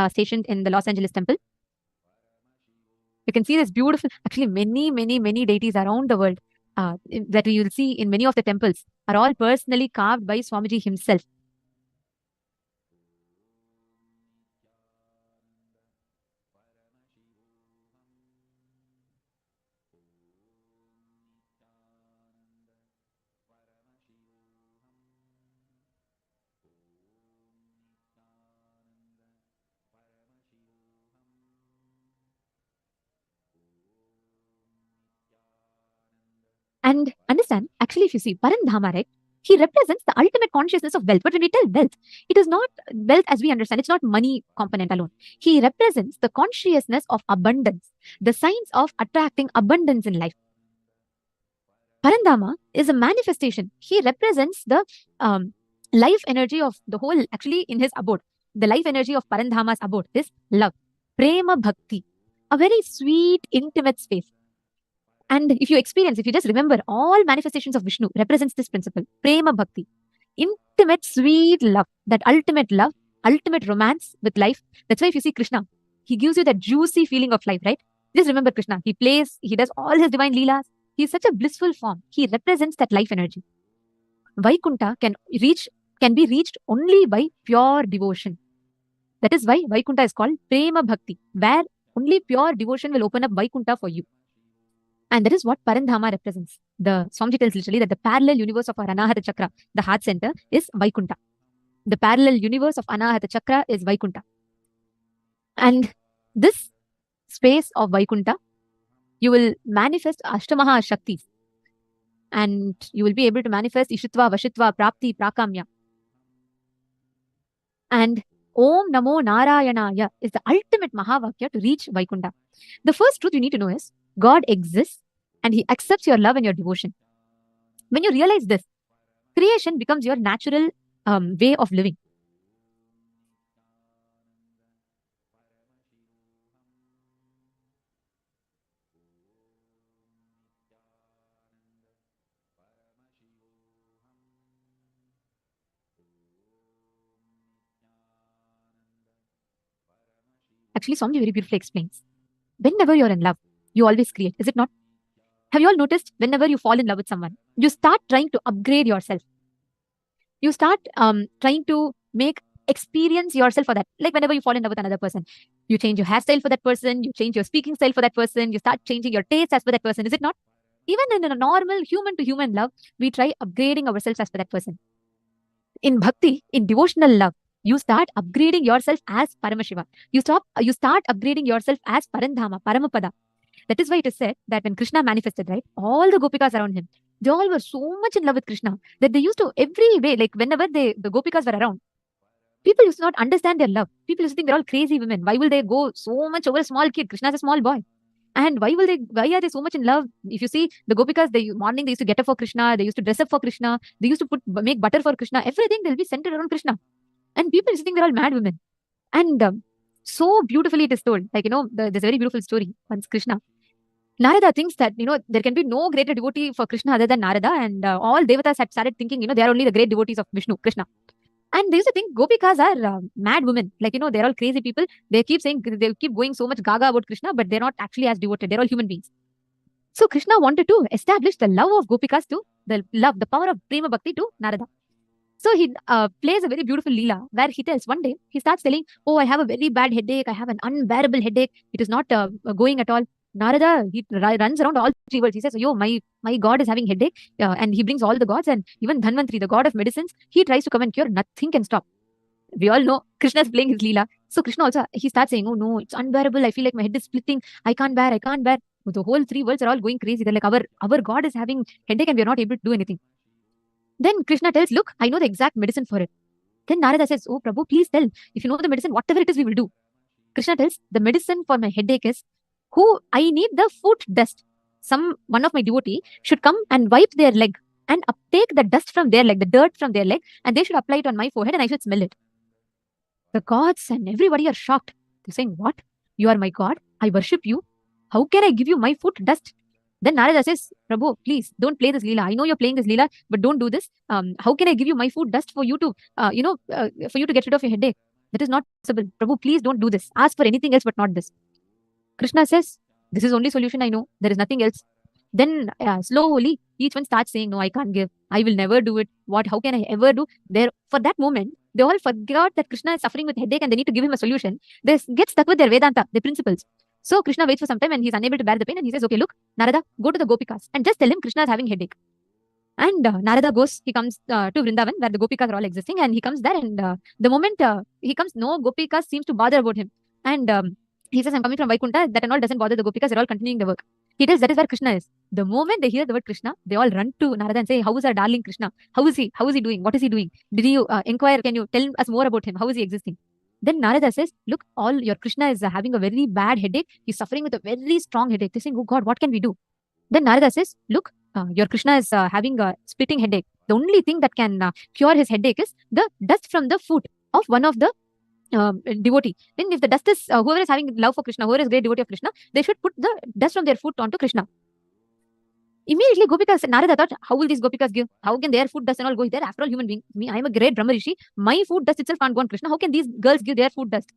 stationed in the Los Angeles temple. You can see this beautiful, actually many deities around the world that you will see in many of the temples are all personally carved by Swamiji himself. And understand, actually, if you see Parandama, right, he represents the ultimate consciousness of wealth. But when we tell wealth, it is not wealth as we understand, it's not money component alone. He represents the consciousness of abundance, the signs of attracting abundance in life. Parandama is a manifestation. He represents the life energy of the whole, actually, in his abode. The life energy of Parandhama's abode is love, prema bhakti, a very sweet, intimate space. And if you just remember, all manifestations of Vishnu represents this principle, prema bhakti, intimate, sweet love, that love, ultimate romance with life. That's why if you see Krishna, he gives you that juicy feeling of life, right? Just remember Krishna, he does all his divine leelas. He's such a blissful form. He represents that life energy. Vaikunta can be reached only by pure devotion. That is why Vaikunta is called prema bhakti, where only pure devotion will open up Vaikunta for you. And that is what Parandhama represents. The Swamiji tells literally that the parallel universe of our Anahata Chakra, the heart center, is Vaikunta. The parallel universe of Anahata Chakra is Vaikunta. And this space of Vaikunta, you will manifest Ashtamaha Shaktis. And you will be able to manifest Ishitva, Vashitva, Prapti, Prakamya. And Om Namo Narayanaya is the ultimate Mahavakya to reach Vaikunta. The first truth you need to know is God exists and he accepts your love and your devotion. When you realize this, creation becomes your natural way of living. Actually, Swami very beautifully explains. Whenever you're in love, you always create, is it not? Have you all noticed whenever you fall in love with someone, you start trying to upgrade yourself. You start trying to experience yourself for that. Like whenever you fall in love with another person, you change your hairstyle for that person, you change your speaking style for that person, you start changing your taste as for that person, is it not? Even in a normal human to human love, we try upgrading ourselves as for that person. In bhakti, in devotional love, you start upgrading yourself as Paramashiva. You start upgrading yourself as Parandhama, Paramapada. That is why it is said that when Krishna manifested, right, all the gopikas around him, they all were so much in love with Krishna that they used to every way, like whenever the gopikas were around, people used to not understand their love. People used to think they're all crazy women. Why will they go so much over a small kid? Krishna's a small boy. And why are they so much in love? If you see the gopikas, morning they used to get up for Krishna, they used to dress up for Krishna, they used to make butter for Krishna, everything they'll be centered around Krishna. And people used to think they're all mad women. And so beautifully it is told. Like, there's a very beautiful story. Once Krishna, Narada thinks that, there can be no greater devotee for Krishna other than Narada. And all devatas had started thinking, they are only the great devotees of Vishnu, Krishna. And they used to think gopikas are mad women. Like, they're all crazy people. They keep going so much gaga about Krishna, but they're not actually as devoted. They're all human beings. So Krishna wanted to establish the love of gopikas to the power of prema bhakti to Narada. So he plays a very beautiful leela where he tells one day, he starts telling, oh, I have a very bad headache. I have an unbearable headache. It is not going at all. Narada, he runs around all three worlds. He says, yo, my God is having headache. And he brings all the gods, and even Dhanvantri, the god of medicines, he tries to come and cure. Nothing can stop. We all know Krishna is playing his leela. So Krishna also, he starts saying, oh no, it's unbearable. I feel like my head is splitting. I can't bear. The whole three worlds are all going crazy. They're like, our God is having headache and we are not able to do anything. Then Krishna tells, look, I know the exact medicine for it. Then Narada says, oh Prabhu, please tell. If you know the medicine, whatever it is, we will do. Krishna tells, the medicine for my headache is, I need the foot dust. One of my devotee should come and wipe their leg and uptake the dust from their leg, the dirt from their leg, and they should apply it on my forehead and I should smell it. The gods and everybody are shocked. They're saying, what? You are my God. I worship you. How can I give you my foot dust? Then Narada says, Prabhu, please don't play this leela. I know you're playing this leela, but don't do this. How can I give you my foot dust for you to, for you to get rid of your headache? That is not possible. Prabhu, please don't do this. Ask for anything else but not this. Krishna says, this is only solution I know. There is nothing else. Then slowly, each one starts saying, no, I can't give. I will never do it. What? How can I ever do? There, for that moment, they all forgot that Krishna is suffering with headache and they need to give him a solution. They get stuck with their Vedanta, their principles. So Krishna waits for some time and he's unable to bear the pain and he says, okay, look, Narada, go to the Gopikas and just tell him Krishna is having headache. And Narada goes, he comes to Vrindavan where the Gopikas are all existing and he comes there and the moment he comes, no Gopikas seems to bother about him. And he says, I'm coming from Vaikuntha. That and all doesn't bother the Gopikas. They're all continuing the work. He tells that is where Krishna is. The moment they hear the word Krishna, they all run to Narada and say, how is our darling Krishna? How is he? How is he doing? What is he doing? Did you inquire? Can you tell us more about him? How is he existing? Then Narada says, look, all your Krishna is having a very bad headache. He's suffering with a very strong headache. They're saying, oh God, what can we do? Then Narada says, look, your Krishna is having a splitting headache. The only thing that can cure his headache is the dust from the foot of one of the devotee. Then if the dust is, whoever is having love for Krishna, whoever is great devotee of Krishna, they should put the dust from their foot onto Krishna. Immediately Gopikas, Narada thought, how will these Gopikas give? How can their food dust and all go there? After all, human being. Me, I am a great Brahma Rishi. My food dust itself can't go on Krishna. How can these girls give their food dust?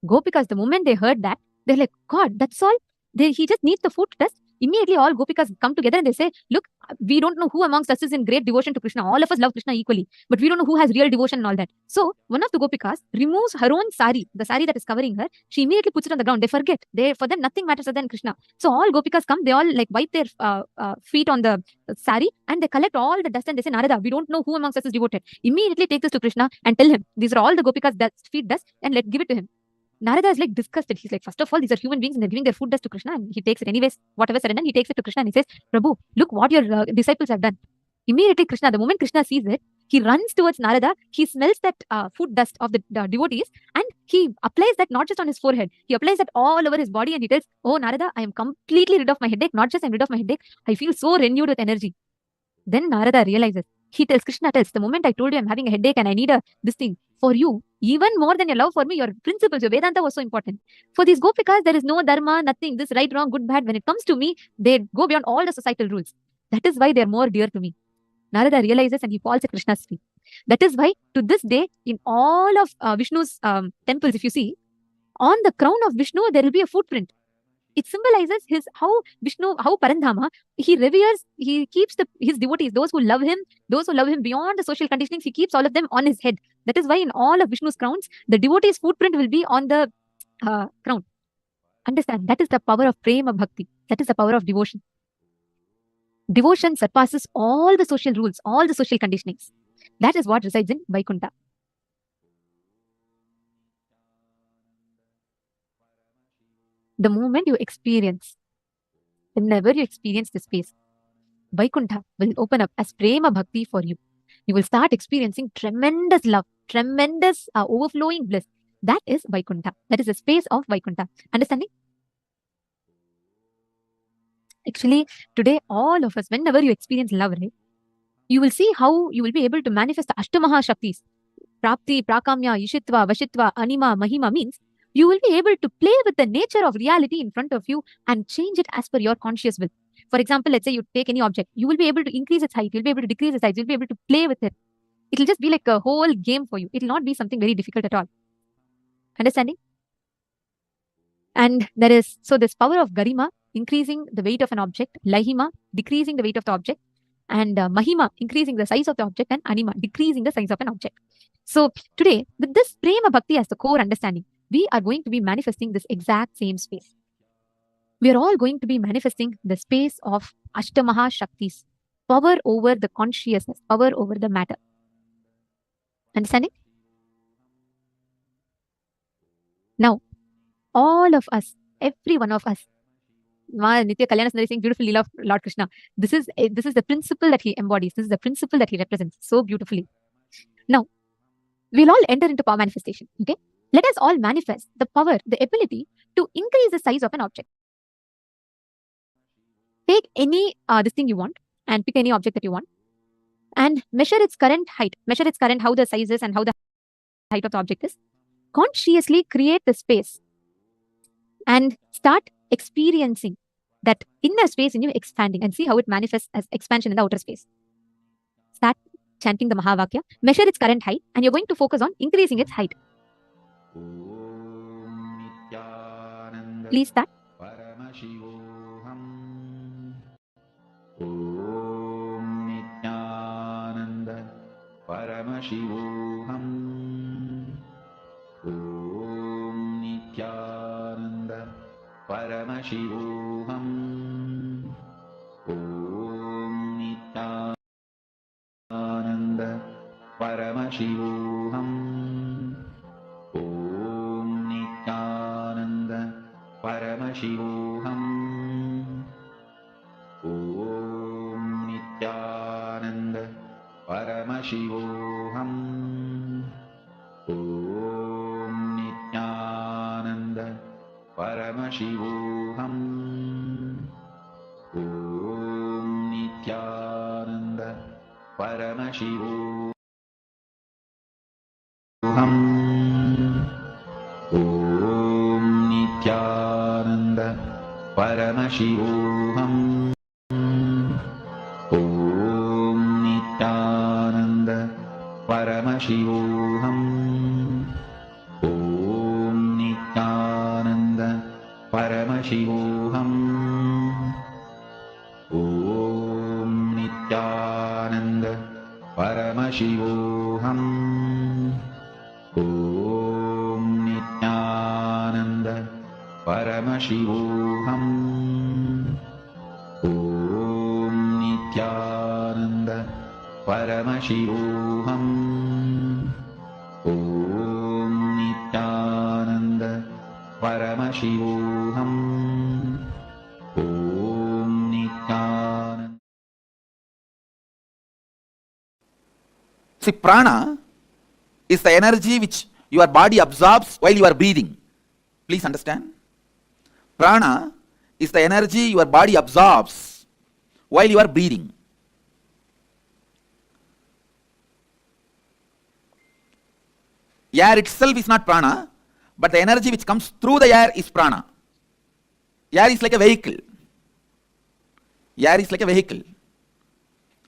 Gopikas, the moment they heard that, they're like, God, that's all. He just needs the food dust. Immediately all Gopikas come together and they say, look, we don't know who amongst us is in great devotion to Krishna. All of us love Krishna equally, but we don't know who has real devotion and all that. So one of the Gopikas removes her own sari, the sari that is covering her. She immediately puts it on the ground. They forget. For them, nothing matters other than Krishna. So all Gopikas come, they all like wipe their feet on the sari and they collect all the dust and they say, Narada, we don't know who amongst us is devoted. Immediately take this to Krishna and tell him, these are all the Gopikas' feet dust and give it to him. Narada is like disgusted. He's like, first of all, these are human beings and they're giving their food dust to Krishna. And he takes it anyways, whatever said and done, he takes it to Krishna and he says, Prabhu, look what your disciples have done. Immediately Krishna, the moment Krishna sees it, he runs towards Narada. He smells that food dust of the devotees and he applies that not just on his forehead. He applies that all over his body and he tells, oh Narada, I am completely rid of my headache. Not just I'm rid of my headache. I feel so renewed with energy. Then Narada realizes. Krishna tells, the moment I told you I'm having a headache and I need this thing for you, even more than your love for me, your principles, your Vedanta was so important. For these Gopikas, there is no dharma, nothing, this right, wrong, good, bad. When it comes to me, they go beyond all the societal rules. That is why they're more dear to me. Narada realizes and he falls at Krishna's feet. That is why to this day, in all of Vishnu's temples, if you see, on the crown of Vishnu, there will be a footprint. It symbolizes how Parandama, he reveres, he keeps his devotees, those who love him beyond the social conditionings, he keeps all of them on his head. That is why in all of Vishnu's crowns, the devotee's footprint will be on the crown. Understand, that is the power of prema bhakti. That is the power of devotion. Devotion surpasses all the social rules, all the social conditionings. That is what resides in Vaikuntha. The moment you experience, whenever you experience this space, Vaikuntha will open up as prema bhakti for you. You will start experiencing tremendous love, tremendous overflowing bliss. That is Vaikuntha. That is the space of Vaikuntha. Understanding? Actually, today, all of us, whenever you experience love, right, you will see how you will be able to manifest the Ashtamaha Shaktis. Prapti, Prakamya, Ishitva, Vashitva, Anima, Mahima means you will be able to play with the nature of reality in front of you and change it as per your conscious will. For example, let's say you take any object, you will be able to increase its height, you'll be able to decrease its height, you'll be able to play with it. It will just be like a whole game for you. It will not be something very difficult at all. Understanding? And this power of Garima, increasing the weight of an object, Lahima, decreasing the weight of the object, and Mahima, increasing the size of the object, and Anima, decreasing the size of an object. So today, with this Prema Bhakti as the core understanding, we are going to be manifesting this exact same space. We are all going to be manifesting the space of Ashtamaha Shaktis, power over the consciousness, power over the matter. Understanding? Now, all of us, every one of us, Nitya Kalyana Sundari saying beautifully, love Lord Krishna. This is the principle that he embodies. This is the principle that he represents so beautifully. Now, we'll all enter into power manifestation. Okay? Let us all manifest the power, the ability to increase the size of an object. Take any this thing you want and pick any object that you want and measure its current height. Measure its current, how the size is and how the height of the object is. Consciously create the space and start experiencing that inner space in you expanding and see how it manifests as expansion in the outer space. Start chanting the Mahavakya, measure its current height, and you're going to focus on increasing its height. Please start. Paramashivoham. Om Nithyananda. Paramashivoham. Om Nithyananda. Paramashivoham. Om Nithyananda. Paramashivoham. Om Nithyananda. Paramashivoham. Om Nithyananda. Paramashivoham. Om Nithyananda. Paramashivoham. Om Nithyananda. Paramashivoham. Om Nithyananda. Paramashivoham. Om Nithyananda. Paramashivoham. Om Nithyananda. Paramashivoham. Om Nithyananda. Paramashivoham. Om Nithyananda. Paramashivoham. Om Nithyananda. Paramashivoham. Om Nithyananda. Paramashivoham. Om Nithyananda. See, prana is the energy which your body absorbs while you are breathing. Please understand. Prana is the energy your body absorbs while you are breathing. Air itself is not prana, but the energy which comes through the air is prana. Air is like a vehicle. Air is like a vehicle.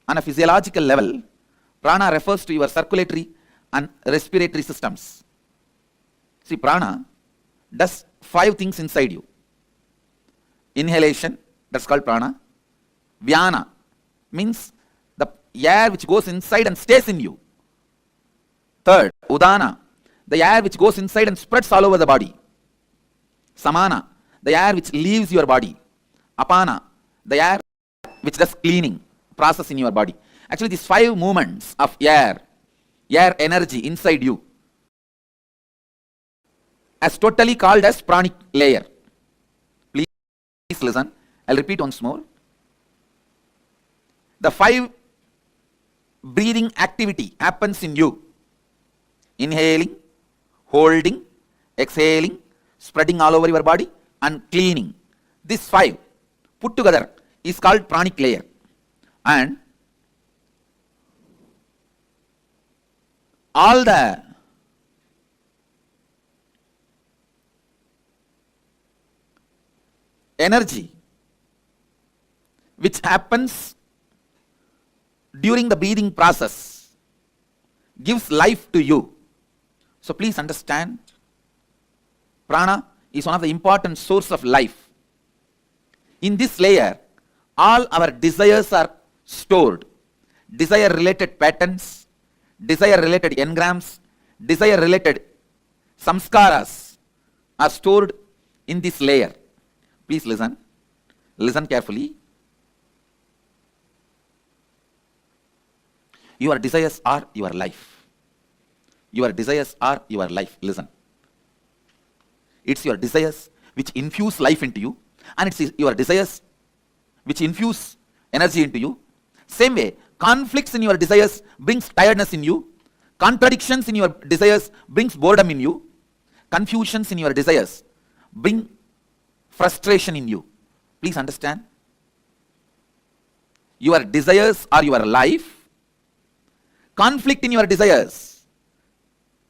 On a physiological level, prana refers to your circulatory and respiratory systems. See, prana does 5 things inside you. Inhalation, that's called prana. Vyana means the air which goes inside and stays in you. Third, udana, the air which goes inside and spreads all over the body. Samana, the air which leaves your body. Apana, the air which does cleaning process in your body. Actually, these 5 movements of air energy inside you, as totally called as pranic layer. Please listen. I'll repeat once more. The 5 breathing activity happens in you. Inhaling, holding, exhaling, spreading all over your body, and cleaning. These 5 put together is called pranic layer. And all the energy which happens during the breathing process gives life to you. So please understand, prana is one of the important source of life. In this layer, all our desires are stored. Desire related patterns, desire related engrams, desire related samskaras are stored in this layer. Please listen. Listen carefully. Your desires are your life. Your desires are your life. Listen. It's your desires which infuse life into you, and it's your desires which infuse energy into you. Same way, conflicts in your desires brings tiredness in you. Contradictions in your desires brings boredom in you. Confusions in your desires bring frustration in you. Please understand. Your desires are your life. Conflict in your desires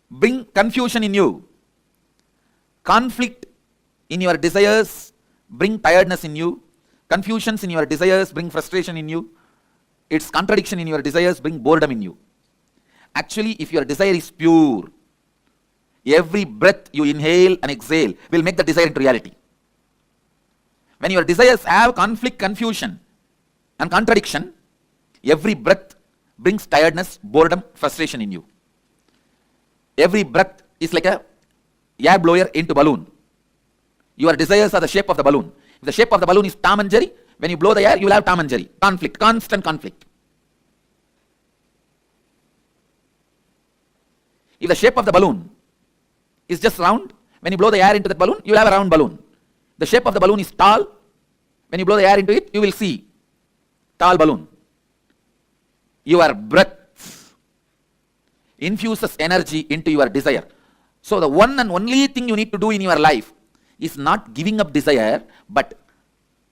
bring confusion in you. Conflict in your desires bring tiredness in you. Confusions in your desires bring frustration in you. Its contradiction in your desires bring boredom in you. Actually, if your desire is pure, Every breath you inhale and exhale will make the desire into reality. When your desires have conflict, confusion, and contradiction, every breath brings tiredness, boredom, frustration in you. Every breath is like a air blower into balloon. Your desires are the shape of the balloon. If the shape of the balloon is Tom and Jerry, when you blow the air, you will have Tom and Jerry. Conflict, constant conflict. If the shape of the balloon is just round, when you blow the air into that balloon, you will have a round balloon. The shape of the balloon is tall. When you blow the air into it, you will see tall balloon. Your breath infuses energy into your desire. So the one and only thing you need to do in your life is not giving up desire, but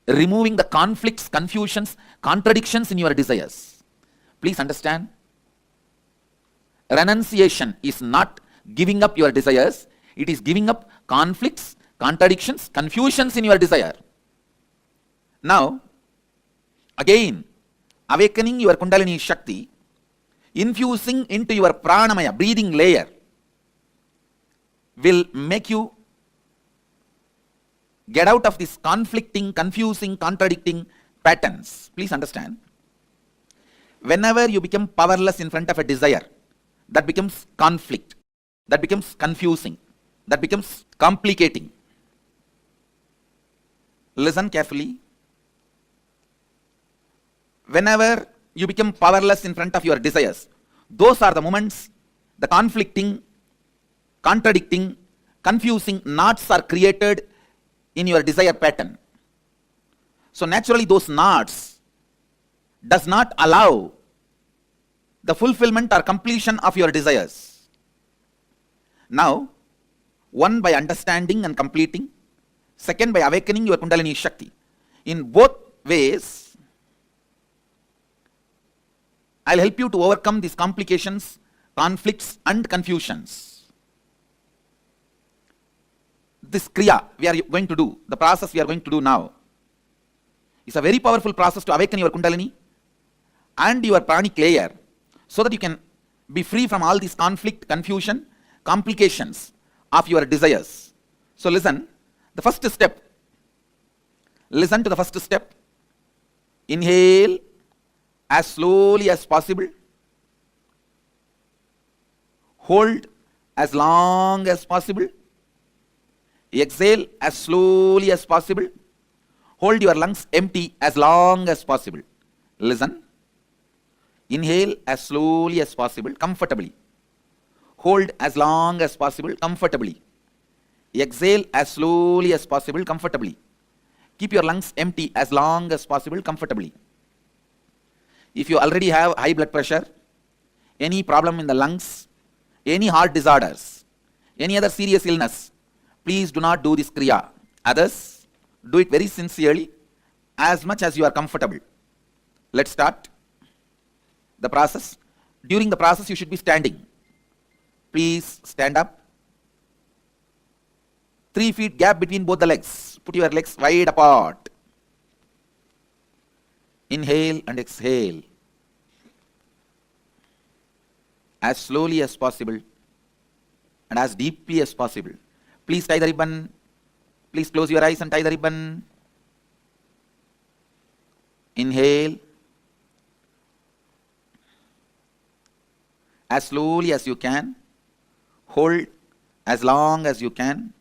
removing the conflicts, confusions, contradictions in your desires. Please understand. Renunciation is not giving up your desires. It is giving up conflicts, contradictions, confusions in your desire. Now, again, awakening your Kundalini Shakti, infusing into your Pranamaya, breathing layer, will make you get out of these conflicting, confusing, contradicting patterns. Please understand. Whenever you become powerless in front of a desire, that becomes conflict, that becomes confusing, that becomes complicating. Listen carefully. Whenever you become powerless in front of your desires, those are the moments the conflicting, contradicting, confusing knots are created in your desire pattern. So naturally those knots does not allow the fulfillment or completion of your desires. Now, one by understanding and completing, second by awakening your Kundalini Shakti. In both ways, I'll help you to overcome these complications, conflicts and confusions. This Kriya we are going to do, the process we are going to do now, is a very powerful process to awaken your Kundalini and your pranic layer, so that you can be free from all these conflict, confusion, complications of your desires. So listen, the first step. Listen to the first step. Inhale as slowly as possible. Hold as long as possible. Exhale as slowly as possible. Hold your lungs empty as long as possible. Listen. Inhale as slowly as possible, comfortably. Hold as long as possible, comfortably. Exhale as slowly as possible, comfortably. Keep your lungs empty as long as possible, comfortably. If you already have high blood pressure, any problem in the lungs, any heart disorders, any other serious illness, please do not do this Kriya. Others, do it very sincerely, as much as you are comfortable. Let's start the process. During the process, you should be standing. Please stand up. 3 feet gap between both the legs. Put your legs wide apart. Inhale and exhale as slowly as possible and as deeply as possible. Please tie the ribbon. Please close your eyes and tie the ribbon. Inhale as slowly as you can. Hold as long as you can.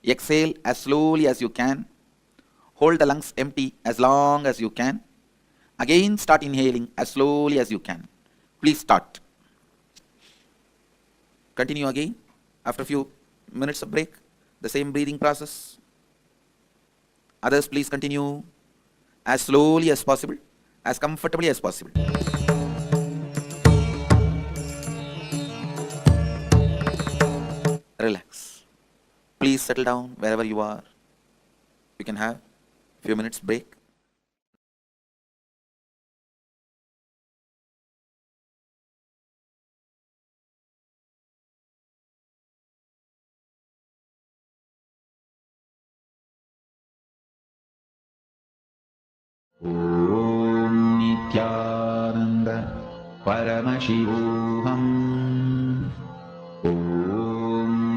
Exhale as slowly as you can. Hold the lungs empty as long as you can. Again start inhaling as slowly as you can. Please start. Continue again after a few minutes of break. The same breathing process. Others, please continue as slowly as possible, as comfortably as possible. Relax. Please settle down wherever you are. You can have a few minutes break. Om Nithyananda Paramashivoham. Om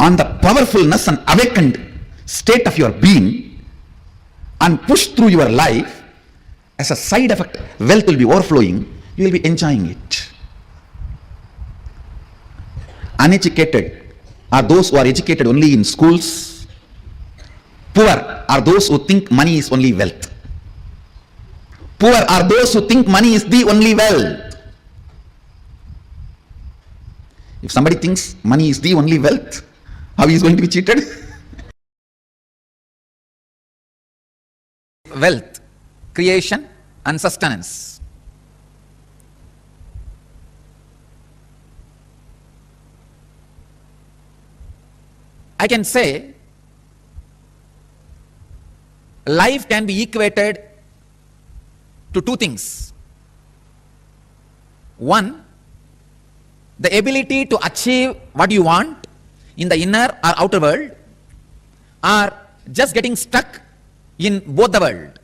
on the powerfulness and awakened state of your being and push through your life, as a side effect, wealth will be overflowing, you will be enjoying it. Uneducated are those who are educated only in schools. Poor are those who think money is only wealth. Poor are those who think money is the only wealth. If somebody thinks money is the only wealth, how he is going to be cheated? Wealth, creation and sustenance. I can say life can be equated to two things. One, the ability to achieve what you want in the inner or outer world, or just getting stuck in both the world.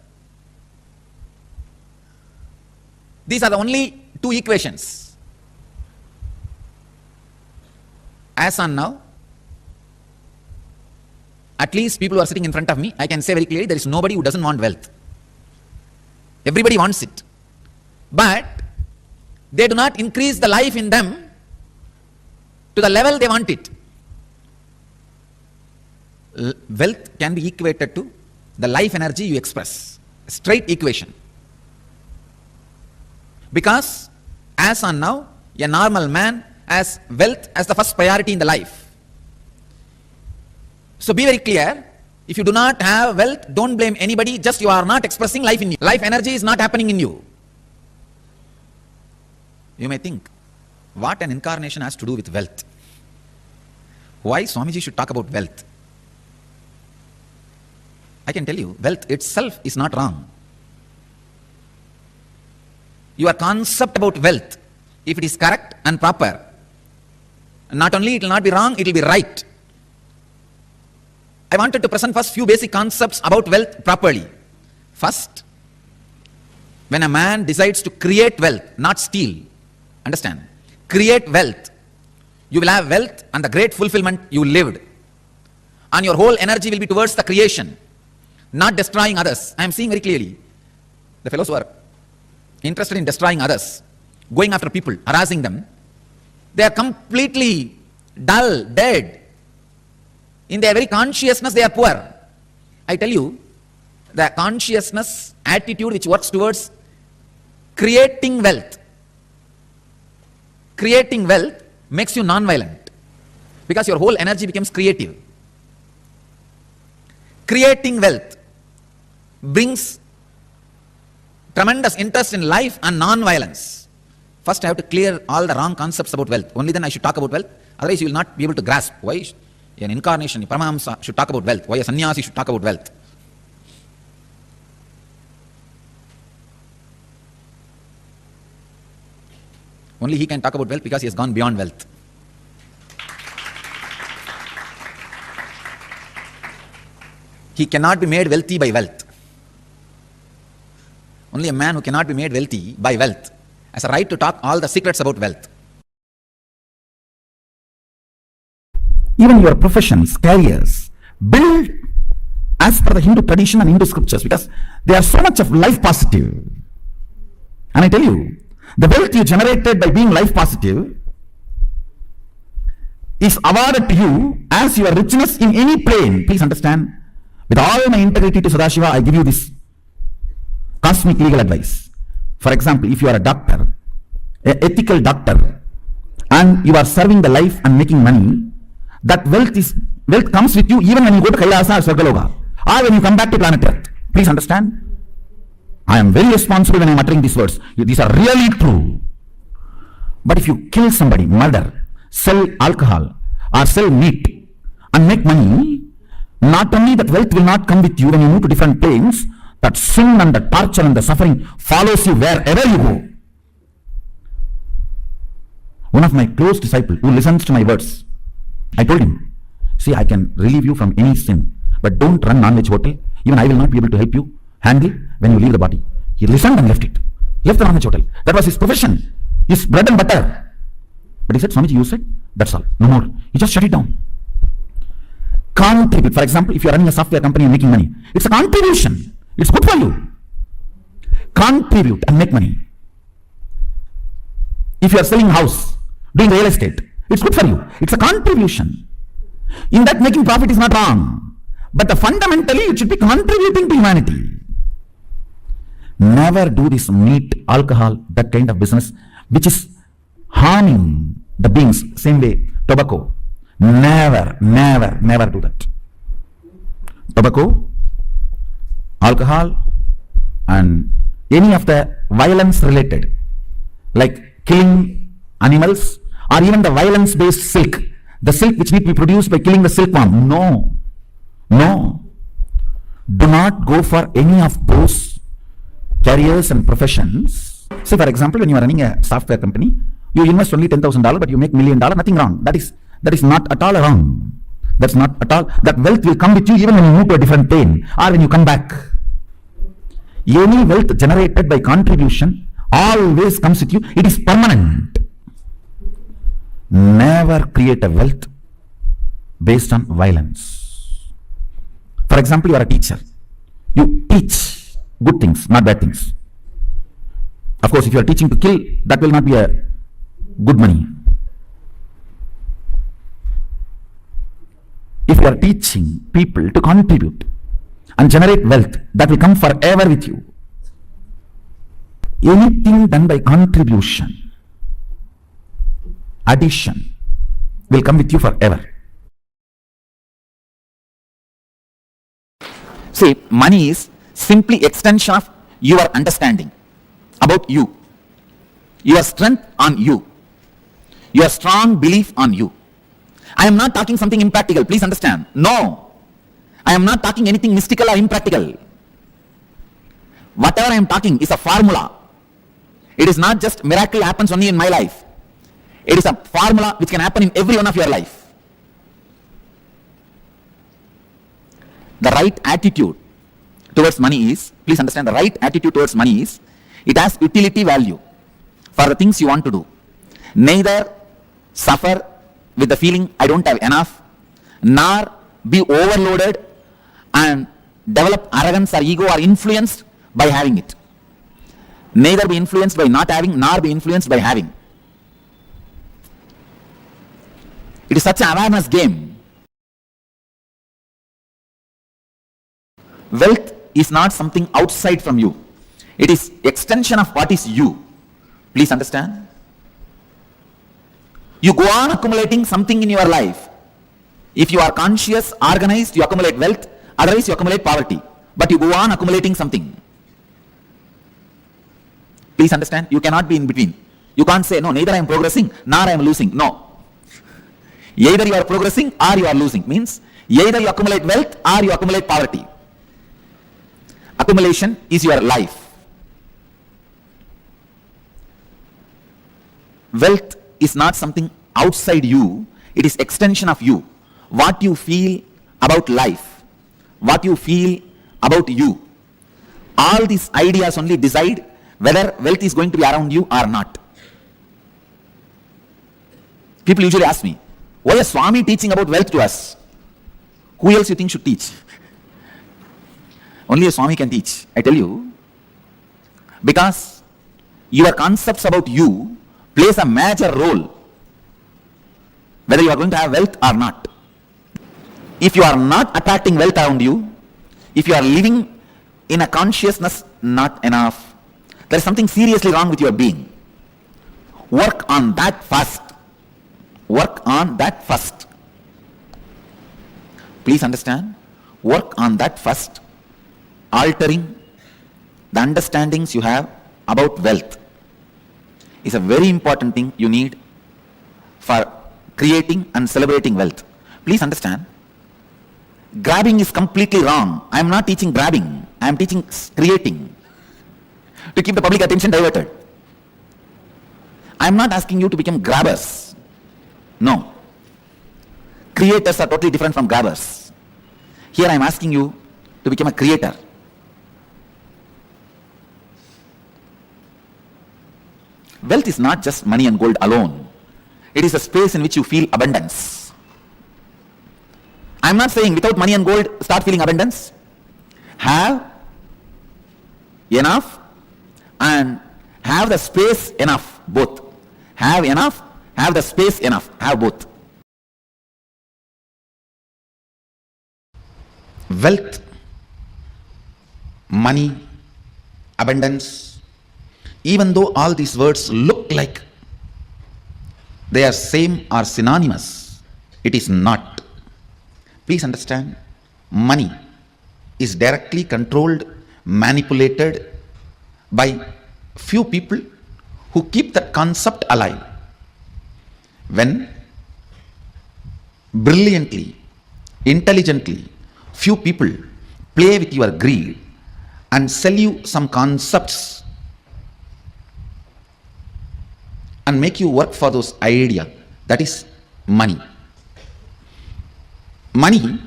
These are the only two equations. As on now, at least people who are sitting in front of me, I can say very clearly, there is nobody who doesn't want wealth. Everybody wants it. But they do not increase the life in them to the level they want it. Wealth can be equated to the life energy you express. Straight equation. Because as on now, a normal man has wealth as the first priority in the life. So be very clear, if you do not have wealth, don't blame anybody, just you are not expressing life in you. Life energy is not happening in you. You may think, what an incarnation has to do with wealth? Why Swamiji should talk about wealth? I can tell you, wealth itself is not wrong. Your concept about wealth, if it is correct and proper, not only it will not be wrong, it will be right. I wanted to present first few basic concepts about wealth properly. First, when a man decides to create wealth, not steal, understand, create wealth, you will have wealth and the great fulfillment you lived. And your whole energy will be towards the creation, not destroying others. I am seeing very clearly, the fellows who are interested in destroying others, going after people, harassing them, they are completely dull, dead. In their very consciousness, they are poor. I tell you, the consciousness, attitude which works towards creating wealth makes you non-violent, because your whole energy becomes creative. Creating wealth brings tremendous interest in life and non-violence. First I have to clear all the wrong concepts about wealth. Only then I should talk about wealth. Otherwise you will not be able to grasp why an incarnation, a Paramahamsa should talk about wealth, why a sannyasi should talk about wealth. Only he can talk about wealth because he has gone beyond wealth. He cannot be made wealthy by wealth. Only a man who cannot be made wealthy by wealth has a right to talk all the secrets about wealth. Even your professions, careers, build as per the Hindu tradition and Hindu scriptures, because they are so much of life positive. And I tell you, the wealth you generated by being life positive is awarded to you as your richness in any plane. Please understand, with all my integrity to Sadashiva, I give you this cosmic legal advice. For example, if you are a doctor, an ethical doctor, and you are serving the life and making money, that wealth comes with you even when you go to Kailasa or Swargaloka, or when you come back to planet Earth. Please understand. I am very responsible when I am uttering these words. These are really true. But if you kill somebody, murder, sell alcohol, or sell meat, and make money, not only that wealth will not come with you when you move to different planes, that sin and the torture and the suffering follows you wherever you go. One of my close disciples who listens to my words, I told him, see, I can relieve you from any sin, but don't run non-veg hotel. Even I will not be able to help you handle when you leave the body. He listened and left it. Left the non-veg hotel. That was his profession, his bread and butter. But he said, Swamiji, you said, that's all, no more. He just shut it down. contribute. For example, if you are running a software company and making money, it's a contribution. It's good for you. Contribute and make money. If you are selling a house, doing real estate, it's good for you. It's a contribution. In that, making profit is not wrong. But fundamentally, it should be contributing to humanity. Never do this meat, alcohol, that kind of business, which is harming the beings. Same way, tobacco. Never, never, never do that. Tobacco, alcohol, and any of the violence related, like killing animals, or even the violence based silk, the silk which need to be produced by killing the silkworm. No, no. Do not go for any of those careers and professions. Say, for example, when you are running a software company, you invest only $10,000, but you make $1 million, nothing wrong. That is not at all wrong. That's not at all. That wealth will come with you even when you move to a different plane or when you come back. Any wealth generated by contribution always comes with you. It is permanent. Never create a wealth based on violence. For example, you are a teacher. You teach good things, not bad things. Of course, if you are teaching to kill, that will not be a good money. If you are teaching people to contribute and generate wealth, that will come forever with you. Anything done by contribution, addition, will come with you forever. See, money is simply extension of your understanding about you, your strength on you, your strong belief on you. I am not talking something impractical, please understand. No, I am not talking anything mystical or impractical. Whatever I am talking is a formula. It is not just miracle happens only in my life. It is a formula which can happen in every one of your life. The right attitude towards money is, please understand, the right attitude towards money is, it has utility value for the things you want to do. Neither suffer with the feeling I don't have enough, nor be overloaded and develop arrogance or ego or influenced by having it. Neither be influenced by not having, nor be influenced by having. It is such an awareness game. Wealth is not something outside from you. It is extension of what is you. Please understand. You go on accumulating something in your life. If you are conscious, organized, you accumulate wealth. Otherwise, you accumulate poverty. But you go on accumulating something. Please understand. You cannot be in between. You can't say, no, neither I am progressing, nor I am losing. No. Either you are progressing or you are losing. Means, either you accumulate wealth or you accumulate poverty. Accumulation is your life. Wealth is not something outside you. It is extension of you. What you feel about life, what you feel about you. All these ideas only decide whether wealth is going to be around you or not. People usually ask me, why is Swami teaching about wealth to us? Who else you think should teach? Only a Swami can teach. I tell you, because your concepts about you plays a major role whether you are going to have wealth or not. If you are not attracting wealth around you, if you are living in a consciousness not enough, there is something seriously wrong with your being. Work on that first. Work on that first. Please understand. Work on that first. Altering the understandings you have about wealth is a very important thing you need for creating and celebrating wealth. Please understand. Grabbing is completely wrong. I am not teaching grabbing. I am teaching creating to keep the public attention diverted. I am not asking you to become grabbers. No. Creators are totally different from grabbers. Here I am asking you to become a creator. Wealth is not just money and gold alone. It is a space in which you feel abundance. I'm not saying without money and gold start feeling abundance. Have enough and have the space enough, both. Have enough, have the space enough, have both. Wealth, money, abundance, even though all these words look like they are same or synonymous, it is not. Please understand, money is directly controlled, manipulated by few people who keep that concept alive. When brilliantly, intelligently, few people play with your greed and sell you some concepts and make you work for those ideas, that is money. Money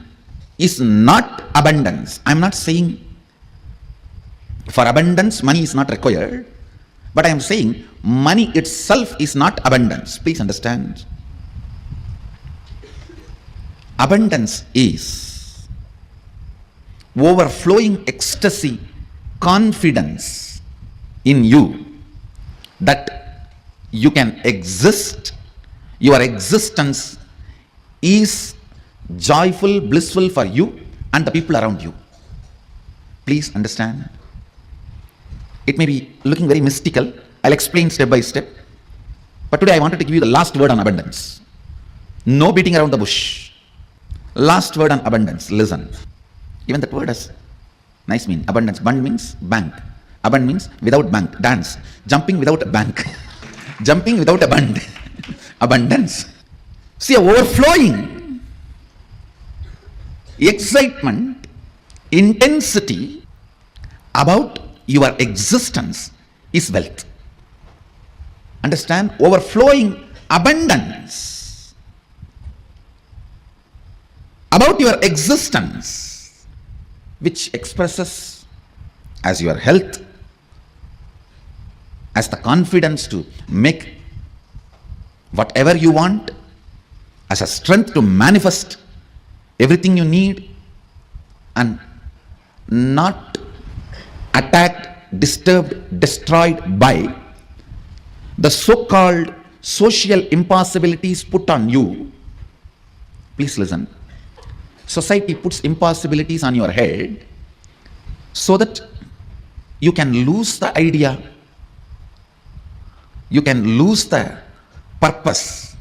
is not abundance. I am not saying for abundance money is not required, but I am saying money itself is not abundance. Please understand. Abundance is overflowing ecstasy, confidence in you that you can exist. Your existence is joyful, blissful for you and the people around you. Please understand. It may be looking very mystical. I'll explain step by step. But today I wanted to give you the last word on abundance. No beating around the bush. Last word on abundance. Listen. Even that word has nice meaning. Abundance. Bund means bank. Abund means without bank. Dance. Jumping without a bank. Jumping without a bund. Abundance. See, overflowing excitement, intensity about your existence is wealth. Understand? Overflowing abundance about your existence, which expresses as your health, as the confidence to make whatever you want, as a strength to manifest everything you need, and not attacked, disturbed, destroyed by the so-called social impossibilities put on you. Please listen. Society puts impossibilities on your head so that you can lose the idea, you can lose the purpose,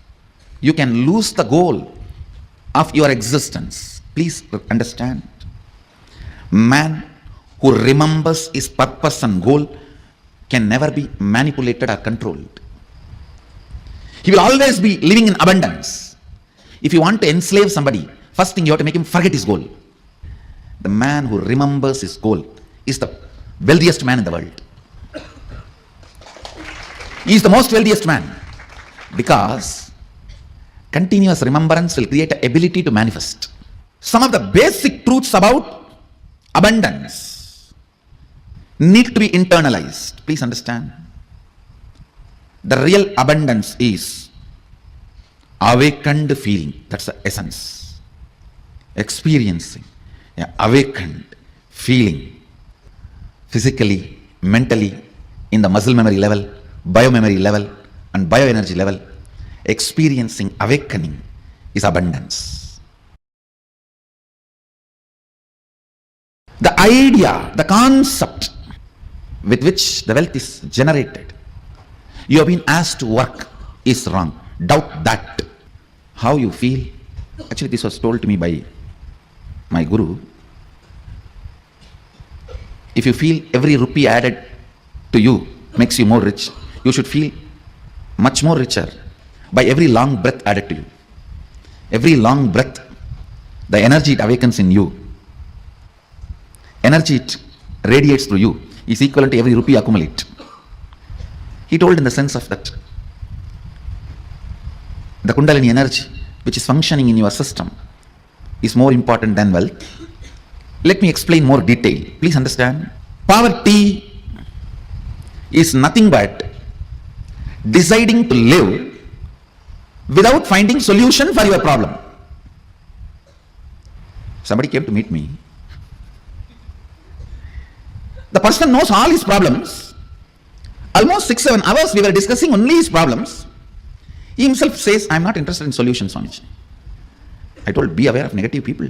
you can lose the goal of your existence. Please understand. Man who remembers his purpose and goal can never be manipulated or controlled. He will always be living in abundance. If you want to enslave somebody, first thing you have to make him forget his goal. The man who remembers his goal is the wealthiest man in the world. He is the most wealthiest man because continuous remembrance will create the ability to manifest. Some of the basic truths about abundance need to be internalized. Please understand. The real abundance is awakened feeling. That's the essence. Experiencing awakened feeling, physically, mentally, in the muscle memory level, biomemory level, and bioenergy level. Experiencing awakening is abundance. The idea, the concept with which the wealth is generated, you have been asked to work, is wrong. Doubt that. How you feel? Actually, this was told to me by my guru. If you feel every rupee added to you makes you more rich, you should feel much more richer by every long breath added to you. Every long breath, the energy it awakens in you, energy it radiates through you, is equivalent to every rupee accumulate. He told in the sense of that the Kundalini energy which is functioning in your system is more important than wealth. Let me explain more detail. Please understand. Poverty is nothing but deciding to live without finding solution for your problem. Somebody came to meet me. The person knows all his problems. Almost 6-7 hours we were discussing only his problems. He himself says, I am not interested in solutions, Swamiji. I told, be aware of negative people.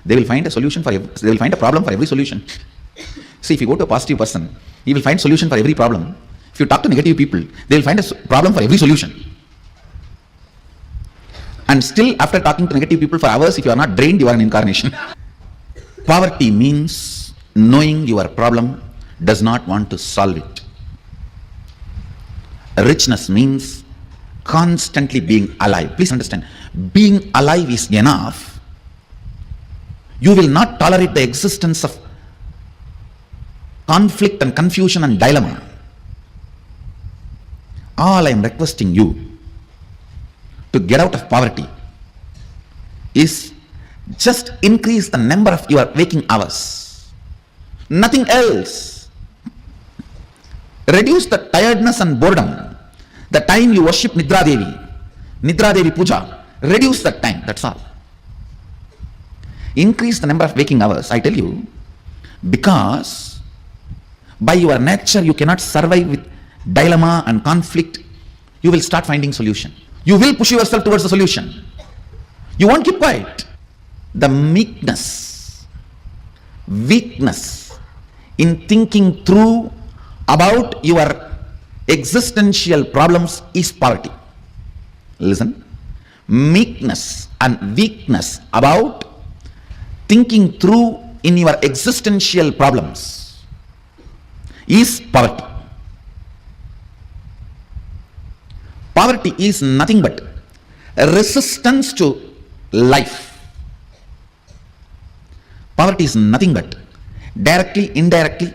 They will find a solution for they will find a problem for every solution. See, if you go to a positive person, he will find solution for every problem. If you talk to negative people, they will find a problem for every solution. And still, after talking to negative people for hours, if you are not drained, you are an incarnation. Poverty means knowing your problem, does not want to solve it. Richness means constantly being alive. Please understand, being alive is enough. You will not tolerate the existence of conflict and confusion and dilemma. All I am requesting you to get out of poverty is just increase the number of your waking hours. Nothing else. Reduce the tiredness and boredom. The time you worship Nidra Devi Puja, reduce that time, that's all. Increase the number of waking hours, I tell you, because by your nature you cannot survive with dilemma and conflict. You will start finding solution. You will push yourself towards the solution. You won't keep quiet. The meekness, weakness in thinking through about your existential problems is poverty. Listen, meekness and weakness about thinking through in your existential problems is poverty. Poverty is nothing but a resistance to life. Poverty is nothing but directly, indirectly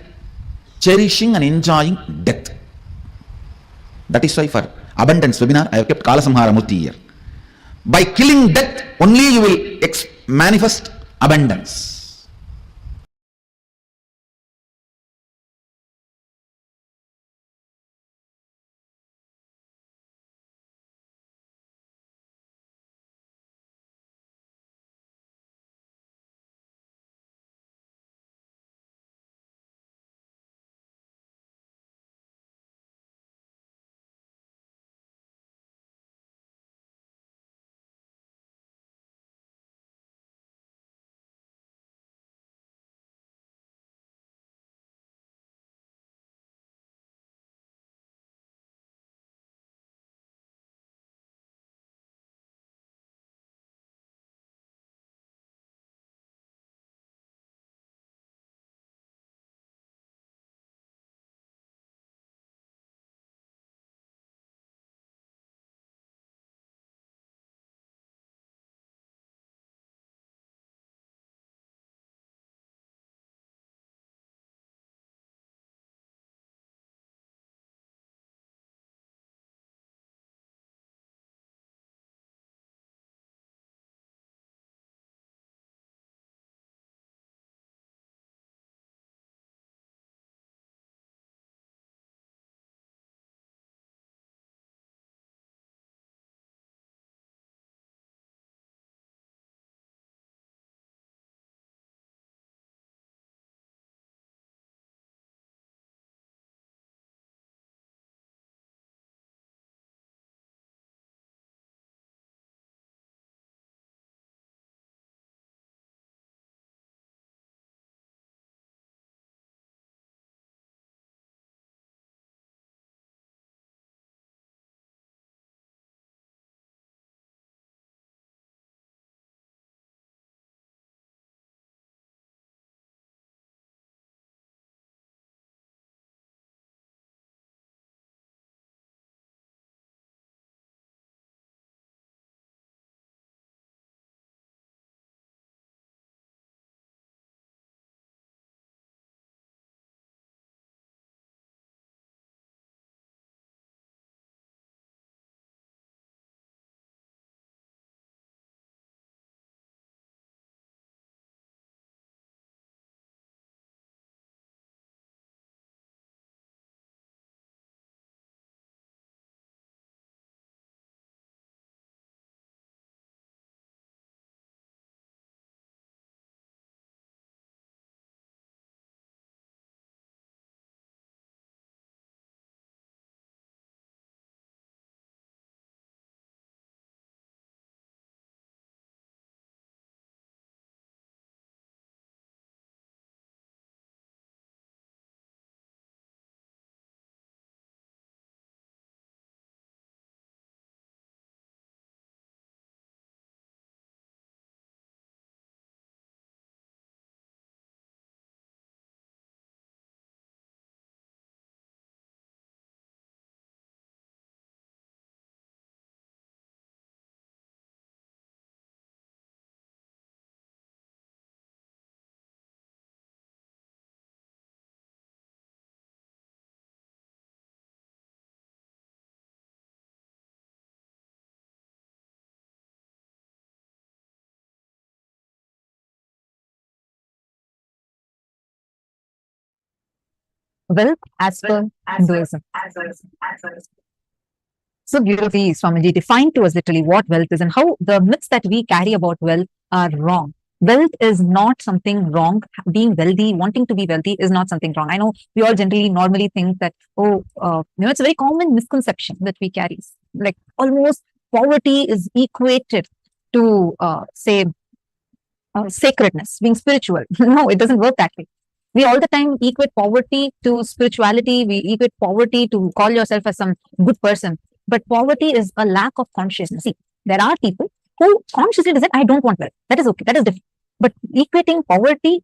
cherishing and enjoying death. That is why for abundance webinar I have kept Kailasa Murti here. By killing death only you will manifest abundance. wealth as per Hinduism. So beautifully, Swamiji defined to us literally what wealth is and how the myths that we carry about wealth are wrong. Wealth is not something wrong. Being wealthy, wanting to be wealthy is not something wrong. I know we all generally normally think that, it's a very common misconception that we carry. Like almost poverty is equated to, sacredness, being spiritual. No, it doesn't work that way. We all the time equate poverty to spirituality. We equate poverty to call yourself as some good person. But poverty is a lack of consciousness. See, there are people who consciously decide, I don't want wealth. That is okay. That is different. But equating poverty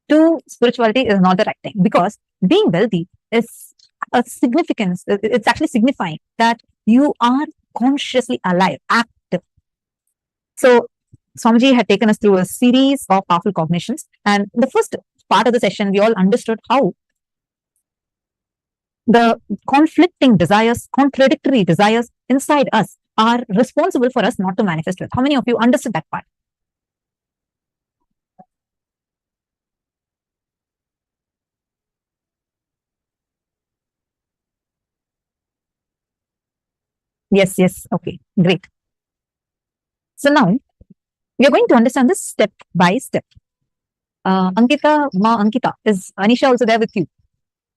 to spirituality is not the right thing, because being wealthy is a significance. It's actually signifying that you are consciously alive, active. So Swamiji had taken us through a series of powerful cognitions. And the first part of the session, we all understood how the conflicting desires, contradictory desires inside us are responsible for us not to manifest wealth. How many of you understood that part? Yes, yes. Okay, great. So now we are going to understand this step by step. Ankita, Ma Ankita, is Anisha also there with you?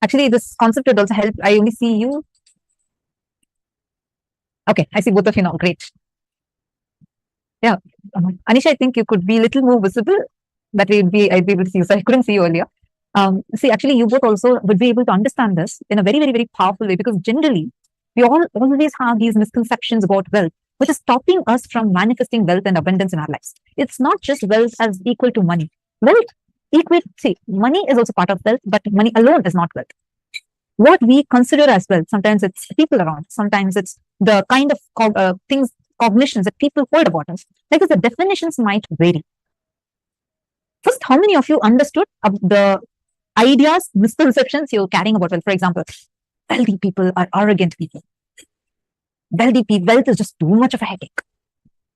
Actually, this concept would also help. I only see you. Okay, I see both of you now. Great. Yeah, Anisha, I think you could be a little more visible. That I'd be able to see you. So I couldn't see you earlier. See, actually, you both also would be able to understand this in a very, very, very powerful way, because generally we all always have these misconceptions about wealth, which is stopping us from manifesting wealth and abundance in our lives. It's not just wealth as equal to money. Wealth see, money is also part of wealth, but money alone is not wealth. What we consider as wealth, sometimes it's people around, sometimes it's the kind of cognitions that people hold about us. Because the definitions might vary. First, how many of you understood the ideas, misconceptions you're carrying about wealth? For example, wealthy people are arrogant people. Wealth is just too much of a headache.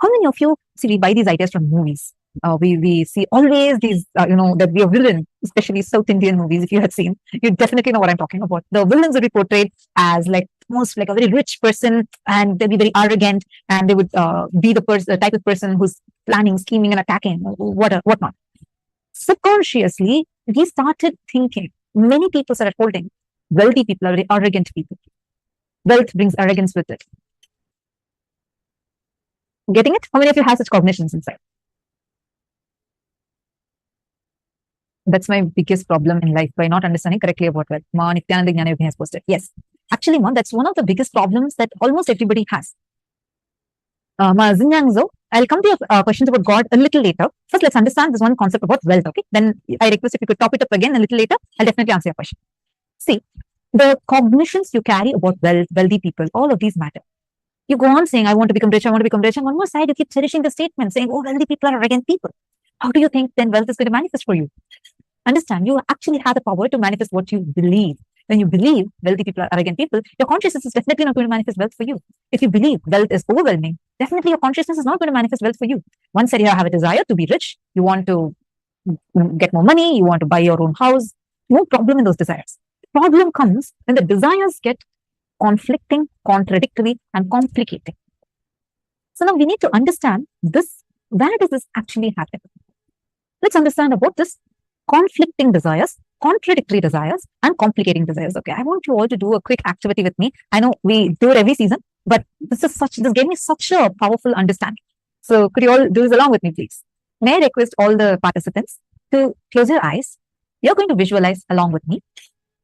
How many of you see, we buy these ideas from movies? We see always these, that we are villain, especially South Indian movies. If you had seen, you definitely know what I'm talking about. The villains will be portrayed as like most like a very rich person, and they'll be very arrogant, and they would be the type of person who's planning, scheming, and attacking, whatnot. Subconsciously, we started thinking, many people started holding, wealthy people are very arrogant people. Wealth brings arrogance with it. Getting it? How many of you have such cognitions inside? That's my biggest problem in life, by not understanding correctly about wealth. Ma Nithyananda Jnana Yogi has posted. Yes. Actually, Ma, that's one of the biggest problems that almost everybody has. Ma Zinjangzo, I'll come to your questions about God a little later. First, let's understand this one concept about wealth, okay? Then I request if you could top it up again a little later. I'll definitely answer your question. See, the cognitions you carry about wealth, wealthy people, all of these matter. You go on saying, I want to become rich, I want to become rich. And one more side, you keep cherishing the statement saying, oh, wealthy people are arrogant people. How do you think then wealth is going to manifest for you? Understand, you actually have the power to manifest what you believe. When you believe wealthy people are arrogant people, your consciousness is definitely not going to manifest wealth for you. If you believe wealth is overwhelming, definitely your consciousness is not going to manifest wealth for you. Once you have a desire to be rich, you want to get more money, you want to buy your own house, no problem in those desires. Problem comes when the desires get conflicting, contradictory, and complicating. So now we need to understand this. Where does this actually happen? Let's understand about this conflicting desires, contradictory desires, and complicating desires. Okay, I want you all to do a quick activity with me. I know we do it every season, but this gave me such a powerful understanding. So could you all do this along with me, please? May I request all the participants to close your eyes? You're going to visualize along with me,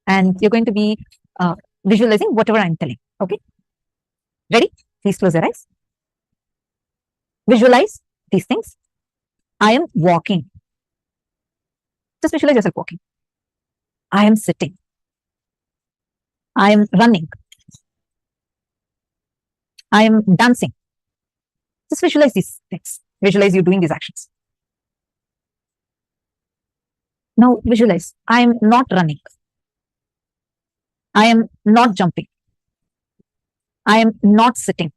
and you're going to be visualizing whatever I'm telling. Okay, ready? Please close your eyes. Visualize these things. I am walking. Just visualize yourself walking. I am sitting. I am running. I am dancing. Just visualize these things. Visualize you doing these actions. Now visualize, I am not running. I am not jumping. I am not sitting.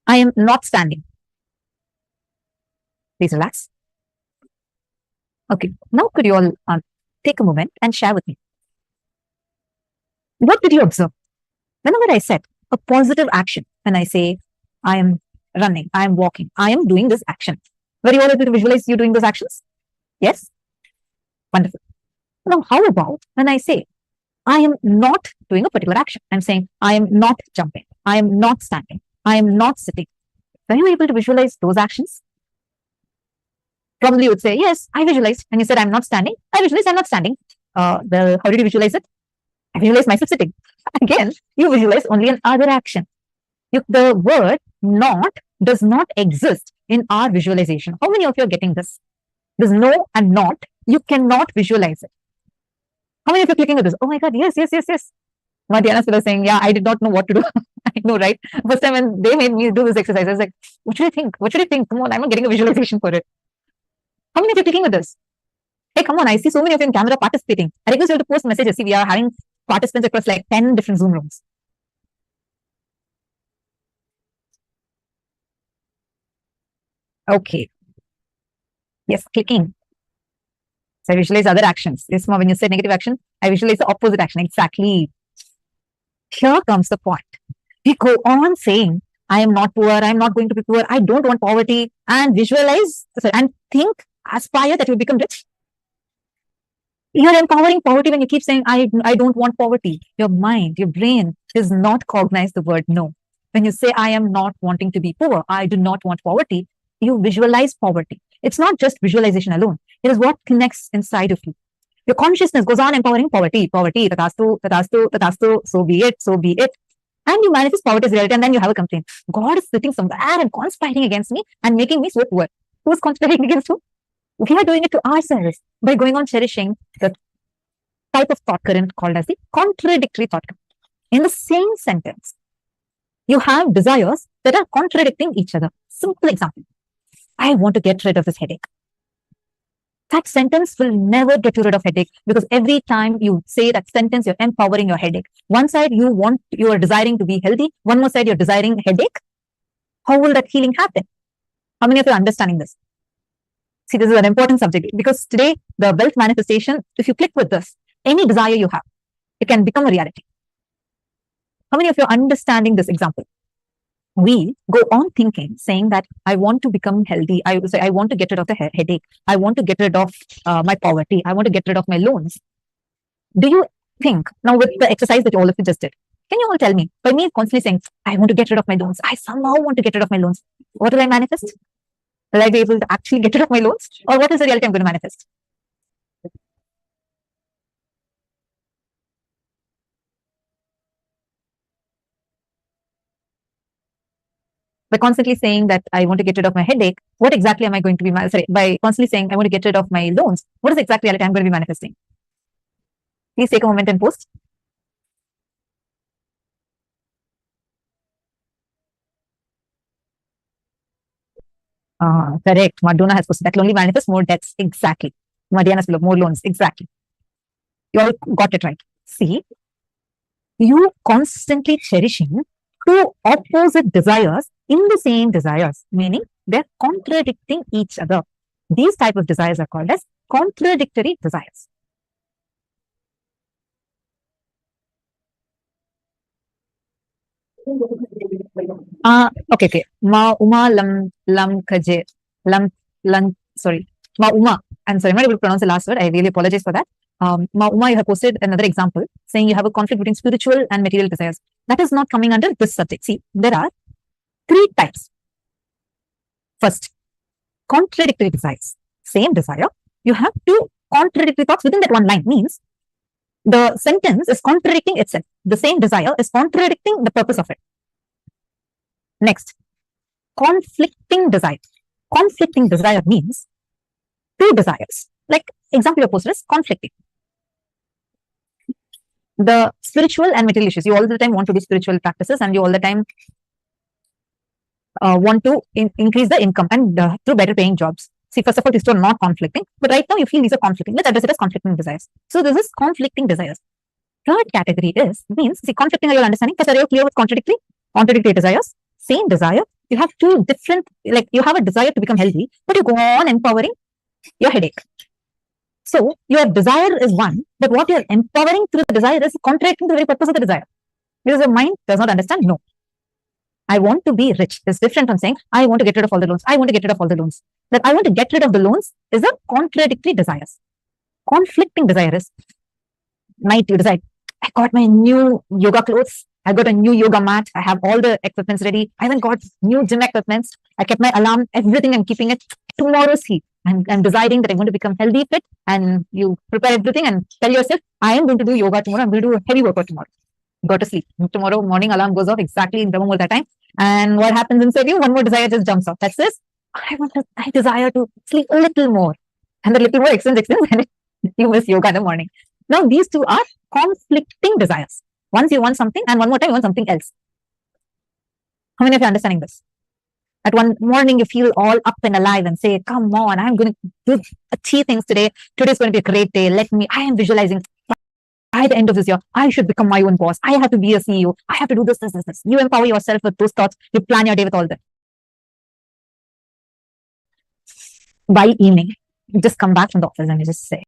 I am not standing. Please relax. Okay, now could you all take a moment and share with me. What did you observe? Whenever I set a positive action, when I say, I am running, I am walking, I am doing this action, were you all able to visualize you doing those actions? Yes? Wonderful. Now, how about when I say, I am not doing a particular action? I'm saying, I am not jumping, I am not standing, I am not sitting. Were you able to visualize those actions? Probably you would say, yes, I visualized. And you said, I'm not standing. I visualized I'm not standing. Well, how did you visualize it? I visualized myself sitting. Again, you visualize only an other action. The word not does not exist in our visualization. How many of you are getting this? There's no and not. You cannot visualize it. How many of you are clicking on this? Oh my God, yes, yes, yes, yes. Nithyananda was saying, yeah, I did not know what to do. I know, right? First time when they made me do this exercise, I was like, what should I think? What should I think? Come on, I'm not getting a visualization for it. How many of you are clicking with this? Hey, come on, I see so many of you in camera participating. I request you to post messages. See, we are having participants across like 10 different Zoom rooms. Okay. Yes, clicking. So I visualize other actions. Yes, when you say negative action, I visualize the opposite action. Exactly. Here comes the point. We go on saying, I am not poor, I am not going to be poor, I don't want poverty, and visualize and think, aspire that you become rich. You're empowering poverty when you keep saying, I don't want poverty. Your mind, your brain does not cognize the word no. When you say, I am not wanting to be poor, I do not want poverty, you visualize poverty. It's not just visualization alone. It is what connects inside of you. Your consciousness goes on empowering poverty, tatastu, tatastu, tatastu, so be it, so be it. And you manifest poverty as reality, and then you have a complaint. God is sitting somewhere and conspiring against me and making me so poor. Who's conspiring against who? We are doing it to ourselves by going on cherishing the type of thought current called as the contradictory thought current. In the same sentence, you have desires that are contradicting each other. Simple example. I want to get rid of this headache. That sentence will never get you rid of headache, because every time you say that sentence, you're empowering your headache. One side you are desiring to be healthy. One more side you're desiring headache. How will that healing happen? How many of you are understanding this? See, this is an important subject, because today the wealth manifestation, if you click with this, any desire you have, it can become a reality. How many of you are understanding this example? We go on thinking, saying that I want to become healthy. I want to get rid of the headache. I want to get rid of my poverty. I want to get rid of my loans. Do you think, now with the exercise that all of you just did, can you all tell me, by me constantly saying, I want to get rid of my loans, I somehow want to get rid of my loans, what will I manifest? Will I be able to actually get rid of my loans? Or what is the reality I'm going to manifest? By constantly saying that I want to get rid of my headache, what exactly am I going to be, by constantly saying I want to get rid of my loans, what is the exact reality I'm going to be manifesting? Please take a moment and post. Correct. Madonna has posted that will only manifest more debts. Exactly. Mariana's below, more loans. Exactly. You all got it right. See, you constantly cherishing two opposite desires in the same desires, meaning they're contradicting each other. These type of desires are called as contradictory desires. Okay. Ma Uma lam kaje lam sorry. Ma Uma. I'm sorry, I'm not able to pronounce the last word. I really apologize for that. Ma Uma, you have posted another example saying you have a conflict between spiritual and material desires. That is not coming under this subject. See, there are three types. First, contradictory desires. Same desire. You have two contradictory thoughts within that one line. Means the sentence is contradicting itself. The same desire is contradicting the purpose of it. Next, conflicting desire. Conflicting desire means two desires. Like example you posted is conflicting. The spiritual and material issues. You all the time want to do spiritual practices, and you all the time want to increase the income and through better paying jobs. See, first of all, these two are not conflicting, but right now you feel these are conflicting. Let's address it as conflicting desires. So this is conflicting desires. Third category means, see, conflicting, are you understanding? First, are you clear with contradictory? Contradictory desires, same desire. You have two different, like you have a desire to become healthy, but you go on empowering your headache. So your desire is one, but what you're empowering through the desire is contradicting the very purpose of the desire. Because the mind does not understand, no. I want to be rich is different from saying, I want to get rid of all the loans. I want to get rid of all the loans. That I want to get rid of the loans is a contradictory desires. Conflicting desire is, night you decide, I got my new yoga clothes. I got a new yoga mat. I have all the equipments ready. I even got new gym equipments. I kept my alarm, everything. I'm keeping it. Tomorrow's sleep. I'm deciding that I'm going to become healthy, fit, and you prepare everything and tell yourself, I am going to do yoga tomorrow. I'm going to do a heavy workout tomorrow. Go to sleep. Tomorrow morning alarm goes off exactly in Brahma Muhurta time. And what happens inside you? One more desire just jumps off. That's this. I desire to sleep a little more. And the little more extends, and you miss yoga in the morning. Now, these two are conflicting desires. Once you want something, and one more time you want something else. How many of you are understanding this? At one morning, you feel all up and alive and say, come on, I'm going to achieve things today. Today's going to be a great day. I am visualizing by the end of this year, I should become my own boss. I have to be a CEO. I have to do this. You empower yourself with those thoughts. You plan your day with all that. By evening, you just come back from the office and you just say,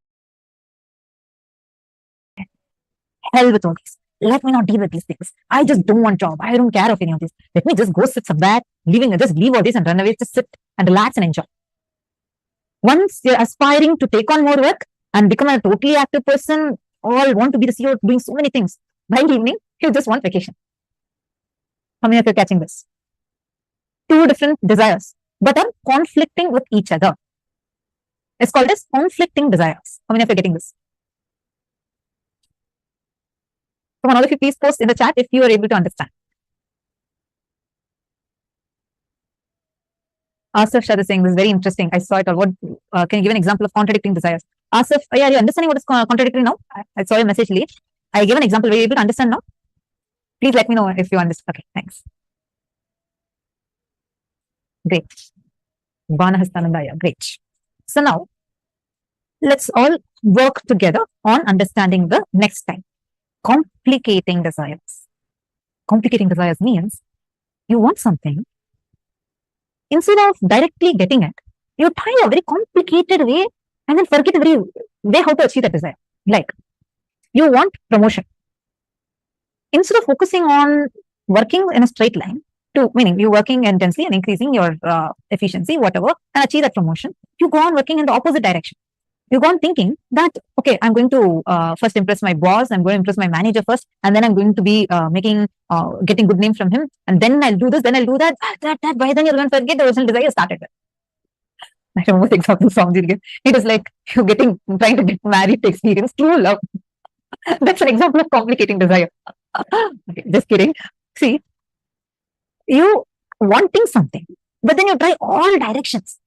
hell with all this. Let me not deal with these things. I just don't want job. I don't care of any of this. Let me just go sit somewhere, just leave all this and run away. Just sit and relax and enjoy. Once you're aspiring to take on more work and become a totally active person, all want to be the CEO, doing so many things. By evening, you just want vacation. How many of you are catching this? Two different desires, but are conflicting with each other. It's called as conflicting desires. How many of you are getting this? Come on, all of you, please post in the chat if you are able to understand. Asif Shah is saying this is very interesting. I saw it all. What can you give an example of contradicting desires? Asif, are you understanding what is contradictory now? I saw your message late. I gave an example. Were you able to understand now? Please let me know if you understand. Okay, thanks. Great. Vanahastanandaya. Great. So now, let's all work together on understanding the next time. Complicating desires. Complicating desires means you want something. Instead of directly getting it, you try a very complicated way and then forget the very way how to achieve that desire. Like, you want promotion. Instead of focusing on working in a straight line, meaning you working intensely and increasing your efficiency, whatever, and achieve that promotion, you go on working in the opposite direction. You go on thinking that, okay, I'm going to first impress my boss, I'm going to impress my manager first, and then I'm going to be getting good name from him, and then I'll do this, then I'll do that. By then you're going to forget the original desire you started with. I remember the example Swamiji gave. It is like you're trying to get married to experience true love. That's an example of complicating desire. Okay, just kidding. See, you wanting something, but then you try all directions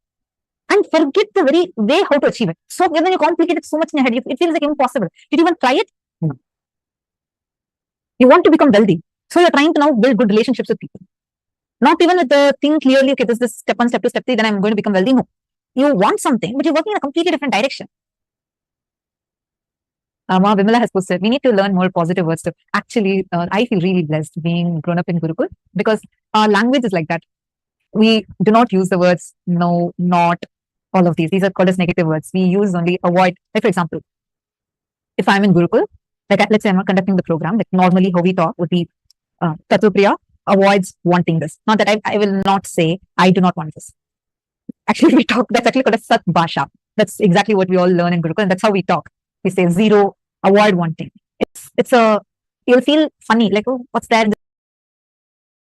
and forget the very way how to achieve it. So when you complicate it so much in your head, it feels like impossible. Did you even try it? No. You want to become wealthy. So you're trying to now build good relationships with people. Not even with the thing clearly, okay, this is step 1, step 2, step 3, then I'm going to become wealthy. No. You want something, but you're working in a completely different direction. Ma Vimala has posted, we need to learn more positive words. Actually, I feel really blessed being grown up in Gurukul because our language is like that. We do not use the words no, not, all of these. These are called as negative words. We use only avoid. Like, for example, if I'm in Gurukul, like let's say I'm conducting the program, like normally how we talk would be Tattvapriya avoids wanting this. Not that I will not say, I do not want this. Actually, we talk, that's actually called as Sat Bhasha. That's exactly what we all learn in Gurukul, and that's how we talk. We say 0, avoid wanting. You'll feel funny, like, oh, what's there?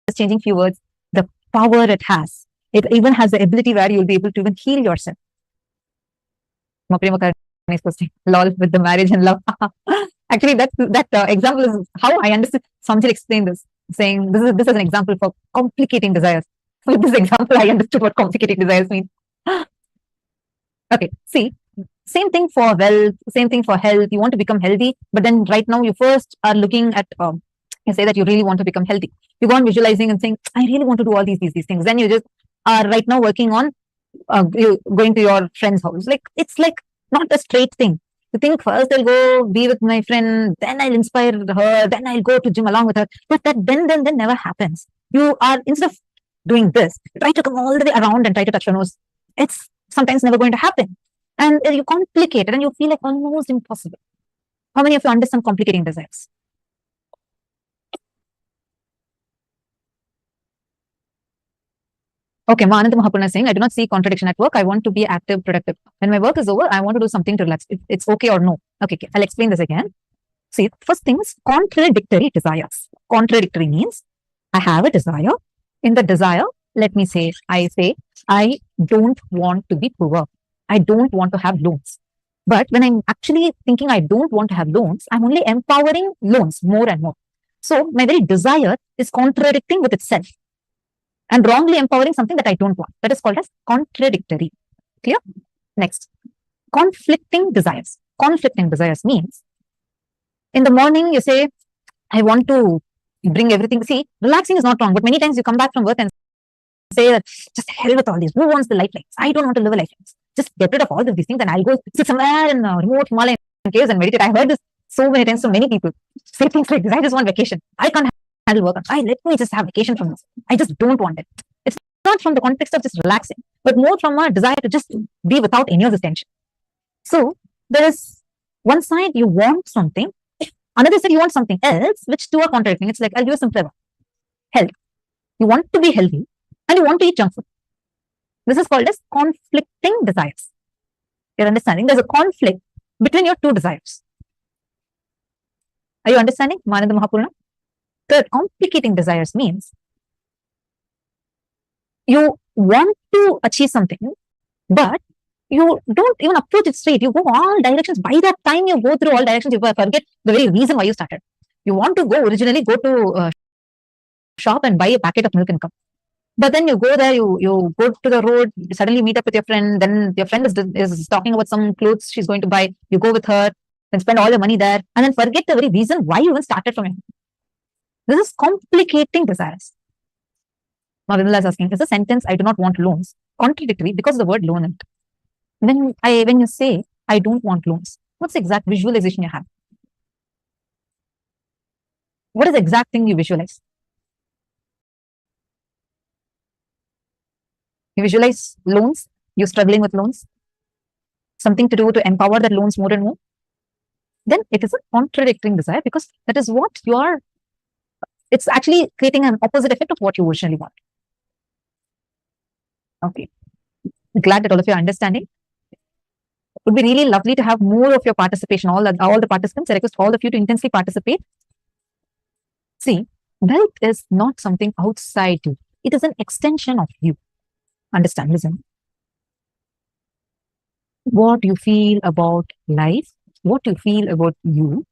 Just changing few words. The power it has. It even has the ability where you'll be able to even heal yourself. Is posting lol with the marriage and love. Actually, that example is how I understood. Somebody explained this, saying this is an example for complicating desires. With this example, I understood what complicating desires mean. Okay, see, same thing for wealth, same thing for health. You want to become healthy, but then right now you first are looking at, you say that you really want to become healthy. You go on visualizing and saying, I really want to do all these things. Then you just are right now working on going to your friend's house. Like, it's like not a straight thing. You think first I'll go be with my friend, then I'll inspire her, then I'll go to gym along with her. But that then never happens. You are, instead of doing this, try to come all the way around and try to touch your nose. It's sometimes never going to happen. And you complicate it and you feel like almost impossible. How many of you understand complicating desires? Okay, Ananda Mahapurna is saying, I do not see contradiction at work. I want to be active, productive. When my work is over, I want to do something to relax. It's okay or no. Okay, I'll explain this again. See, first thing is contradictory desires. Contradictory means I have a desire. In the desire, let me say, I don't want to be poor. I don't want to have loans. But when I'm actually thinking I don't want to have loans, I'm only empowering loans more and more. So my very desire is contradicting with itself and wrongly empowering something that I don't want. That is called as contradictory. Clear? Next, conflicting desires. Conflicting desires means in the morning you say, I want to bring everything. See, relaxing is not wrong, but many times you come back from work and say that just hell with all these. Who wants the lifelines? I don't want to live a lifelines. Just get rid of all of these things and I'll go sit somewhere in a remote Himalayan caves and meditate. I heard this so many times from many people say things like this. I just want vacation. I can't handle work. Let me just have vacation from this. I just don't want it. It's not from the context of just relaxing, but more from a desire to just be without any of this tension. So there is one side you want something, another side you want something else, which two are contradicting. It's like, I'll give you a simple example. Health. You want to be healthy and you want to eat junk food. This is called as conflicting desires. You're understanding? There's a conflict between your two desires. Are you understanding, Mananda Mahapurna? Third, complicating desires means you want to achieve something, but you don't even approach it straight. You go all directions. By that time you go through all directions, you forget the very reason why you started. You want to originally go to a shop and buy a packet of milk and come. But then you go there, you go to the road, you suddenly meet up with your friend, then your friend is talking about some clothes she's going to buy. You go with her, then spend all your money there, and then forget the very reason why you even started from it. This is complicating desires. Now Vimala is asking, is the sentence, I do not want loans, contradictory because of the word loan in it? When you say, I don't want loans, what's the exact visualization you have? What is the exact thing you visualize? You visualize loans, you're struggling with loans, something to do to empower that loans more and more. Then it is a contradicting desire because that is what you are, it's actually creating an opposite effect of what you originally want. Okay. Glad that all of you are understanding. It would be really lovely to have more of your participation, all the participants. I request all of you to intensely participate. See, wealth is not something outside you. It is an extension of you. Understand, listen. What you feel about life, what you feel about you,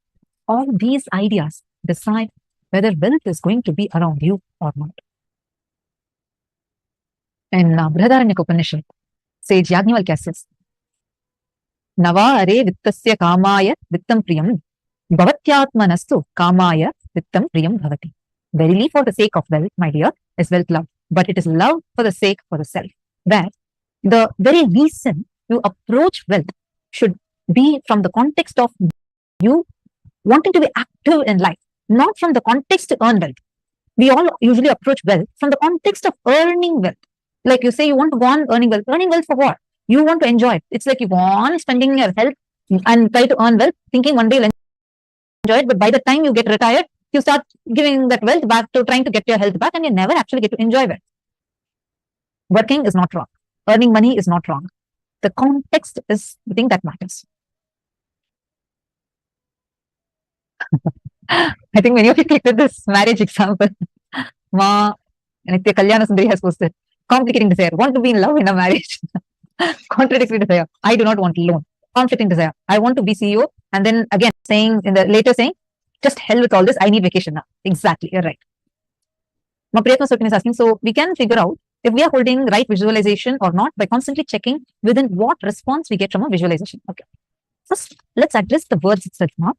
all these ideas decide whether wealth is going to be around you or not. In Brihadaranyaka Upanishad, sage Yajnavalkya says, Nava are vittasya kamaya vittam priyam, bhavatyatmanastu kamaya vittam priyam bhavati. Verily, for the sake of wealth, my dear, is wealth love, but it is love for the sake for the self. Where the very reason you approach wealth should be from the context of you wanting to be active in life, not from the context to earn wealth. We all usually approach wealth from the context of earning wealth. Like you say, you want to go on earning wealth. Earning wealth for what? You want to enjoy it. It's like you go on spending your health and try to earn wealth, thinking one day you'll enjoy it. But by the time you get retired, you start giving that wealth back to trying to get your health back, and you never actually get to enjoy wealth. Working is not wrong. Earning money is not wrong. The context is the thing that matters. I think many of you clicked at this marriage example. Ma Nithya Kalyana Sundari has posted. Complicating desire. Want to be in love in a marriage. Contradictory desire. I do not want loan. Conflicting desire. I want to be CEO. And then again saying in the later saying, just hell with all this. I need vacation now. Exactly. You're right. Priyatma Sokin is asking, so we can figure out if we are holding right visualization or not by constantly checking within what response we get from a visualization. Okay. First, let's address the words itself now.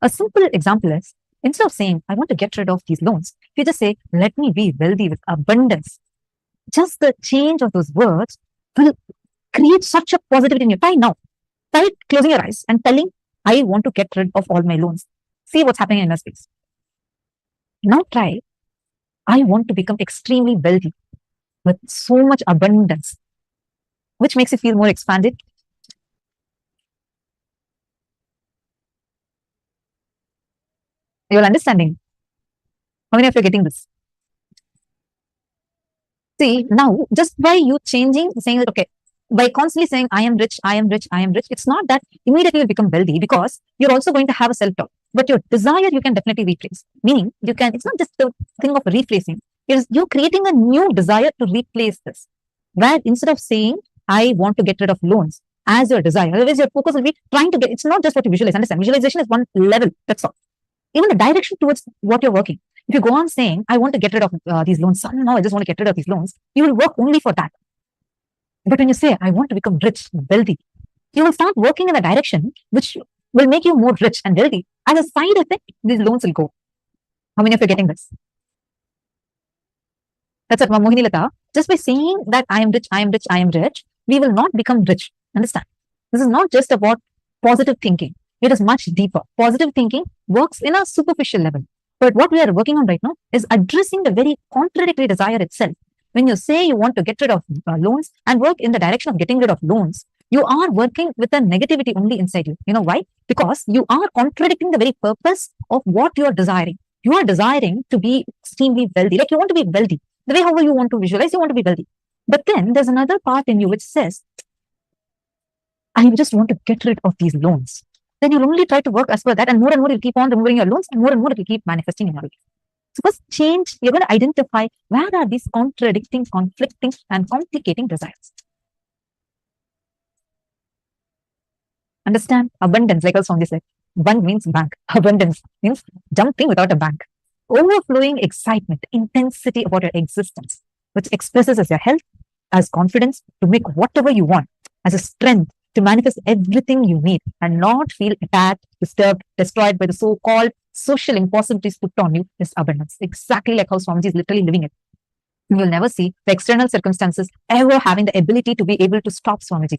A simple example is, instead of saying, I want to get rid of these loans, you just say, let me be wealthy with abundance. Just the change of those words will create such a positivity in you. Try now. Try closing your eyes and telling, I want to get rid of all my loans. See what's happening in your space. Now try, I want to become extremely wealthy with so much abundance, which makes you feel more expanded. You're understanding? How many of you are getting this? See, now just by you changing, saying that, okay, by constantly saying, I am rich, I am rich, I am rich, it's not that immediately you'll become wealthy because you're also going to have a self talk. But your desire, you can definitely replace. Meaning, you can, it's not just the thing of replacing, it is you're creating a new desire to replace this. Where instead of saying, I want to get rid of loans as your desire, otherwise your focus will be trying to get, it's not just what you visualize, understand? Visualization is one level, that's all. Even the direction towards what you're working. If you go on saying, I want to get rid of these loans, somehow I just want to get rid of these loans, you will work only for that. But when you say, I want to become rich, wealthy, you will start working in a direction which will make you more rich and wealthy. As a side effect, these loans will go. How many of you are getting this? That's what Mohini Lata, just by saying that I am rich, I am rich, I am rich, we will not become rich. Understand? This is not just about positive thinking. It is much deeper. Positive thinking works in a superficial level. But what we are working on right now is addressing the very contradictory desire itself. When you say you want to get rid of loans and work in the direction of getting rid of loans, you are working with a negativity only inside you. You know why? Because you are contradicting the very purpose of what you are desiring. You are desiring to be extremely wealthy. Like you want to be wealthy. The way however you want to visualize, you want to be wealthy. But then there's another part in you which says, I just want to get rid of these loans. Then you'll only try to work as per that, and more you'll keep on removing your loans, and more it will keep manifesting in your life. So first change, you're going to identify where are these contradicting, conflicting, and complicating desires. Understand? Abundance, like also on this, like, one means bank. Abundance means jumping without a bank. Overflowing excitement, intensity about your existence, which expresses as your health, as confidence to make whatever you want, as a strength to manifest everything you need and not feel attacked, disturbed, destroyed by the so-called social impossibilities put on you is abundance. Exactly like how Swamiji is literally living it. You will never see the external circumstances ever having the ability to be able to stop Swamiji.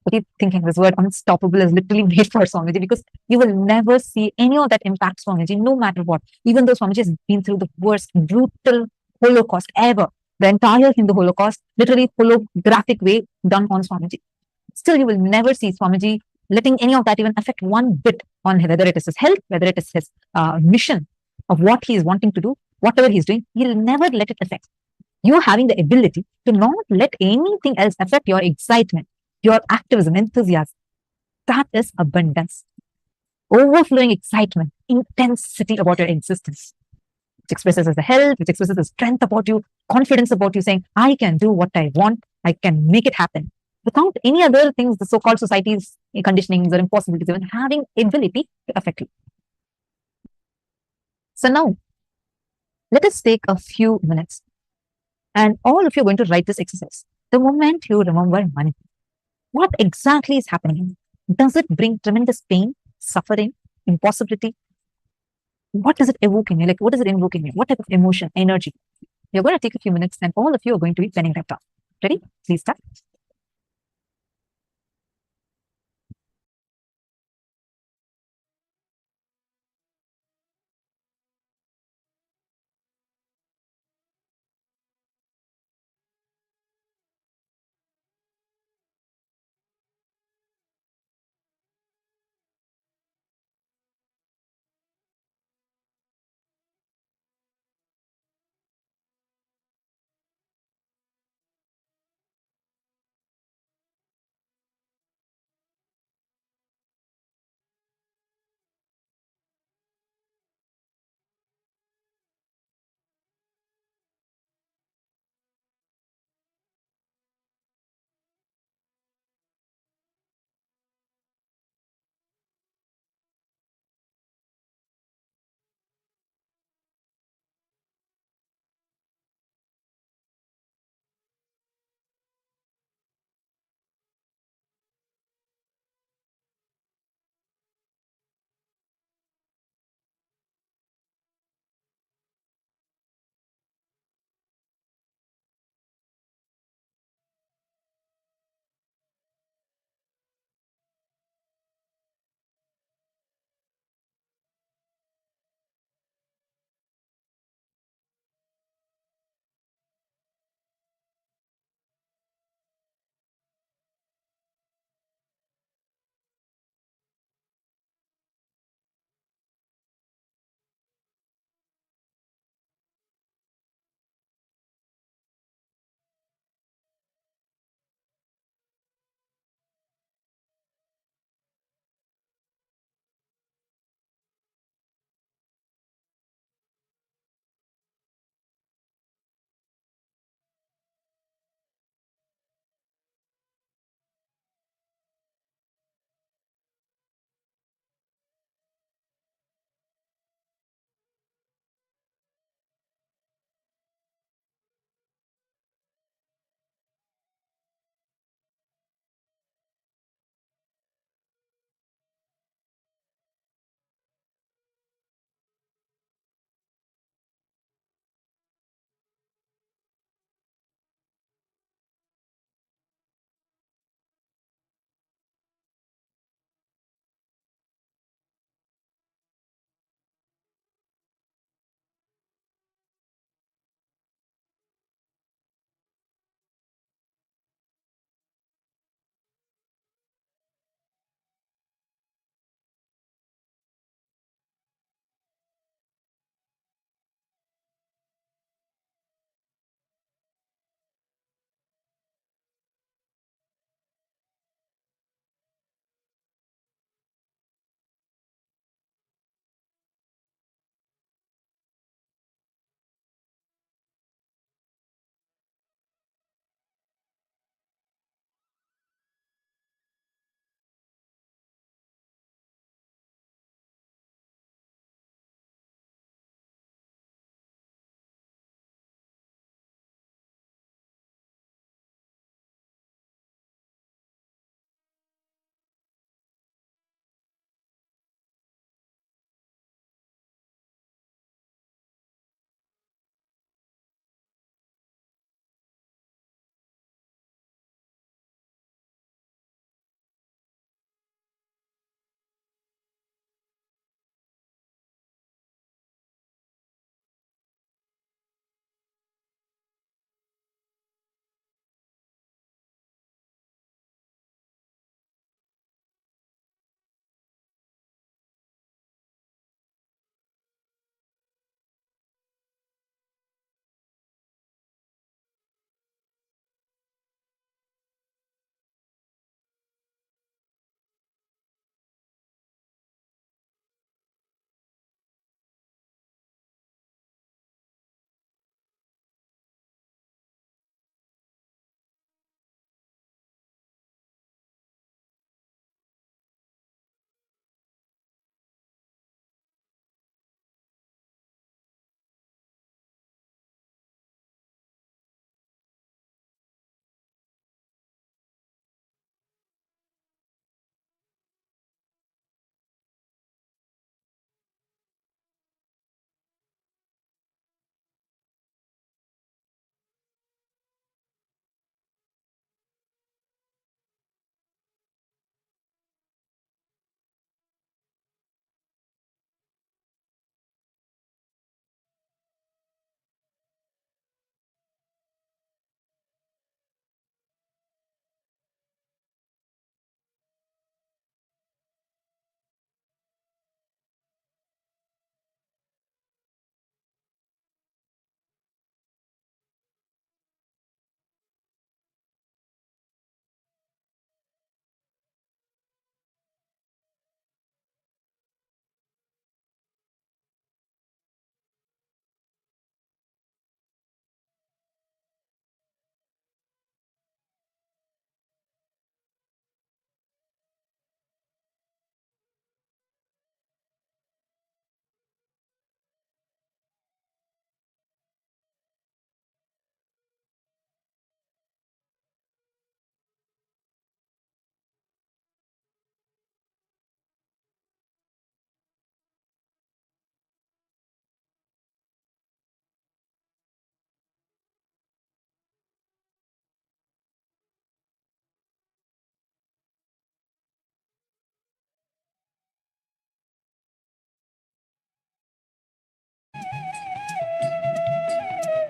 I keep thinking this word unstoppable is literally made for Swamiji because you will never see any of that impact Swamiji, no matter what. Even though Swamiji has been through the worst, brutal Holocaust ever, the entire Hindu Holocaust, literally holographic way done on Swamiji. Still, you will never see Swamiji letting any of that even affect one bit on whether it is his health, whether it is his mission of what he is wanting to do, whatever he's doing, he'll never let it affect. You having the ability to not let anything else affect your excitement, your activism, enthusiasm. That is abundance. Overflowing excitement, intensity about your existence, which expresses as the health, which expresses the strength about you, confidence about you, saying, I can do what I want, I can make it happen. Without any other things, the so-called society's conditionings or impossibilities, even having ability to affect you. So now, let us take a few minutes. And all of you are going to write this exercise. The moment you remember money, what exactly is happening? Does it bring tremendous pain, suffering, impossibility? What does it evoke in you? Like, what does it invoke in you? What type of emotion, energy? You're going to take a few minutes and all of you are going to be penning that down. Ready? Please start.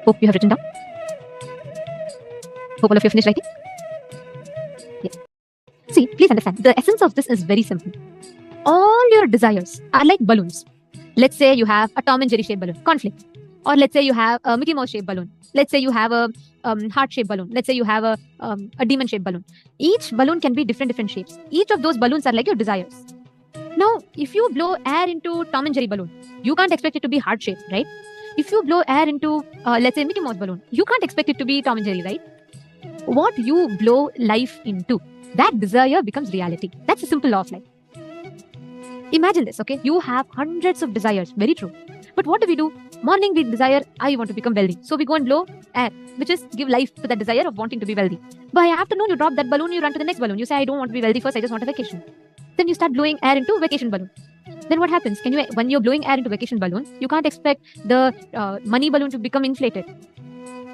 Hope you have written down. Hope all of you finished writing. Yes. See, please understand, the essence of this is very simple. All your desires are like balloons. Let's say you have a Tom and Jerry shaped balloon, conflict. Or let's say you have a Mickey Mouse shaped balloon. Let's say you have a heart shaped balloon. Let's say you have a demon shaped balloon. Each balloon can be different shapes. Each of those balloons are like your desires. Now, if you blow air into Tom and Jerry balloon, you can't expect it to be heart shaped, right? If you blow air into, let's say, Mickey Mouse balloon, you can't expect it to be Tom and Jerry, right? What you blow life into, that desire becomes reality. That's a simple law of life. Imagine this, okay? You have hundreds of desires, very true. But what do? Morning we desire, I want to become wealthy. So we go and blow air, which is give life to that desire of wanting to be wealthy. By afternoon, you drop that balloon, you run to the next balloon. You say, I don't want to be wealthy first, I just want a vacation. Then you start blowing air into vacation balloon. Then what happens? When you're blowing air into vacation balloon, you can't expect the money balloon to become inflated.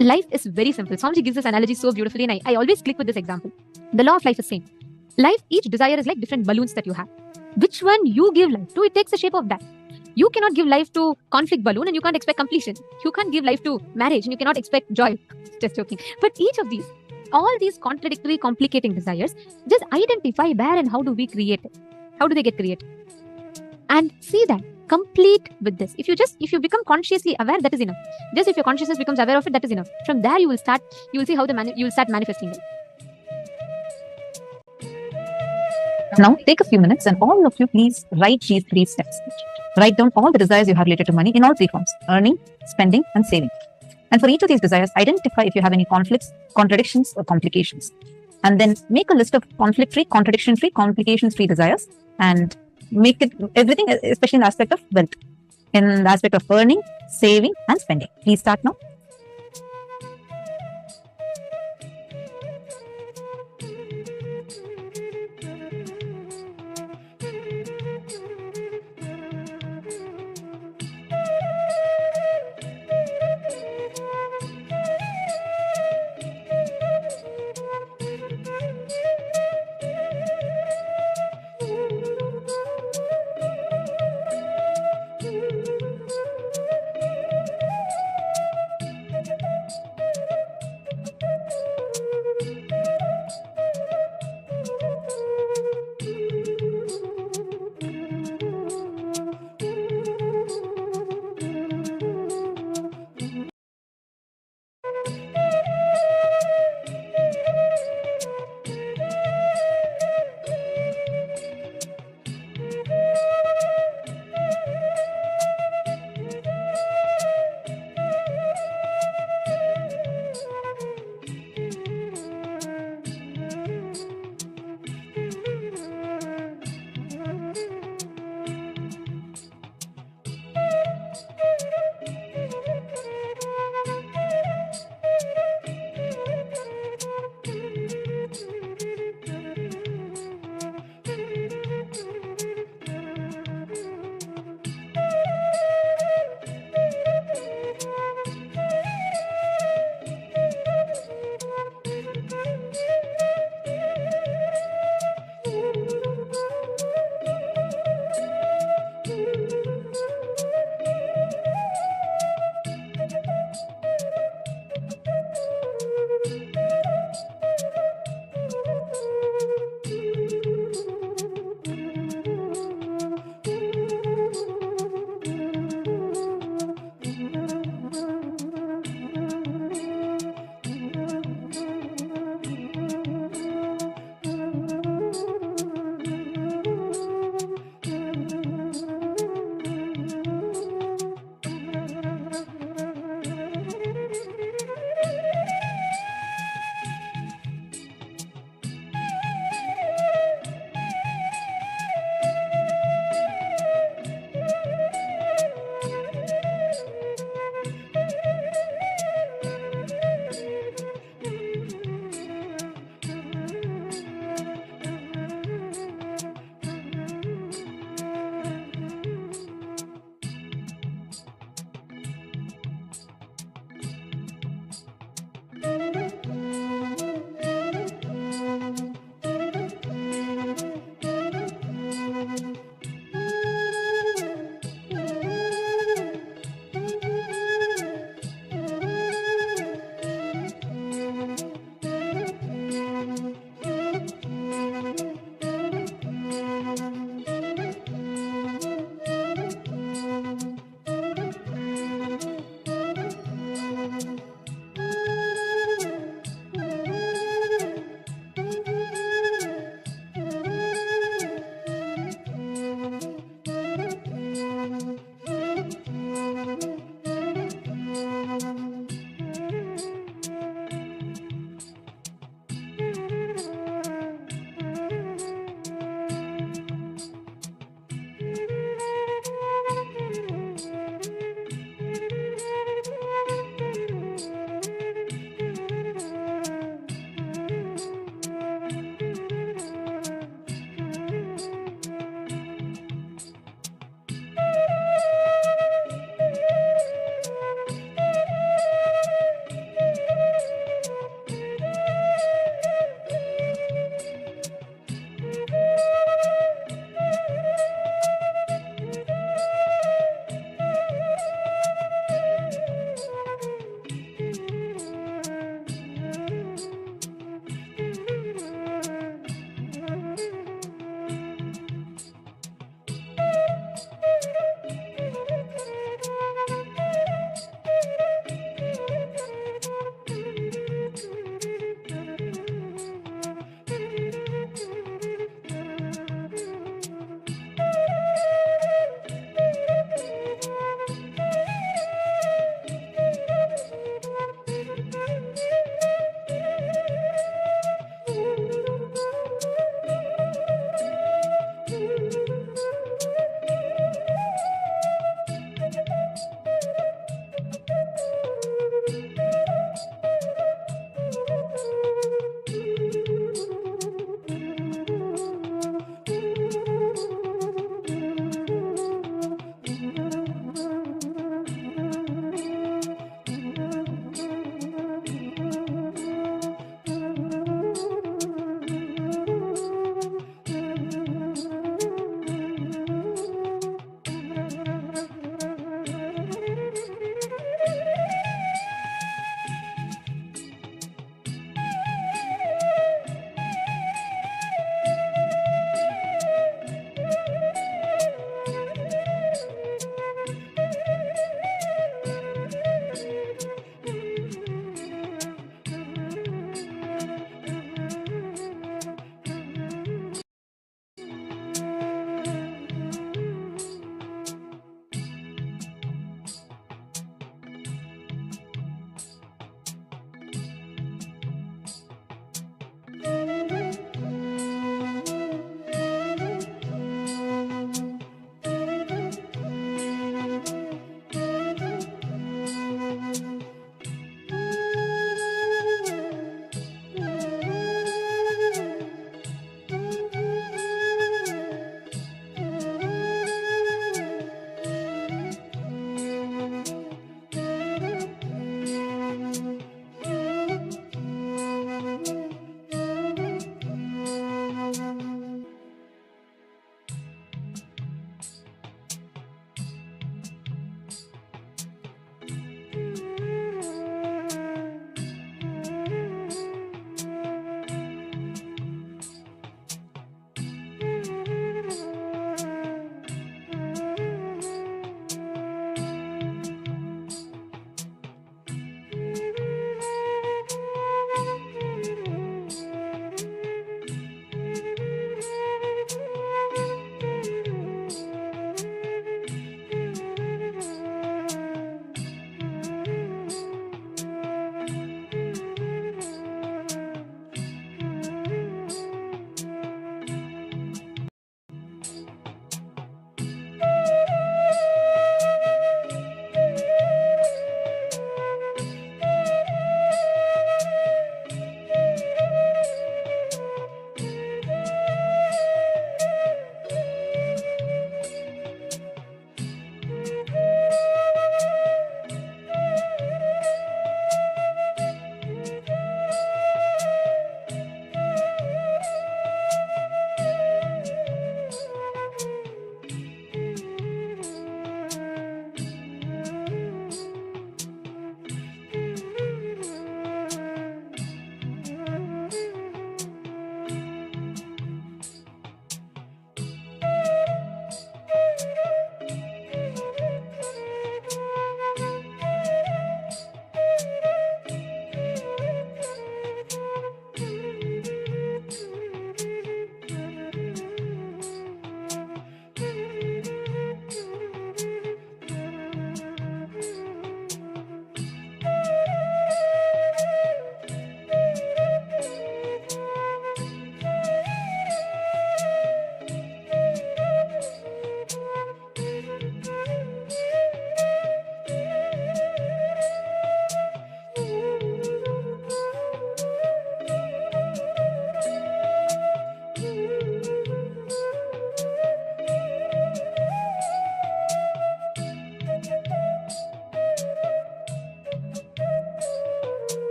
Life is very simple. Swamiji gives this analogy so beautifully, and I always click with this example. The law of life is same. Life, each desire is like different balloons that you have. Which one you give life to, it takes the shape of that. You cannot give life to conflict balloon and you can't expect completion. You can't give life to marriage and you cannot expect joy. Just joking. But each of these, all these contradictory, complicating desires, just identify where and how do we create it. How do they get created? And see that. Complete with this. If you become consciously aware, that is enough. Just if your consciousness becomes aware of it, that is enough. From there, you will see how you will start manifesting it. Now, take a few minutes and all of you please write these 3 steps. Write down all the desires you have related to money in all 3 forms: earning, spending, and saving. And for each of these desires, identify if you have any conflicts, contradictions, or complications. And then make a list of conflict-free, contradiction-free, complication-free desires and make it everything, especially in the aspect of wealth, in the aspect of earning, saving, and spending. Please start now.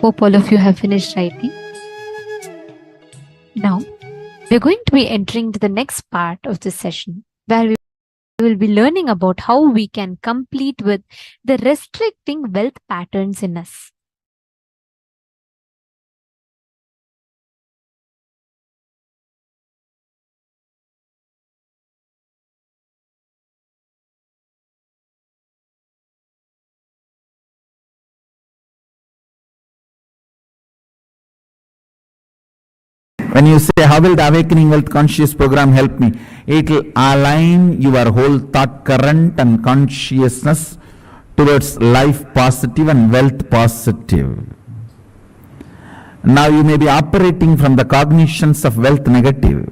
Hope all of you have finished writing. Now, we're going to be entering to the next part of this session where we will be learning about how we can complete with the restricting wealth patterns in us. When you say, how will the Awakening Wealth Conscious program help me? It will align your whole thought current and consciousness towards life positive and wealth positive. Now you may be operating from the cognitions of wealth negative.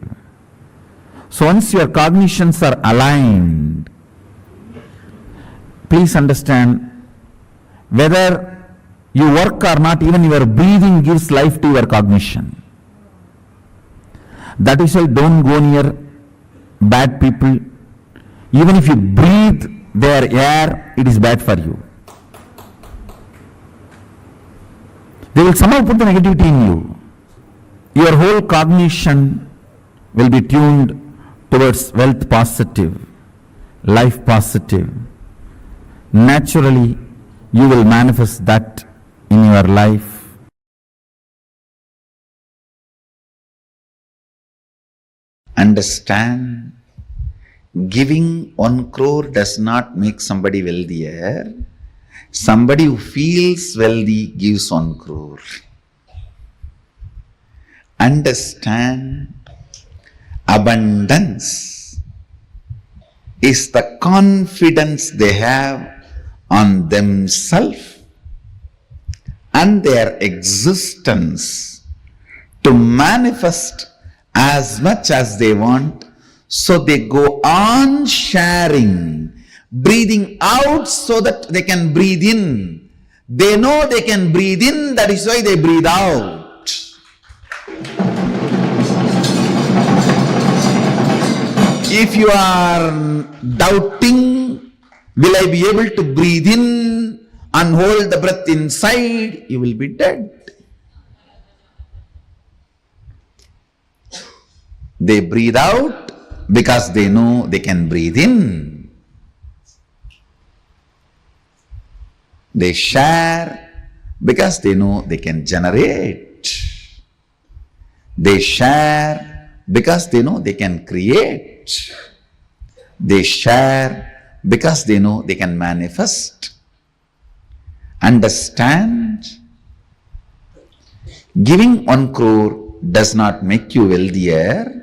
So once your cognitions are aligned, please understand, whether you work or not, even your breathing gives life to your cognition. That is why don't go near bad people. Even if you breathe their air, it is bad for you. They will somehow put the negativity in you. Your whole cognition will be tuned towards wealth positive, life positive. Naturally, you will manifest that in your life. Understand, giving 1 crore does not make somebody wealthier. Somebody who feels wealthy gives 1 crore. Understand, abundance is the confidence they have on themselves and their existence to manifest as much as they want, so they go on sharing, breathing out so that they can breathe in. They know they can breathe in, that is why they breathe out. If you are doubting, will I be able to breathe in and hold the breath inside, you will be dead. They breathe out because they know they can breathe in. They share because they know they can generate. They share because they know they can create. They share because they know they can manifest. Understand? Giving 1 crore does not make you wealthier.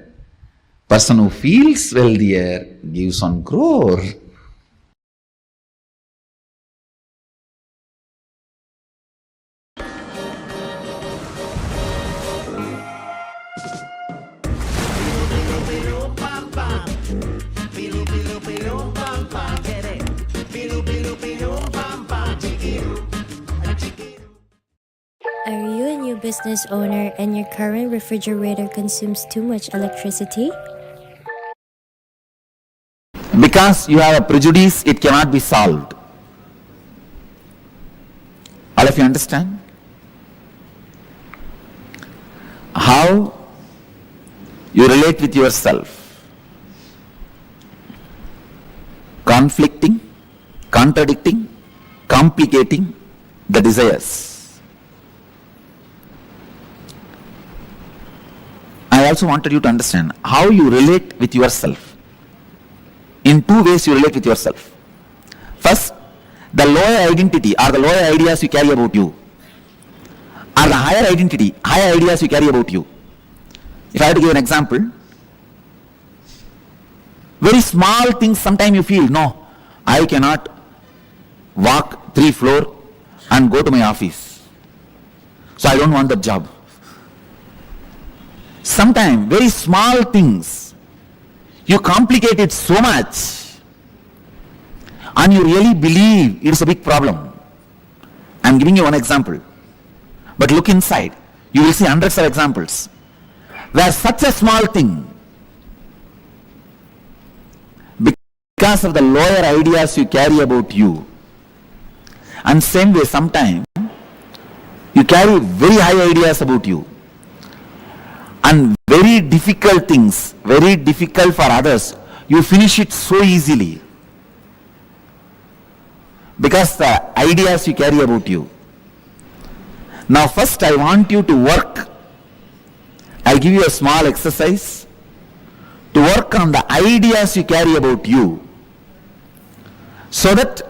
Person who feels wealthier gives 1 crore. Are you a new business owner and your current refrigerator consumes too much electricity? Because you have a prejudice, it cannot be solved. All of you understand? How you relate with yourself. Conflicting, contradicting, complicating the desires. I also wanted you to understand how you relate with yourself. In 2 ways you relate with yourself. First, the lower identity or the lower ideas you carry about you, or the higher identity, higher ideas you carry about you. If I have to give an example, very small things sometimes you feel, no, I cannot walk 3 floors and go to my office. So I don't want that job. Sometimes very small things, you complicate it so much and you really believe it is a big problem. I am giving you one example. But look inside, you will see hundreds of examples where such a small thing, because of the lower ideas you carry about you, and same way sometimes You carry very high ideas about you. And very difficult things, very difficult for others, you finish it so easily. Because the ideas you carry about you. Now first I want you to work. I'll give you a small exercise to work on the ideas you carry about you, so that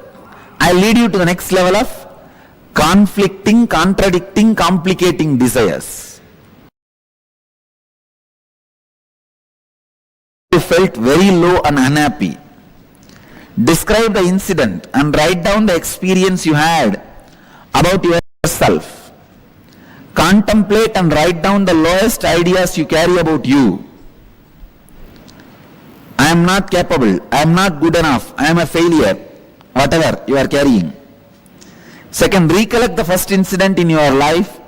I'll lead you to the next level of conflicting, contradicting, complicating desires. You felt very low and unhappy. Describe the incident and write down the experience you had about yourself. Contemplate and write down the lowest ideas you carry about you. I am not capable, I am not good enough, I am a failure, whatever you are carrying. Second, recollect the first incident in your life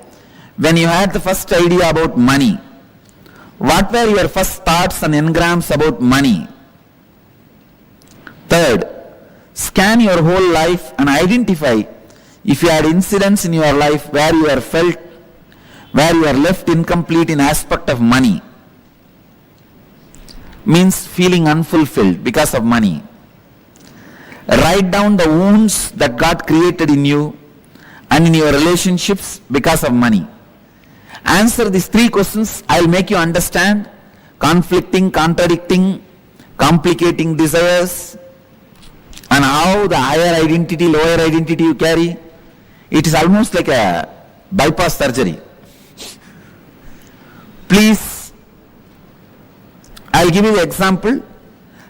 when you had the first idea about money. What were your first thoughts and engrams about money? Third, scan your whole life and identify if you had incidents in your life where you are left incomplete in aspect of money. Means feeling unfulfilled because of money. Write down the wounds that got created in you and in your relationships because of money. Answer these 3 questions. I'll make you understand conflicting, contradicting, complicating desires, and how the higher identity, lower identity you carry. It is almost like a bypass surgery. Please, I'll give you the example.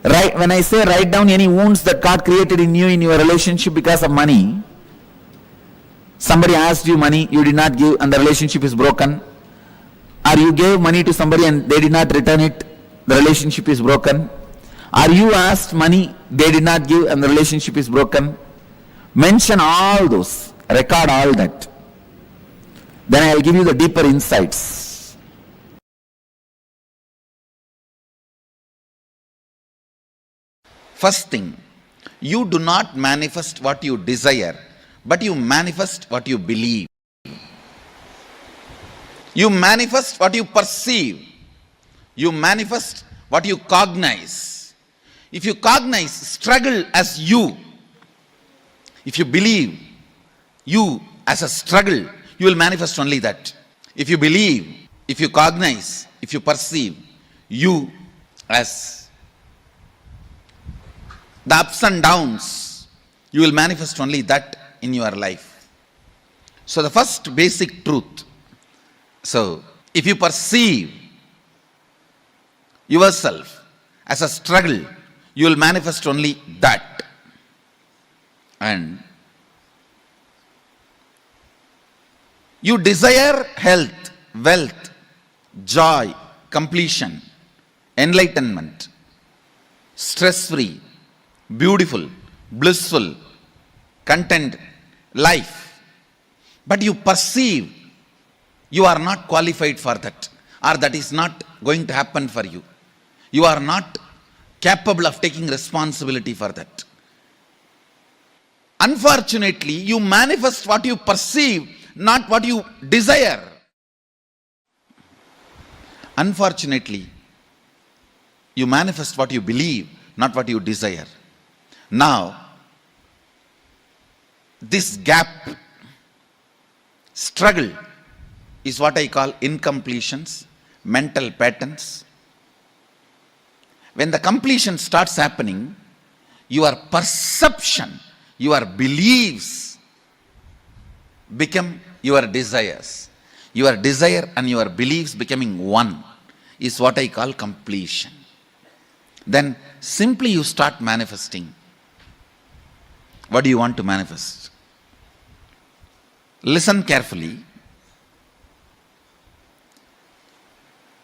When I say write down any wounds that got created in you in your relationship because of money, somebody asked you money, you did not give, and the relationship is broken. Or you gave money to somebody and they did not return it, the relationship is broken. Or you asked money, they did not give, and the relationship is broken. Mention all those, record all that. Then I'll give you the deeper insights. First thing, you do not manifest what you desire, but you manifest what you believe. You manifest what you perceive. You manifest what you cognize. If you cognize struggle as you, if you believe you as a struggle, you will manifest only that. If you believe, if you cognize, if you perceive you as the ups and downs, you will manifest only that in your life. So the first basic truth. So if you perceive yourself as a struggle, you will manifest only that. And you desire health, wealth, joy, completion, enlightenment, stress-free, beautiful, blissful, content life. But you perceive you are not qualified for that, or that is not going to happen for you. You are not capable of taking responsibility for that. Unfortunately, you manifest what you perceive, not what you desire. Unfortunately, you manifest what you believe, not what you desire. Now, this gap, struggle, is what I call incompletions, mental patterns. When the completion starts happening, your perception, your beliefs become your desires. Your desire and your beliefs becoming one is what I call completion. Then simply you start manifesting. What do you want to manifest? Listen carefully.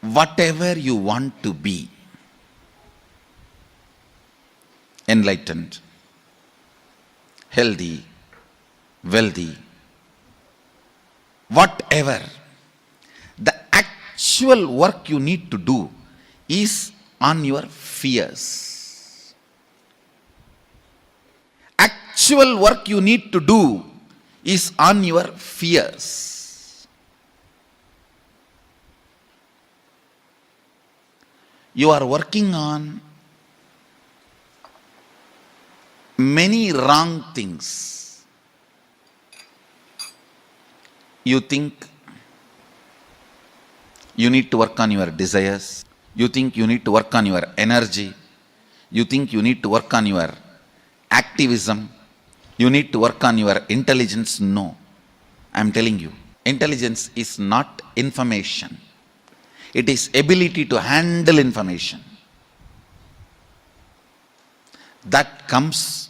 Whatever you want to be, enlightened, healthy, wealthy, whatever, the actual work you need to do is on your fears. Actual work you need to do is on your fears. you are working on many wrong things. You think you need to work on your desires. You think you need to work on your energy. You think you need to work on your activism. You need to work on your intelligence. No, I am telling you, intelligence is not information. It is ability to handle information. That comes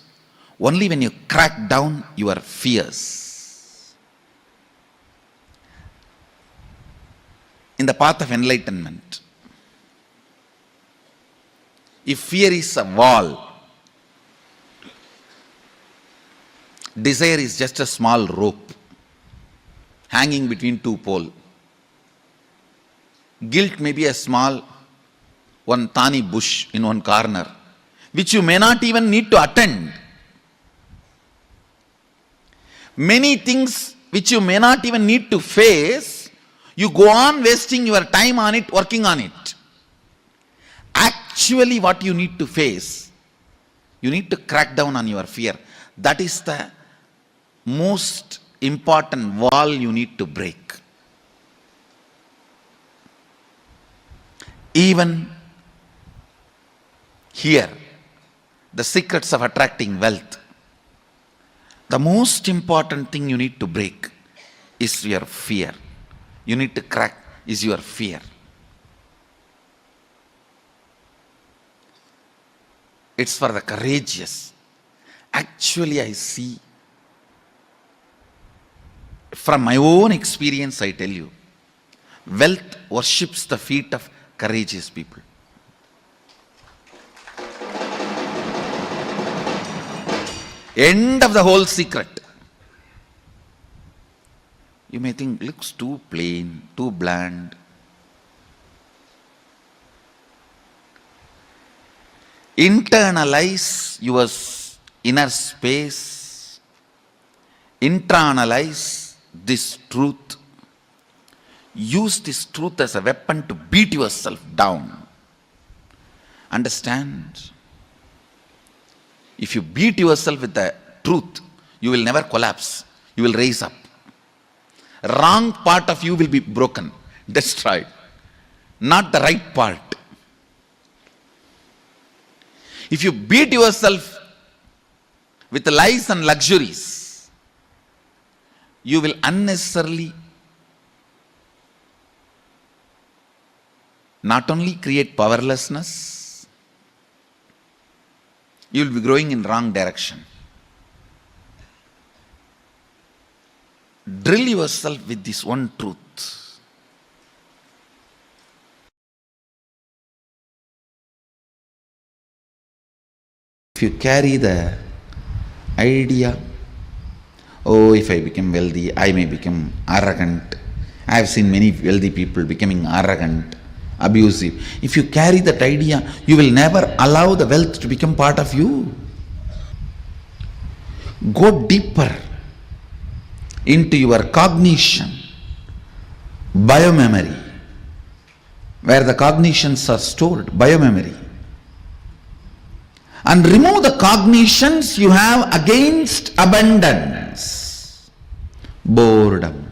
only when you crack down your fears. In the path of enlightenment, if fear is a wall, desire is just a small rope hanging between two poles. Guilt may be a small one thani bush in one corner, which you may not even need to attend. Many things which you may not even need to face, you go on wasting your time on it, working on it. Actually, what you need to face, you need to crack down on your fear. That is the most important wall you need to break. Even here, the secrets of attracting wealth, the most important thing you need to break is your fear. You need to crack is your fear. It's for the courageous. Actually, I see, from my own experience, I tell you, wealth worships the feet of courageous people. End of the whole secret. You may think, looks too plain, too bland. Internalize your inner space. Internalize this truth. Use this truth as a weapon to beat yourself down. Understand? If you beat yourself with the truth, you will never collapse. You will raise up. Wrong part of you will be broken, destroyed. Not the right part. If you beat yourself with lies and luxuries, you will unnecessarily not only create powerlessness, you will be growing in wrong direction. Drill yourself with this one truth. If you carry the idea, oh, if I become wealthy, I may become arrogant. I have seen many wealthy people becoming arrogant, abusive. If you carry that idea, you will never allow the wealth to become part of you. Go deeper into your cognition, biomemory, where the cognitions are stored, biomemory. And remove the cognitions you have against abundance, boredom.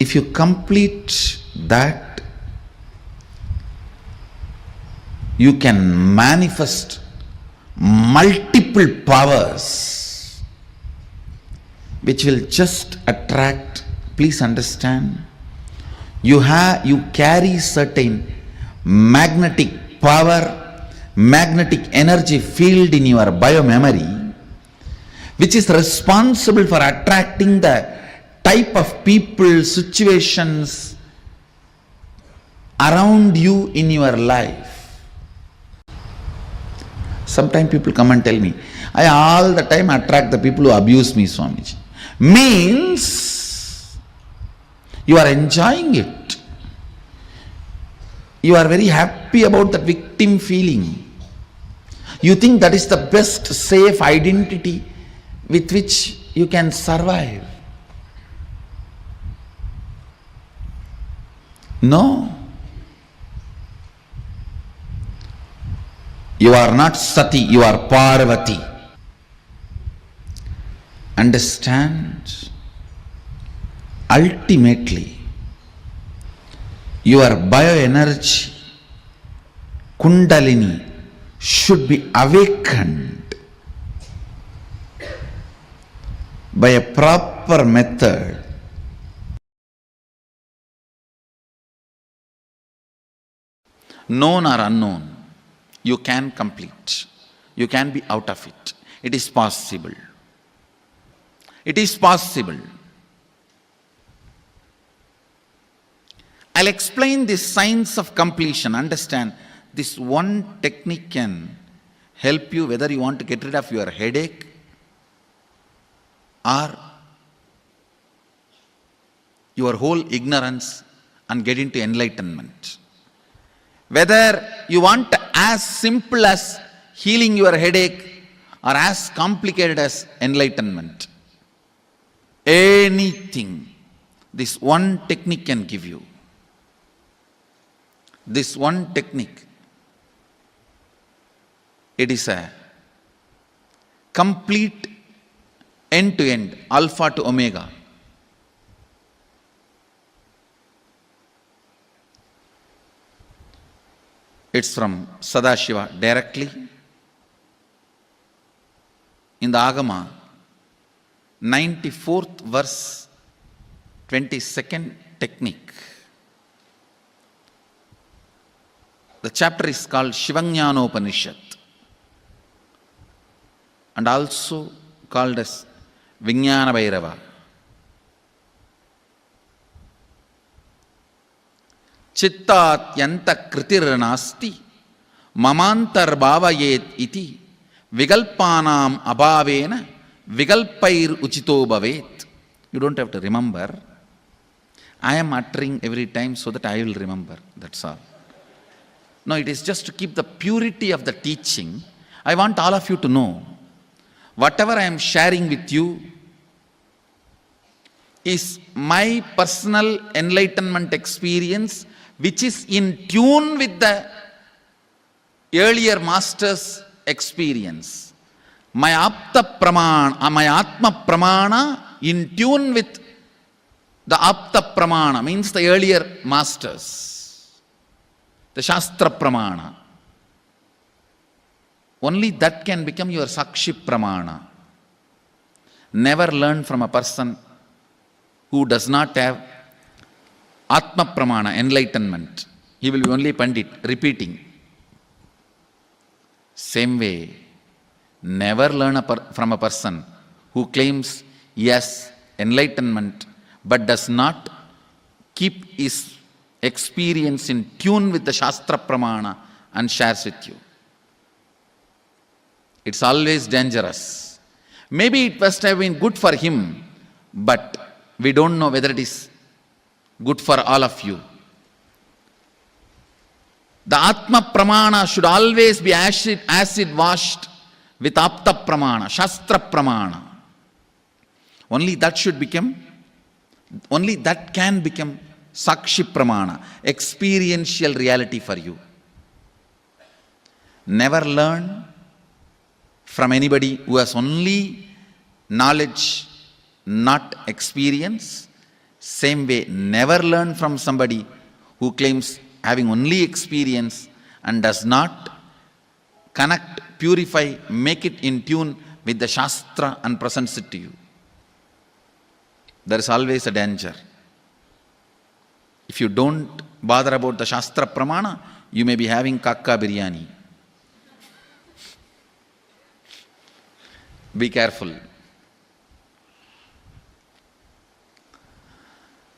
If you complete that, you can manifest multiple powers which will just attract. Please understand, you carry certain magnetic power, magnetic energy field in your biomemory, which is responsible for attracting the type of people, situations around you in your life. Sometimes people come and tell me, I all the time attract the people who abuse me, Swamiji. Means you are enjoying it. You are very happy about that victim feeling. You think that is the best safe identity with which you can survive. No. You are not Sati, you are Parvati. Understand? Ultimately, your bioenergy, Kundalini, should be awakened by a proper method. Known or unknown, you can complete. You can be out of it. It is possible. It is possible. I'll explain this science of completion. Understand, this one technique can help you whether you want to get rid of your headache or your whole ignorance and get into enlightenment. Whether you want as simple as healing your headache or as complicated as enlightenment. Anything, this one technique can give you. This one technique, it is a complete end-to-end, alpha to omega. It's from Sadashiva directly. In the Agama, 94th verse, 22nd technique. The chapter is called Shivajnanopanishad and also called as Vijnana Bhairava. Chittat yanta kritir nasti mamantar bhavayet iti vigalpanam abhavena vigalpair uchito bhavet. You don't have to remember. I am uttering every time so that I will remember. That's all. No, it is just to keep the purity of the teaching. I want all of you to know, whatever I am sharing with you is my personal enlightenment experience, which is in tune with the earlier master's experience. My Apta Pramana, my Atma Pramana in tune with the Apta Pramana, means the earlier masters. The Shastra Pramana. Only that can become your Sakshi Pramana. Never learn from a person who does not have Atma Pramana, enlightenment. He will be only Pandit, repeating. Same way, never learn from a person who claims, yes, enlightenment, but does not keep his experience in tune with the Shastra Pramana and shares with you. It's always dangerous. Maybe it must have been good for him, but we don't know whether it is good for all of you. The Atma Pramana should always be acid washed with Apta Pramana, Shastra Pramana. Only that can become Sakshi Pramana, experiential reality for you. Never learn from anybody who has only knowledge, not experience. Same way, never learn from somebody who claims having only experience and does not connect, purify, make it in tune with the Shastra and presents it to you. There is always a danger. If you don't bother about the Shastra Pramana, you may be having kakka biryani. Be careful.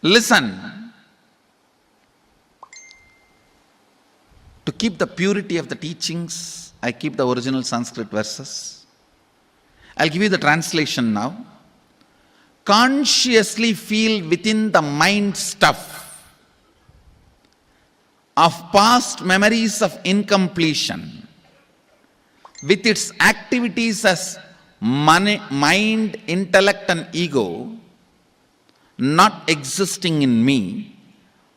Listen. To keep the purity of the teachings, I keep the original Sanskrit verses. I'll give you the translation now. Consciously feel within the mind stuff of past memories of incompletion with its activities as mind, intellect and ego not existing in me,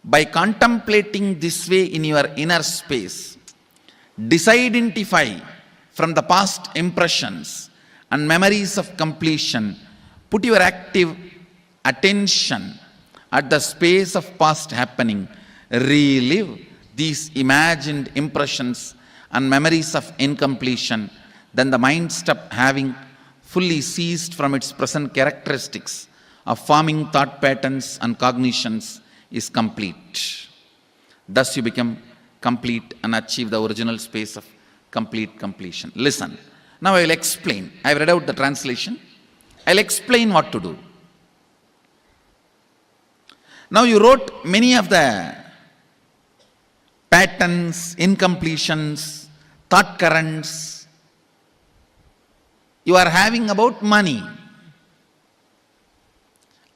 By contemplating this way in your inner space, disidentify from the past impressions and memories of completion. Put your active attention at the space of past happening. Relive these imagined impressions and memories of incompletion. Then the mind stop having fully ceased from its present characteristics of forming thought patterns and cognitions is complete. Thus you become complete and achieve the original space of complete completion. Listen. Now I will explain. I have read out the translation. I will explain what to do. Now you wrote many of the patterns, incompletions, thought currents you are having about money,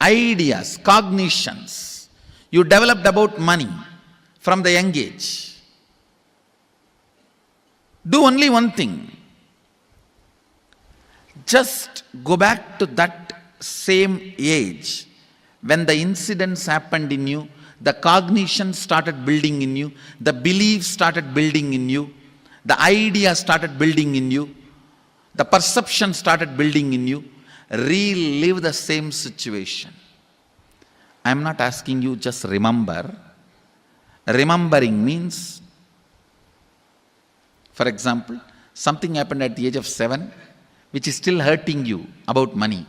ideas, cognitions you developed about money from the young age. Do only one thing. Just go back to that same age when the incidents happened in you, the cognition started building in you, the beliefs started building in you, the idea started building in you, the perception started building in you. Relive the same situation. I am not asking you just remember. Remembering means, for example, something happened at the age of 7 which is still hurting you about money.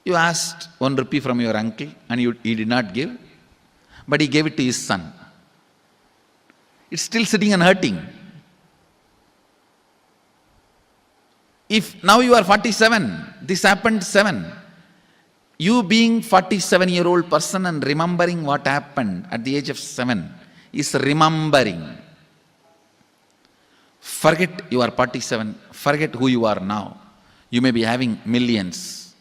You asked 1 rupee from your uncle and he did not give, but he gave it to his son. It's still sitting and hurting. If now you are 47, this happened 7, you being 47-year-old person and remembering what happened at the age of 7 is remembering. Forget you are 47, forget who you are now. You may be having millions.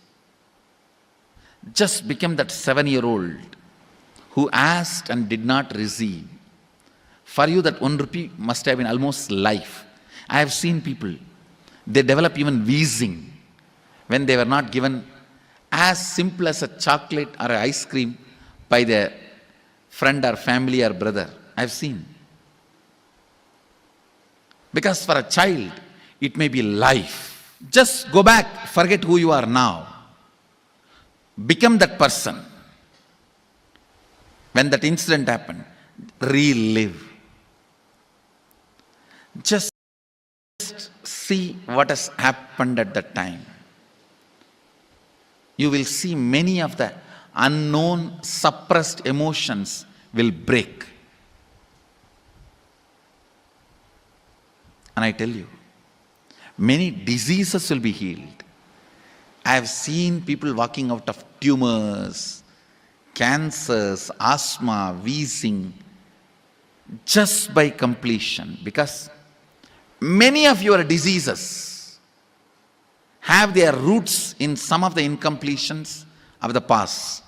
Just become that 7-year-old who asked and did not receive. For you that 1 rupee must have been almost life. I have seen people, they develop even wheezing when they were not given as simple as a chocolate or an ice cream by their friend or family or brother. I have seen. Because for a child, it may be life. Just go back, forget who you are now. Become that person. When that incident happened, relive. Just see what has happened at that time. You will see many of the unknown, suppressed emotions will break. And I tell you, many diseases will be healed. I have seen people walking out of tumors, cancers, asthma, wheezing, just by completion. Because many of your diseases have their roots in some of the incompletions of the past.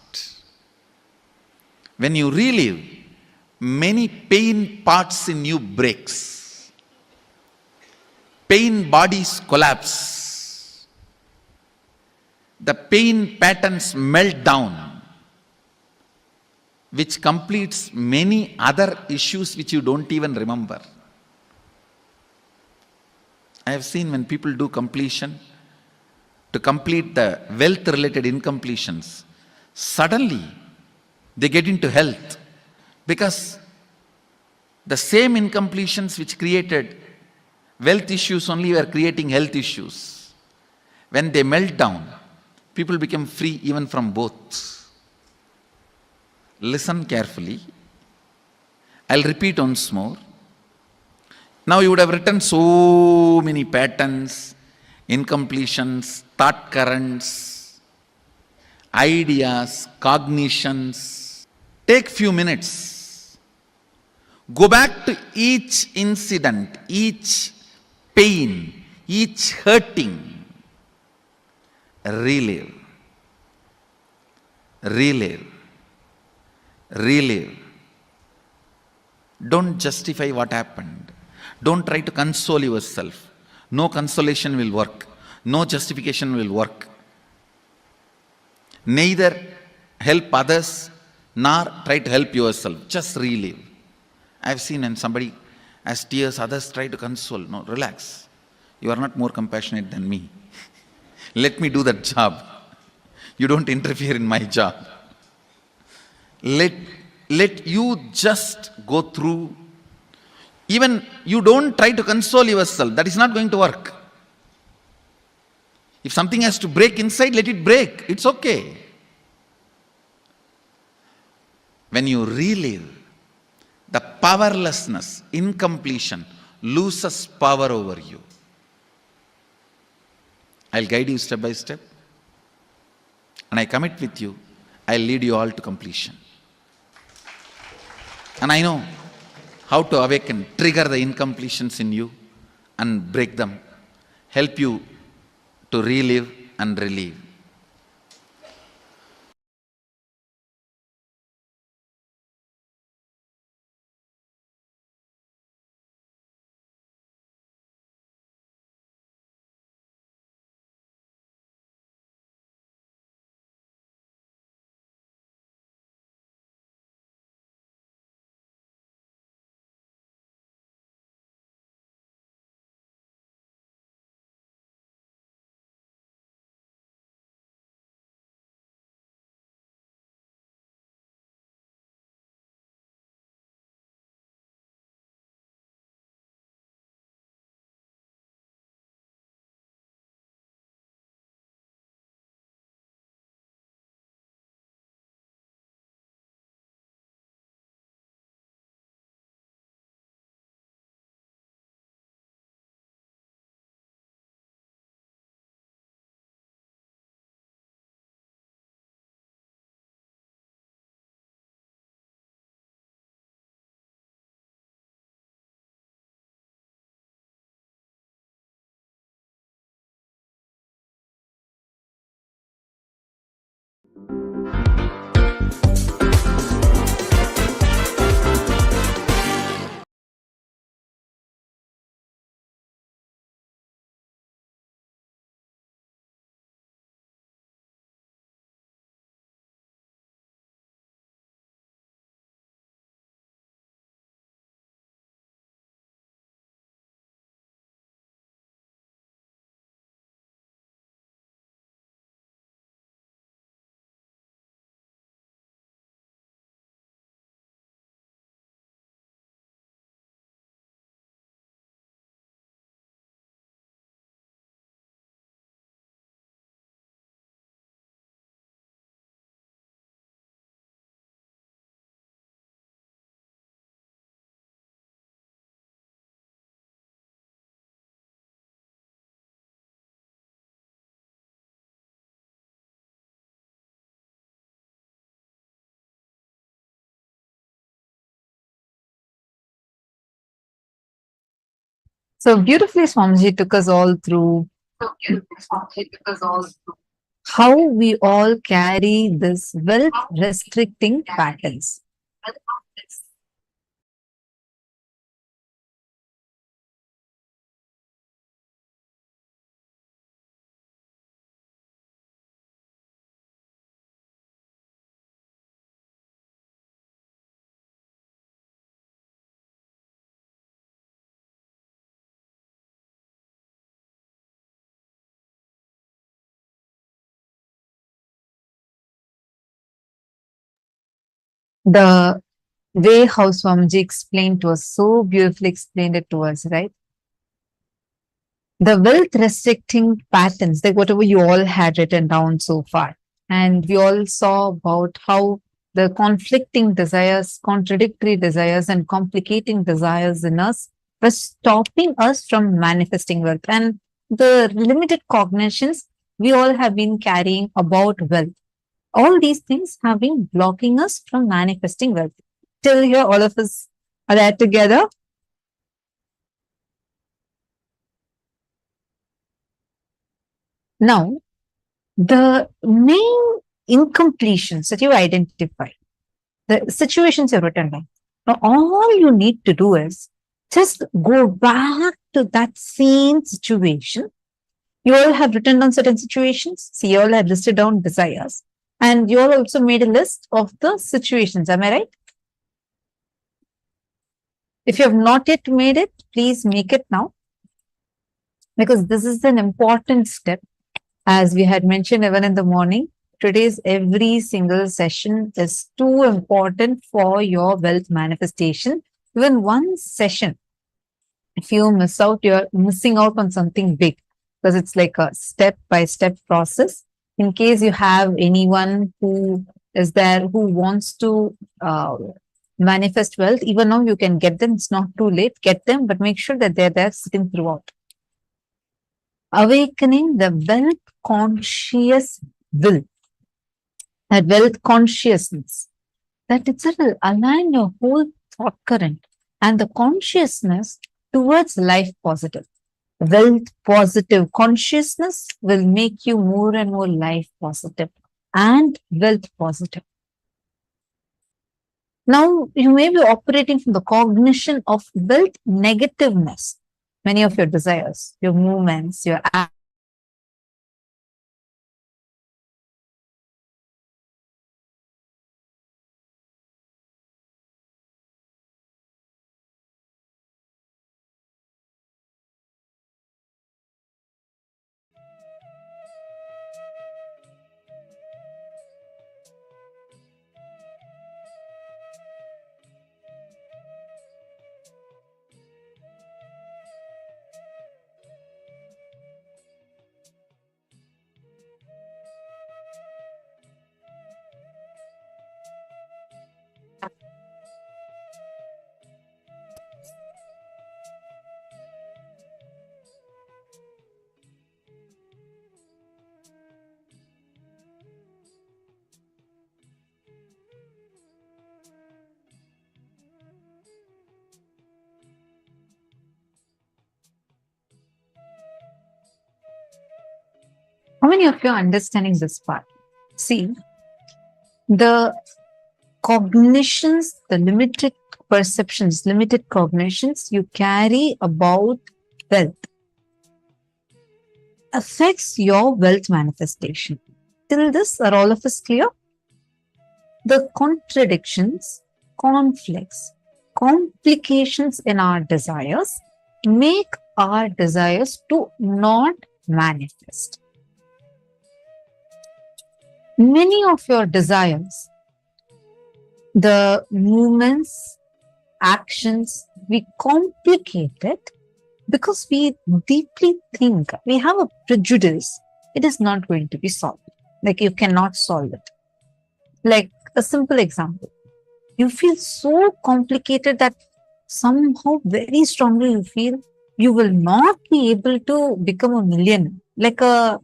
When you relive, many pain parts in you breaks. Pain bodies collapse. The pain patterns melt down, which completes many other issues which you don't even remember. I have seen when people do completion, to complete the wealth-related incompletions, suddenly they get into health, because the same incompletions which created wealth issues only were creating health issues. When they melt down, people become free even from both. Listen carefully. I'll repeat once more. Now you would have written so many patterns, incompletions, thought currents, ideas, cognitions. Take few minutes. Go back to each incident, each pain, each hurting. Relive. Relive. Relive. Don't justify what happened. Don't try to console yourself. No consolation will work. No justification will work. Neither help others nor try to help yourself. Just relive. I've seen when somebody has tears, others try to console. No, relax. You are not more compassionate than me. Let me do that job. You don't interfere in my job. Let you just go through. Even you don't try to console yourself. That is not going to work. If something has to break inside, let it break. It's okay. When you relive, the powerlessness, incompletion loses power over you. I'll guide you step by step. And I commit with you, I'll lead you all to completion. And I know how to awaken, trigger the incompletions in you and break them, help you to relive and relieve. So beautifully, Swamiji took us all through how we all carry this wealth restricting patterns. The way how Swamiji explained to us, so beautifully explained it to us, right? The wealth restricting patterns, like whatever you all had written down so far. And we all saw about how the conflicting desires, contradictory desires, and complicating desires in us were stopping us from manifesting wealth. And the limited cognitions we all have been carrying about wealth. All these things have been blocking us from manifesting wealth. Till here, all of us are there together. Now, the main incompletions that you identify, the situations you've written down. Now, all you need to do is just go back to that same situation. You all have written down certain situations. See, you all have listed down desires. And you all also made a list of the situations. Am I right? If you have not yet made it, please make it now, because this is an important step. As we had mentioned even in the morning, today's every single session is too important for your wealth manifestation. Even one session, if you miss out, you're missing out on something big, because it's like a step by step process. In case you have anyone who is there who wants to manifest wealth, even now you can get them. It's not too late. Get them, but make sure that they're there sitting throughout. Awakening the wealth conscious will, that wealth consciousness, that itself will align your whole thought current and the consciousness towards life positive. Wealth positive consciousness will make you more and more life positive and wealth positive. Now, you may be operating from the cognition of wealth negativeness. Many of your desires, your movements, your How many of you are understanding this part? See, the cognitions, the limited perceptions, limited cognitions you carry about wealth affects your wealth manifestation. Till this, are all of us clear? The contradictions, conflicts, complications in our desires make our desires to not manifest. Many of your desires, the movements, actions, we complicate it because we deeply think, we have a prejudice, it is not going to be solved. Like you cannot solve it. Like a simple example, you feel so complicated that somehow very strongly you feel you will not be able to become a millionaire. Like a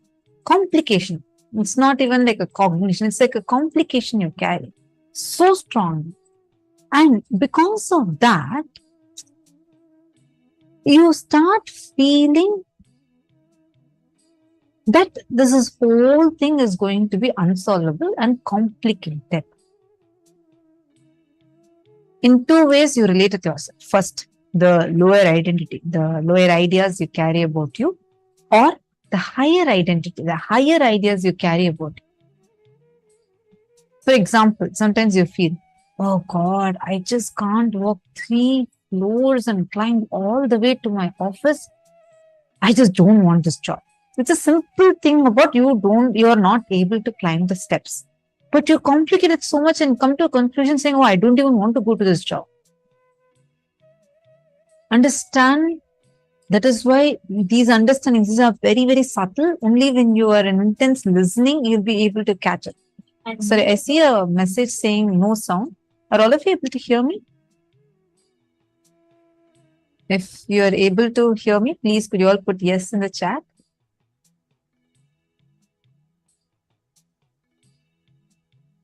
complication. It's not even like a cognition, it's like a complication you carry so strong. And because of that, you start feeling that this whole thing is going to be unsolvable and complicated. In two ways, you relate it to yourself. First, the lower identity, the lower ideas you carry about you, or the higher identity, the higher ideas you carry about you. For example, sometimes you feel, oh God, I just can't walk 3 floors and climb all the way to my office. I just don't want this job. It's a simple thing about you are not able to climb the steps. But you complicate it so much and come to a conclusion saying, oh, I don't even want to go to this job. Understand, that is why these understandings, these are very, very subtle. Only when you are in intense listening, you'll be able to catch it. Sorry, I see a message saying no sound. Are all of you able to hear me? If you are able to hear me, please could you all put yes in the chat?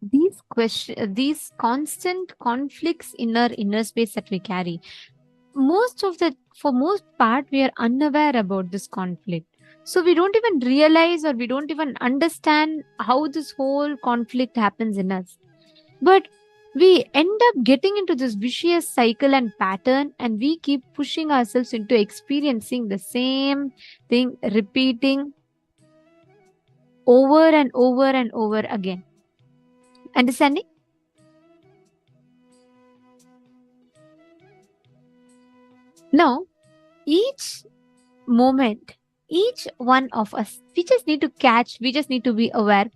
These constant conflicts in our inner space that we carry, for most part, we are unaware about this conflict. So we don't even realize or we don't even understand how this whole conflict happens in us. But we end up getting into this vicious cycle and pattern, and we keep pushing ourselves into experiencing the same thing, repeating over and over and over again. Understanding? Now, each moment, each one of us, we just need to catch, we just need to be aware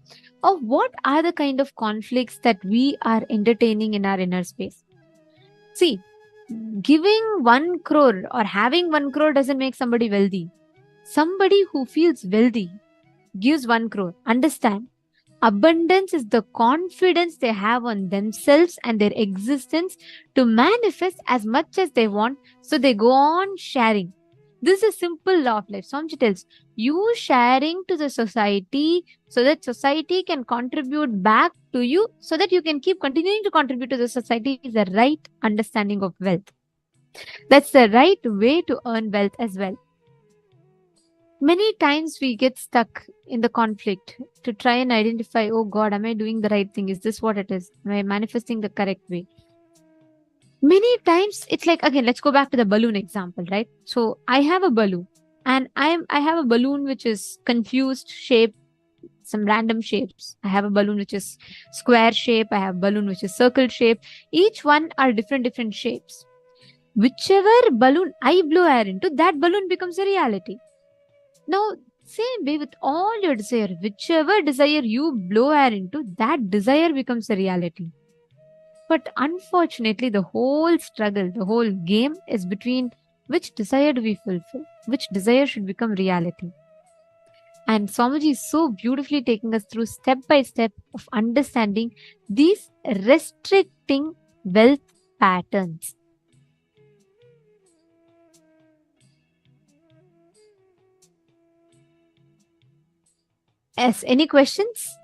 of what are the kind of conflicts that we are entertaining in our inner space. See, giving 1 crore or having 1 crore doesn't make somebody wealthy. Somebody who feels wealthy gives 1 crore. Understand, abundance is the confidence they have on themselves and their existence to manifest as much as they want, so they go on sharing. This is a simple law of life. Swamiji tells you sharing to the society so that society can contribute back to you, so that you can keep continuing to contribute to the society, is the right understanding of wealth. That's the right way to earn wealth as well. Many times we get stuck in the conflict to try and identify, oh God, am I doing the right thing? Is this what it is? Am I manifesting the correct way? Many times it's like, again, let's go back to the balloon example, right? So I have a balloon and I have a balloon which is confused shape, some random shapes. I have a balloon which is square shape. I have a balloon which is circle shape. Each one are different shapes. Whichever balloon I blow air into, that balloon becomes a reality. Now, same way with all your desire, whichever desire you blow air into, that desire becomes a reality. But unfortunately, the whole struggle, the whole game is between which desire do we fulfill, which desire should become reality. And Swamiji is so beautifully taking us through step by step of understanding these restricting wealth patterns. Yes, any questions?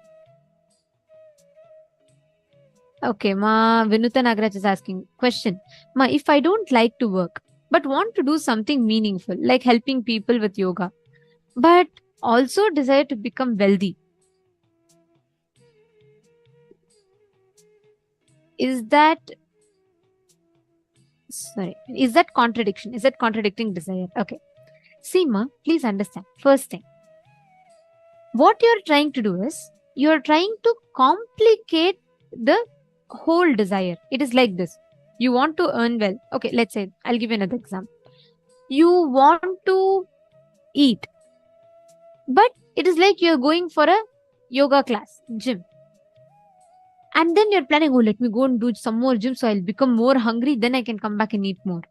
Okay, Ma Vinuta Nagaraj is asking, question, Ma, if I don't like to work, but want to do something meaningful, like helping people with yoga, but also desire to become wealthy, is that contradiction? Is that contradicting desire? Okay. See, Ma, please understand. First thing, what you're trying to do is, you're trying to complicate the whole desire. It is like this. You want to earn well. Okay, let's say, I'll give you another example. You want to eat, but it is like you're going for a yoga class, gym. And then you're planning, oh, let me go and do some more gym so I'll become more hungry, then I can come back and eat more.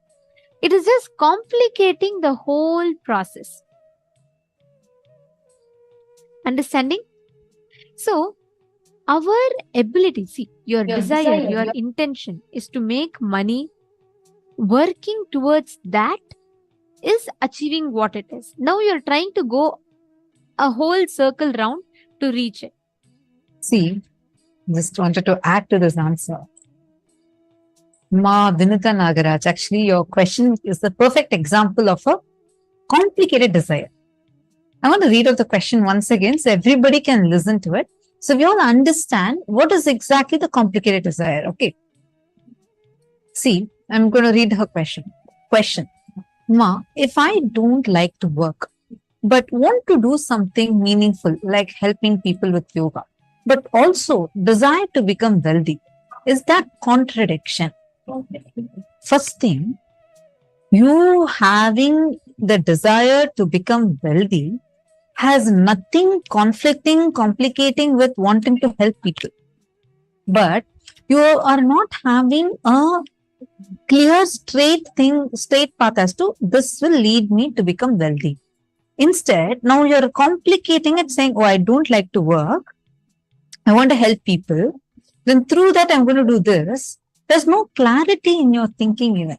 It is just complicating the whole process. Understanding? So, our ability, see, your desire, your intention is to make money. Working towards that is achieving what it is. Now you're trying to go a whole circle round to reach it. See, just wanted to add to this answer. Ma Vinita Nagaraj, actually, your question is the perfect example of a complicated desire. I want to read out the question once again so everybody can listen to it. So we all understand what is exactly the complicated desire. Okay. See, I'm going to read her question. Question. Ma, if I don't like to work, but want to do something meaningful like helping people with yoga, but also desire to become wealthy, is that contradiction? First thing, you having the desire to become wealthy has nothing conflicting, complicating with wanting to help people. But you are not having a clear, straight path as to this will lead me to become wealthy. Instead, now you're complicating it, saying, oh, I don't like to work. I want to help people. Then through that, I'm going to do this. There's no clarity in your thinking even.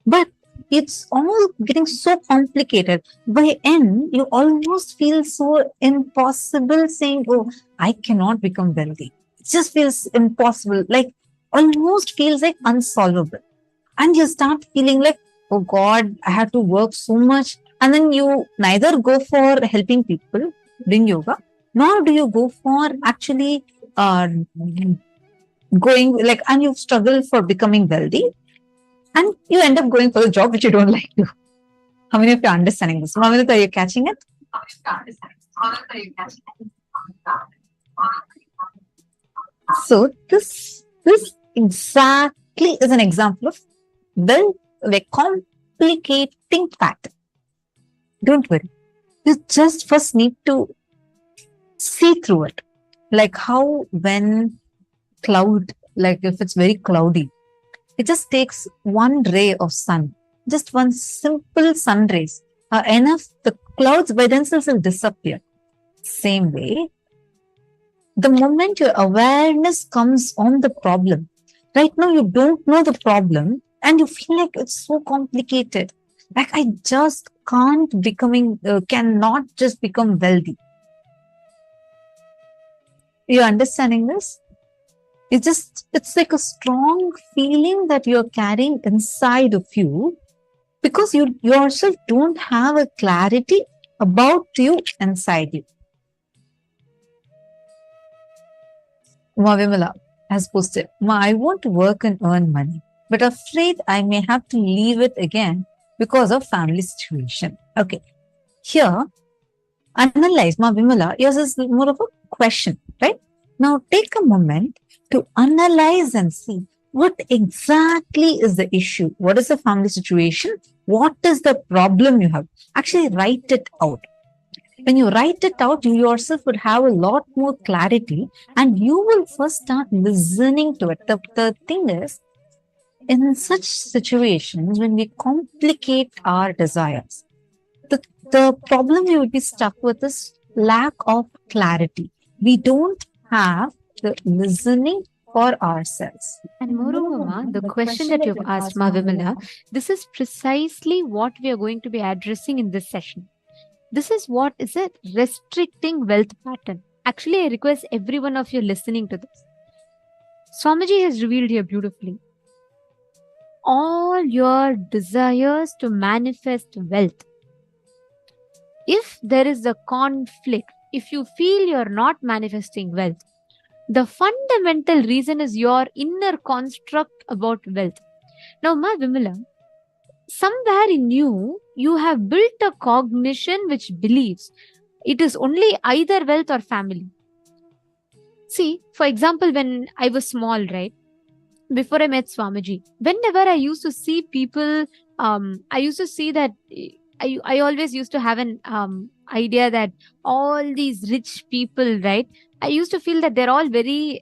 But it's all getting so complicated. By end, you almost feel so impossible saying, oh, I cannot become wealthy. It just feels impossible, like almost feels like unsolvable. And you start feeling like, oh God, I have to work so much. And then you neither go for helping people, doing yoga, nor do you go for actually going like, and you struggle for becoming wealthy. And you end up going for a job which you don't like to. How many of you are understanding this? Mavinita, are you catching it? So this exactly is an example of the complicating pattern. Don't worry. You just first need to see through it. Like how when cloud, like if it's very cloudy, it just takes one ray of sun, just one simple sun rays are enough. The clouds by themselves will disappear. Same way, the moment your awareness comes on the problem, right now you don't know the problem and you feel like it's so complicated. Like I just cannot just become wealthy. You're understanding this? It's like a strong feeling that you're carrying inside of you because you yourself don't have a clarity about you inside you. Ma Vimala has posted, Ma, I want to work and earn money, but afraid I may have to leave it again because of family situation. Okay. Here, analyze, Ma Vimala, yours is more of a question, right? Now take a moment to analyze and see what exactly is the issue. What is the family situation? What is the problem you have? Actually, write it out. When you write it out, you yourself would have a lot more clarity and you will first start listening to it. The thing is, in such situations, when we complicate our desires, the problem we would be stuck with is lack of clarity. We don't have the listening for ourselves. And moreover, Ma, the question that you've asked, Ma Vimala, this is precisely what we are going to be addressing in this session. This is what is a restricting wealth pattern. Actually, I request every one of you listening to this. Swamiji has revealed here beautifully. All your desires to manifest wealth. If there is a conflict, if you feel you're not manifesting wealth, the fundamental reason is your inner construct about wealth. Now, Ma Vimala, somewhere in you, you have built a cognition which believes it is only either wealth or family. See, for example, when I was small, right, before I met Swamiji, whenever I used to see people, I used to see that I always used to have an idea that all these rich people, right, I used to feel that they're all very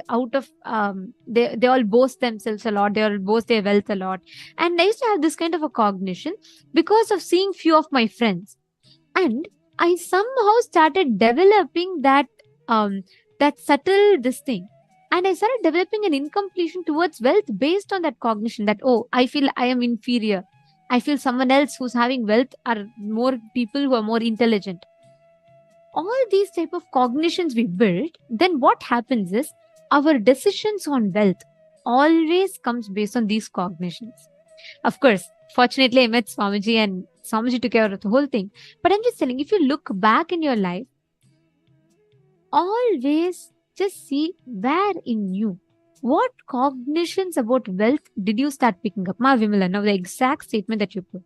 out of they all boast themselves a lot, they all boast their wealth a lot, and I used to have this kind of a cognition because of seeing few of my friends, and I somehow started developing that subtle this thing, and I started developing an incompletion towards wealth based on that cognition that, oh, I feel I am inferior, I feel someone else who's having wealth are more people who are more intelligent. All these type of cognitions we build, then what happens is our decisions on wealth always comes based on these cognitions. Of course, fortunately I met Swamiji and Swamiji took care of the whole thing. But I'm just telling, if you look back in your life, always just see where in you, what cognitions about wealth did you start picking up? Ma Vimala, now the exact statement that you put.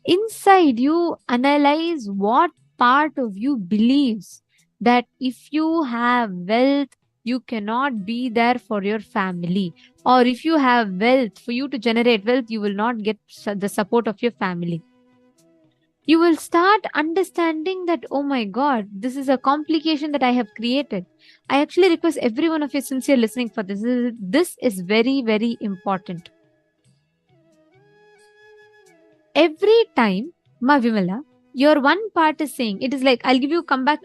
Inside you, analyze what part of you believes that if you have wealth, you cannot be there for your family, or if you have wealth, for you to generate wealth, you will not get the support of your family. You will start understanding that, oh my God, this is a complication that I have created. I actually request every one of you sincere listening for this. This is very, very important. Every time, Ma Vimala, your one part is saying, it is like, I'll come back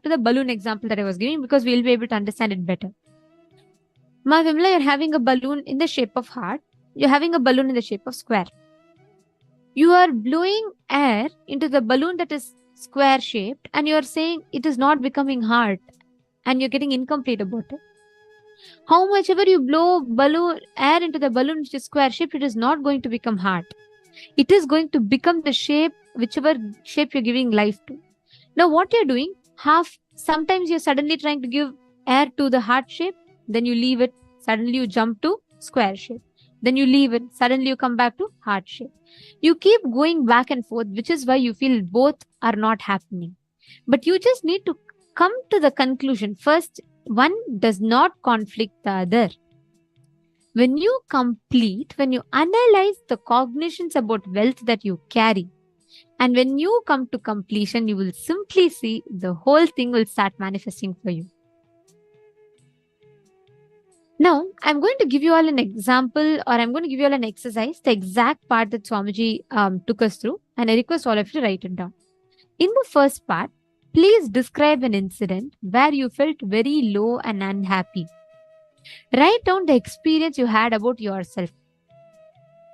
to the balloon example that I was giving because we'll be able to understand it better. Ma Vimala, you're having a balloon in the shape of heart. You're having a balloon in the shape of square. You are blowing air into the balloon that is square shaped and you're saying it is not becoming heart and you're getting incomplete about it. How much ever you blow air into the balloon which is square shaped, it is not going to become heart. It is going to become the shape, whichever shape you're giving life to. Now what you're doing, sometimes you're suddenly trying to give air to the heart shape, then you leave it, suddenly you jump to square shape. Then you leave it, suddenly you come back to heart shape. You keep going back and forth, which is why you feel both are not happening. But you just need to come to the conclusion. First, one does not conflict the other. When you complete, when you analyze the cognitions about wealth that you carry, and when you come to completion, you will simply see the whole thing will start manifesting for you. Now, I'm going to give you all an example, or I'm going to give you all an exercise, the exact part that Swamiji took us through, and I request all of you to write it down. In the first part, please describe an incident where you felt very low and unhappy. Write down the experience you had about yourself.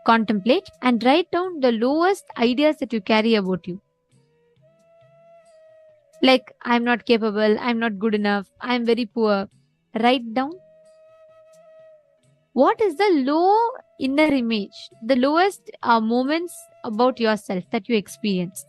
Contemplate and write down the lowest ideas that you carry about you. Like, I'm not capable, I'm not good enough, I'm very poor. Write down. What is the low inner image, the lowest moments about yourself that you experienced?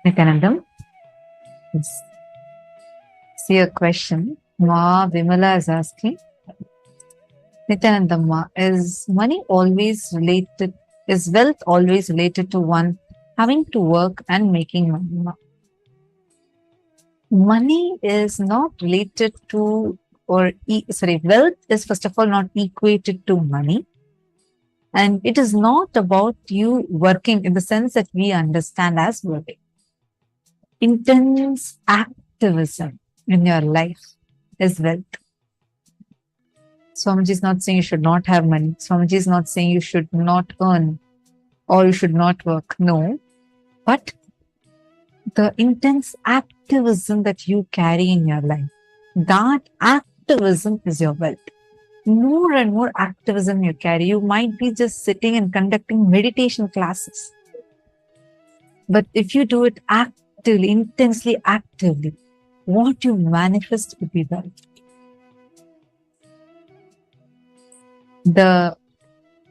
Nithyanandam? Yes. See a question. Ma Vimala is asking, Nithyanandamma, is money always related, is wealth always related to one having to work and making money? Ma? Money is not related to, wealth is first of all not equated to money. And it is not about you working in the sense that we understand as working. Intense activism in your life is wealth. Swamiji is not saying you should not have money. Swamiji is not saying you should not earn or you should not work. No. But the intense activism that you carry in your life, that activism is your wealth. More and more activism you carry. You might be just sitting and conducting meditation classes. But if you do it actively, intensely actively, what you manifest will be wealth. The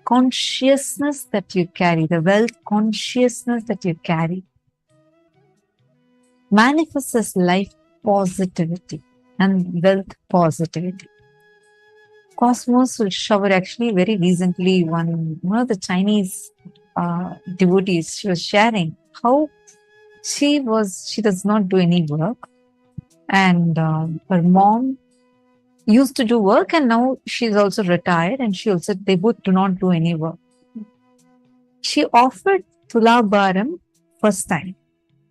consciousness that you carry, the wealth consciousness that you carry, manifests as life positivity and wealth positivity. Cosmos will shower. Actually, very recently, one of the Chinese devotees, she was sharing how she does not do any work, and her mom used to do work, and now she's also retired, and they both do not do any work. She offered Tulabharam first time.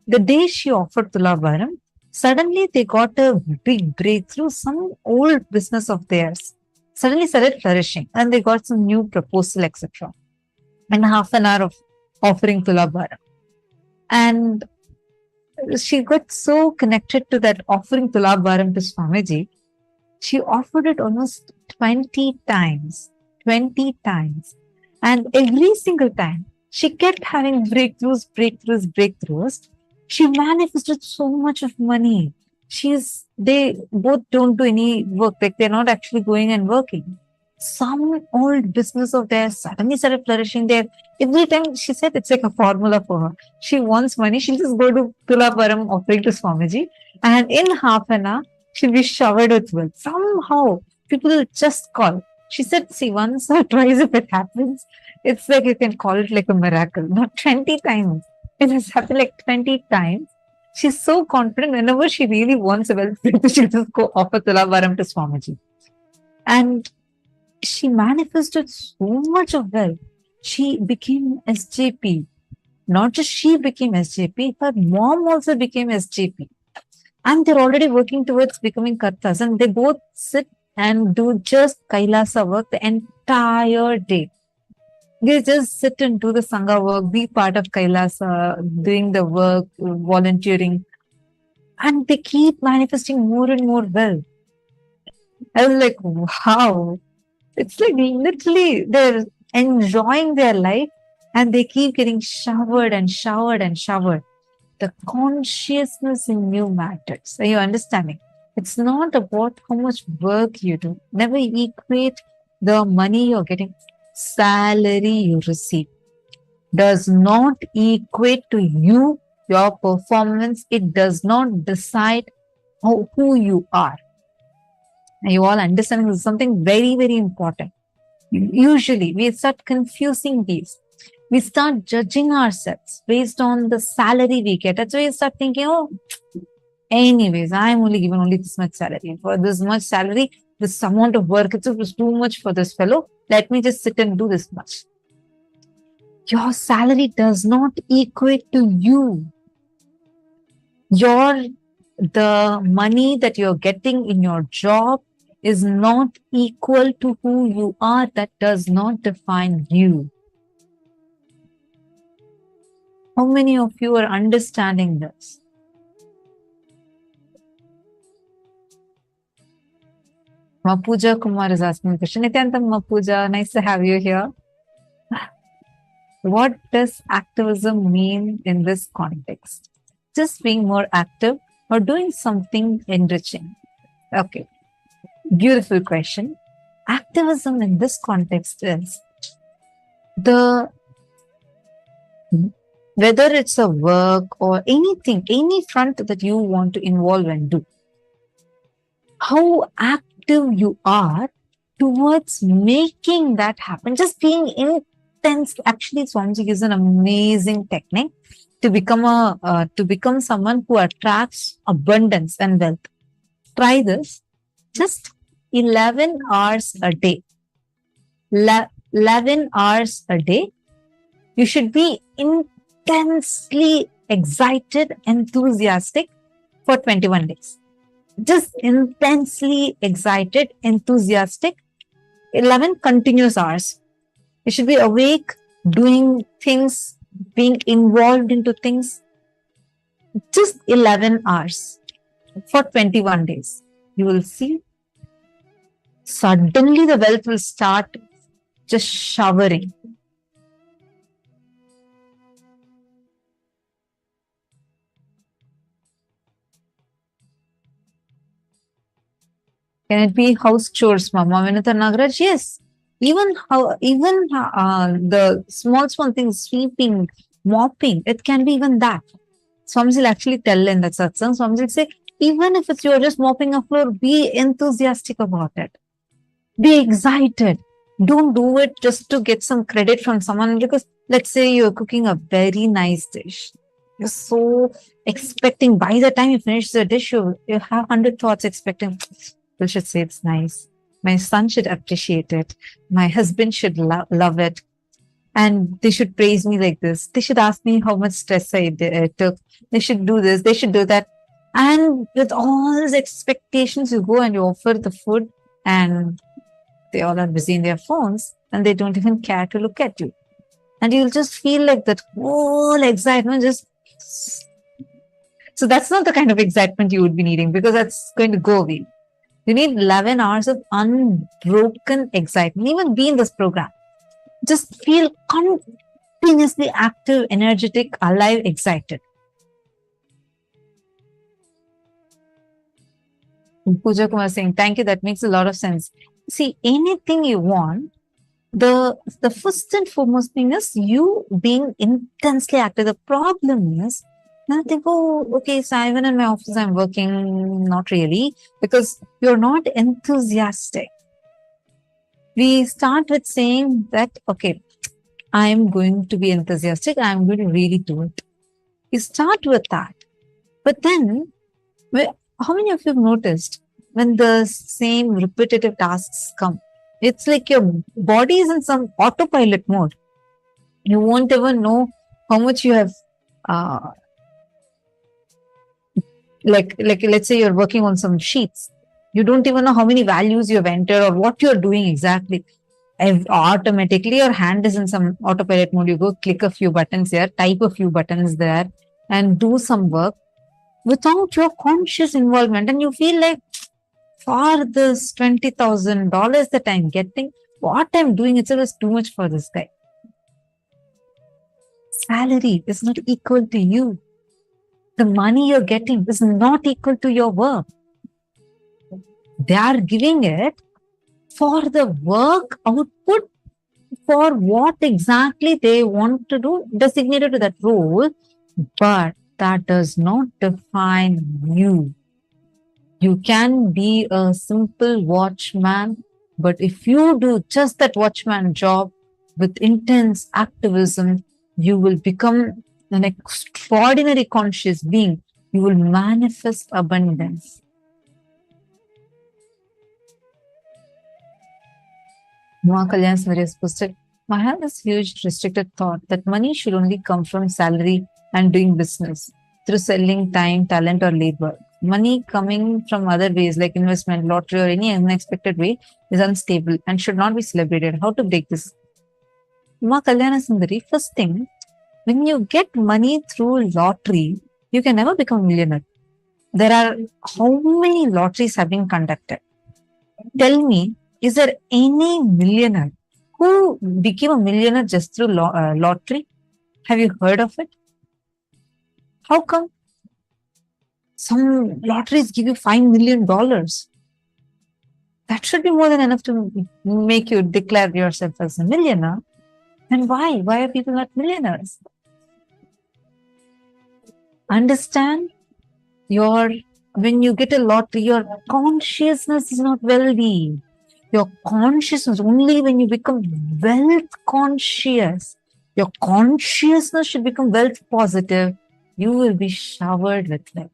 The day she offered Tulabharam, suddenly they got a big breakthrough. Some old business of theirs suddenly started flourishing, and they got some new proposal, etc. And half an hour of offering Tulabharam. And she got so connected to that offering Tulabharam to Swamiji, she offered it almost 20 times. 20 times. And every single time, she kept having breakthroughs. She manifested so much of money. They both don't do any work, like they're not actually going and working. Some old business of theirs suddenly started flourishing there. Every time she said it's like a formula for her. She wants money, she'll just go to Tulabharam offering to Swamiji, and in half an hour, she'll be showered with wealth. Somehow, people will just call. She said, see, once or twice if it happens, it's like you can call it like a miracle. Not 20 times. It has happened like 20 times. She's so confident whenever she really wants a wealth, she'll just go offer Tulabharam to Swamiji. And she manifested so much of wealth. She became SJP. Not just she became SJP, her mom also became SJP. And they're already working towards becoming Kartas. And they both sit and do just Kailasa work the entire day. They just sit and do the Sangha work, be part of Kailasa, doing the work, volunteering. And they keep manifesting more and more wealth. I was like, wow. It's like literally they're enjoying their life and they keep getting showered and showered and showered. The consciousness in you matters. Are you understanding? It's not about how much work you do. Never equate the money you're getting. Salary you receive does not equate to you, your performance. It does not decide who you are. Are you all understanding? This is something very, very important. Usually, we start confusing these. We start judging ourselves based on the salary we get. That's why you start thinking, oh, anyways, I'm only given only this much salary. For this much salary, this amount of work, it was too much for this fellow. Let me just sit and do this much. Your salary does not equate to you. The money that you're getting in your job is not equal to who you are. That does not define you. How many of you are understanding this? Mapuja Kumar is asking a question. Nithyanandam Mapuja, nice to have you here. What does activism mean in this context? Just being more active or doing something enriching? Okay, beautiful question. Activism in this context is whether it's a work or anything, any front that you want to involve and do, how active you are towards making that happen, just being intense. Actually, Swamiji is an amazing technique to become someone who attracts abundance and wealth. Try this. Just 11 hours a day. 11 hours a day. You should be intensely excited, enthusiastic for 21 days. Just intensely excited, enthusiastic, 11 continuous hours. You should be awake, doing things, being involved into things. Just 11 hours for 21 days. You will see suddenly the wealth will start just showering. Can it be house chores, Mama Vinitha Nagaraj? Yes. Even the small things, sweeping, mopping, it can be even that. Swamiji will actually tell in that satsang. Swamiji will say, even if you're just mopping a floor, be enthusiastic about it. Be excited. Don't do it just to get some credit from someone, because let's say you're cooking a very nice dish. You're so expecting, by the time you finish the dish, you have 100 thoughts expecting, people should say it's nice. My son should appreciate it. My husband should love it. And they should praise me like this. They should ask me how much stress I took. They should do this. They should do that. And with all these expectations, you go and you offer the food, and they all are busy in their phones and they don't even care to look at you. And you'll just feel like that whole excitement just... So that's not the kind of excitement you would be needing, because that's going to go away. You need 11 hours of unbroken excitement. Even be in this program, just feel continuously active, energetic, alive, excited. Pooja Kumar saying, thank you, that makes a lot of sense. See, anything you want, the first and foremost thing is you being intensely active. The problem is, now I think, oh, okay, so even in my office I'm working. Not really, because you're not enthusiastic. We start with saying that, okay, I'm going to be enthusiastic. I'm going to really do it. You start with that. But then, how many of you have noticed when the same repetitive tasks come, it's like your body is in some autopilot mode. You won't ever know how much you have, like let's say you're working on some sheets. You don't even know how many values you have entered or what you're doing exactly. And automatically your hand is in some autopilot mode. You go click a few buttons here, type a few buttons there, and do some work without your conscious involvement. And you feel like, for this $20,000 that I'm getting, what I'm doing itself is too much for this guy. Salary is not equal to you. The money you're getting is not equal to your work. They are giving it for the work output, for what exactly they want to do, designated to that role, but that does not define you. You can be a simple watchman, but if you do just that watchman job with intense activism, you will become an extraordinary conscious being. You will manifest abundance. Noah Kalyan Smriti has posted, I have this huge restricted thought that money should only come from salary and doing business through selling time, talent, or labor. Money coming from other ways like investment, lottery, or any unexpected way is unstable and should not be celebrated. How to break this? Ma Kalyana Sundari, first thing, when you get money through lottery, you can never become a millionaire. There are how many lotteries have been conducted? Tell me, is there any millionaire who became a millionaire just through lottery? Have you heard of it? How come? Some lotteries give you $5 million. That should be more than enough to make you declare yourself as a millionaire. And why? Why are people not millionaires? Understand when you get a lottery, your consciousness is not wealthy. Your consciousness, only when you become wealth conscious, your consciousness should become wealth positive, you will be showered with wealth.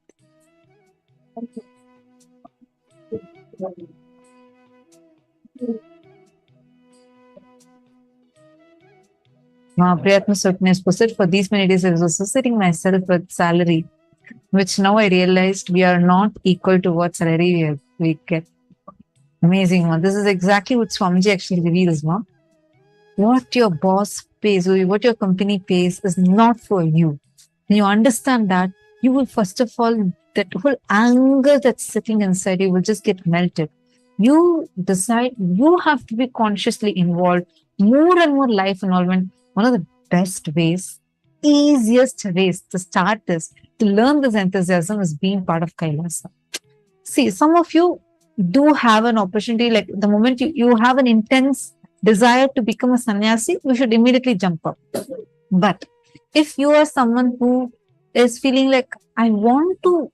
Priyatma Suknes posted, for these many days I was associating myself with salary, which now I realized we are not equal to what salary we get. Amazing, ma. This is exactly what Swamiji actually reveals, ma. What your boss pays, or what your company pays is not for you. When you understand that, you will first of all, that whole anger that's sitting inside you will just get melted. You decide you have to be consciously involved, more and more life involvement. One of the best ways, easiest ways to start this, to learn this enthusiasm is being part of Kailasa. See, some of you do have an opportunity, like the moment you have an intense desire to become a sannyasi, you should immediately jump up. But if you are someone who is feeling like, I want to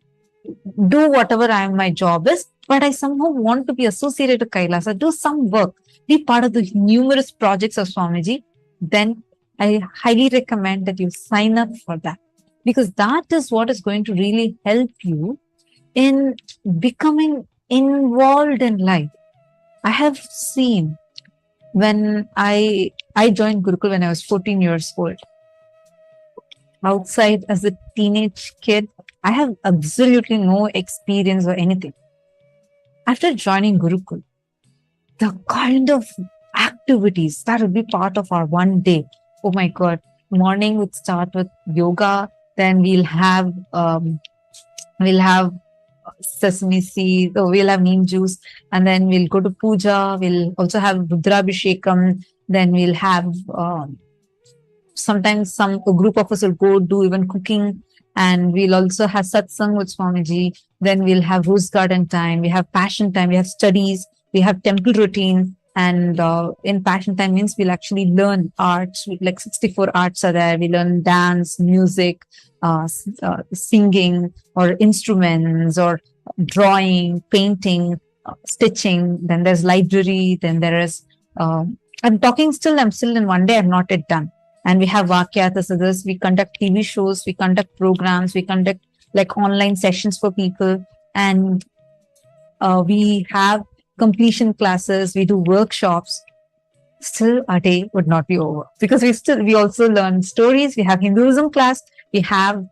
do whatever my job is, but I somehow want to be associated to Kailasa, do some work, be part of the numerous projects of Swamiji, then I highly recommend that you sign up for that. Because that is what is going to really help you in becoming involved in life. I have seen when I joined Gurukul when I was 14 years old. Outside as a teenage kid, I have absolutely no experience or anything. After joining Gurukul, the kind of activities that would be part of our one day. Oh my God, morning would start with yoga, then we'll have sesame seed, we'll have neem juice, and then we'll go to puja, we'll also have Rudrabhishekam, then we'll have sometimes a group of us will go do even cooking, and we'll also have satsang with Swamiji, then we'll have rose garden time, we have passion time, we have studies, we have temple routine, and in passion time means we'll actually learn arts, like 64 arts are there, we learn dance, music, singing, or instruments, or drawing, painting, stitching, then there's library, then there is, I'm still in one day, I'm not yet done. And we have Vakyatas, others, we conduct TV shows, we conduct programs, we conduct like online sessions for people, and we have completion classes, we do workshops. Still our day would not be over, because we also learn stories, we have Hinduism class, we have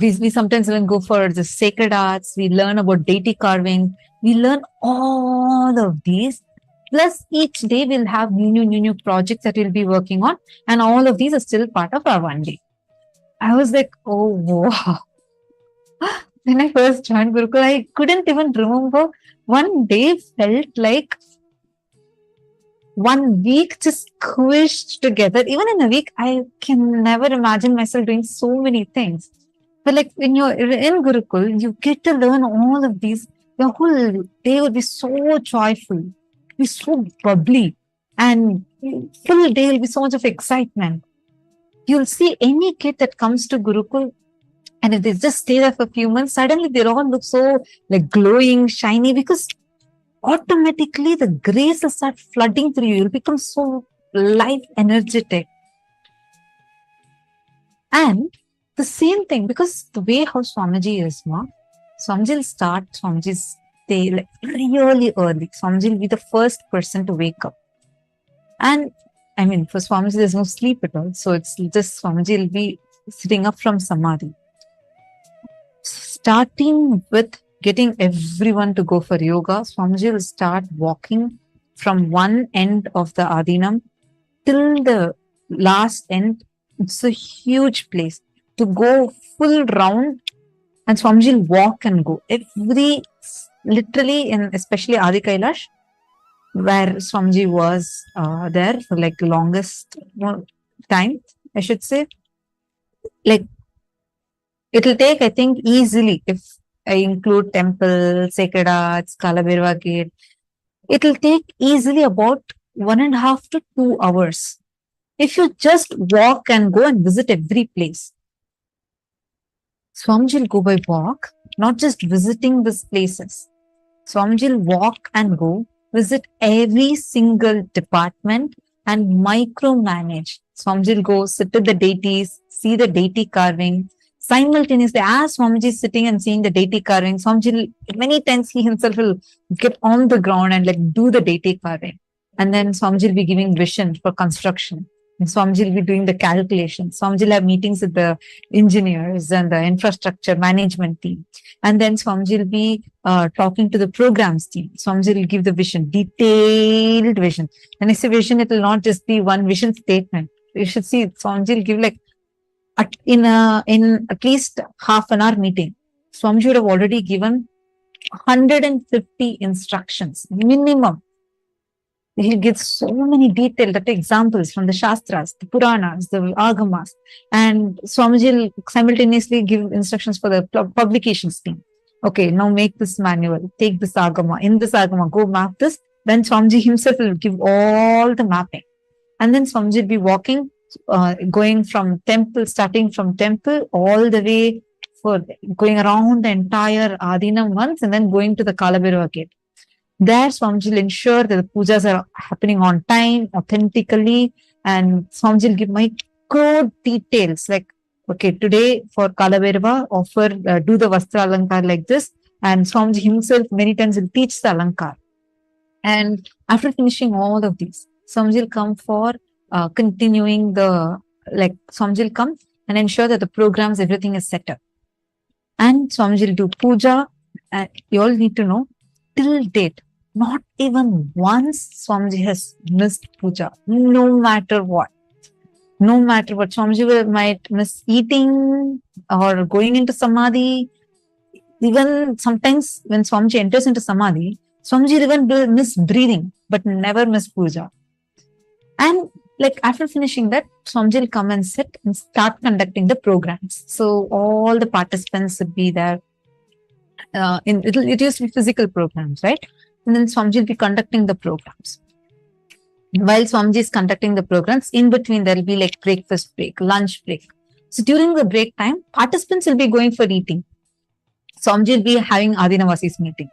we sometimes even go for the sacred arts, we learn about deity carving, we learn all of these. Plus, each day we'll have new projects that we'll be working on, and all of these are still part of our one day. I was like, oh wow. When I first joined Gurukul, I couldn't even remember. One day felt like 1 week just squished together. Even in a week, I can never imagine myself doing so many things. But like when you're in Gurukul, you get to learn all of these. Your whole day will be so joyful, be so bubbly, and full day will be so much of excitement. You'll see any kid that comes to Gurukul, and if they just stay there for a few months, suddenly they all look so like glowing, shiny, because automatically the grace will start flooding through you. You'll become so life energetic. And the same thing, because the way how Swamiji is, Swamiji will start Swamiji's day like really early. Swamiji will be the first person to wake up. And I mean, for Swamiji, there's no sleep at all. So it's just Swamiji will be sitting up from Samadhi. Starting with getting everyone to go for yoga, Swamiji will start walking from one end of the Adinam till the last end. It's a huge place to go full round, and Swamiji will walk and go. Literally, especially Adi Kailash, where Swamiji was there for like the longest time, I should say. Like, it'll take, I think, easily, if I include temple, sacred arts, Kalabhairava Gate, it'll take easily about 1.5 to 2 hours. If you just walk and go and visit every place. Swamiji will go by walk, not just visiting these places. Swamiji will walk and go, visit every single department and micromanage. Swamiji will go sit with the deities, see the deity carving. Simultaneously, as Swamiji is sitting and seeing the deity carving, Swamiji will, many times he himself will get on the ground and like do the deity carving. And then Swamiji will be giving vision for construction. And Swamiji will be doing the calculations. Swamiji will have meetings with the engineers and the infrastructure management team. And then Swamiji will be talking to the programs team. Swamiji will give the vision, detailed vision. And I say vision, it will not just be one vision statement. You should see Swamiji will give like in at least half an hour meeting. Swamiji would have already given 150 instructions minimum. He gives so many detailed examples from the Shastras, the Puranas, the Agamas, and Swamiji will simultaneously give instructions for the publications team. Okay, now make this manual, take this Agama, in this Agama, go map this. Then Swamiji himself will give all the mapping. And then Swamiji will be walking, going from temple, starting from temple all the way for going around the entire Adinam once and then going to the Kalabhairava gate. There, Swamiji will ensure that the pujas are happening on time, authentically, and Swamiji will give micro details like, okay, today for Kalabhairava, offer, do the Vastra Alankar like this, and Swamiji himself many times will teach the Alankar. And after finishing all of these, Swamiji will come for continuing the, like, Swamiji will come and ensure that the programs, everything is set up. And Swamiji will do puja. You all need to know, till date, not even once Swamiji has missed puja, no matter what. No matter what, Swamiji might miss eating or going into samadhi. Even sometimes when Swamiji enters into samadhi, Swamiji even miss breathing, but never miss puja. And like after finishing that, Swamiji will come and sit and start conducting the programs. So all the participants would be there. It used to be physical programs, right? And then Swamiji will be conducting the programs. While Swamiji is conducting the programs, in between there will be like breakfast break, lunch break. So during the break time, participants will be going for eating. Swamiji will be having Adinavasis meeting.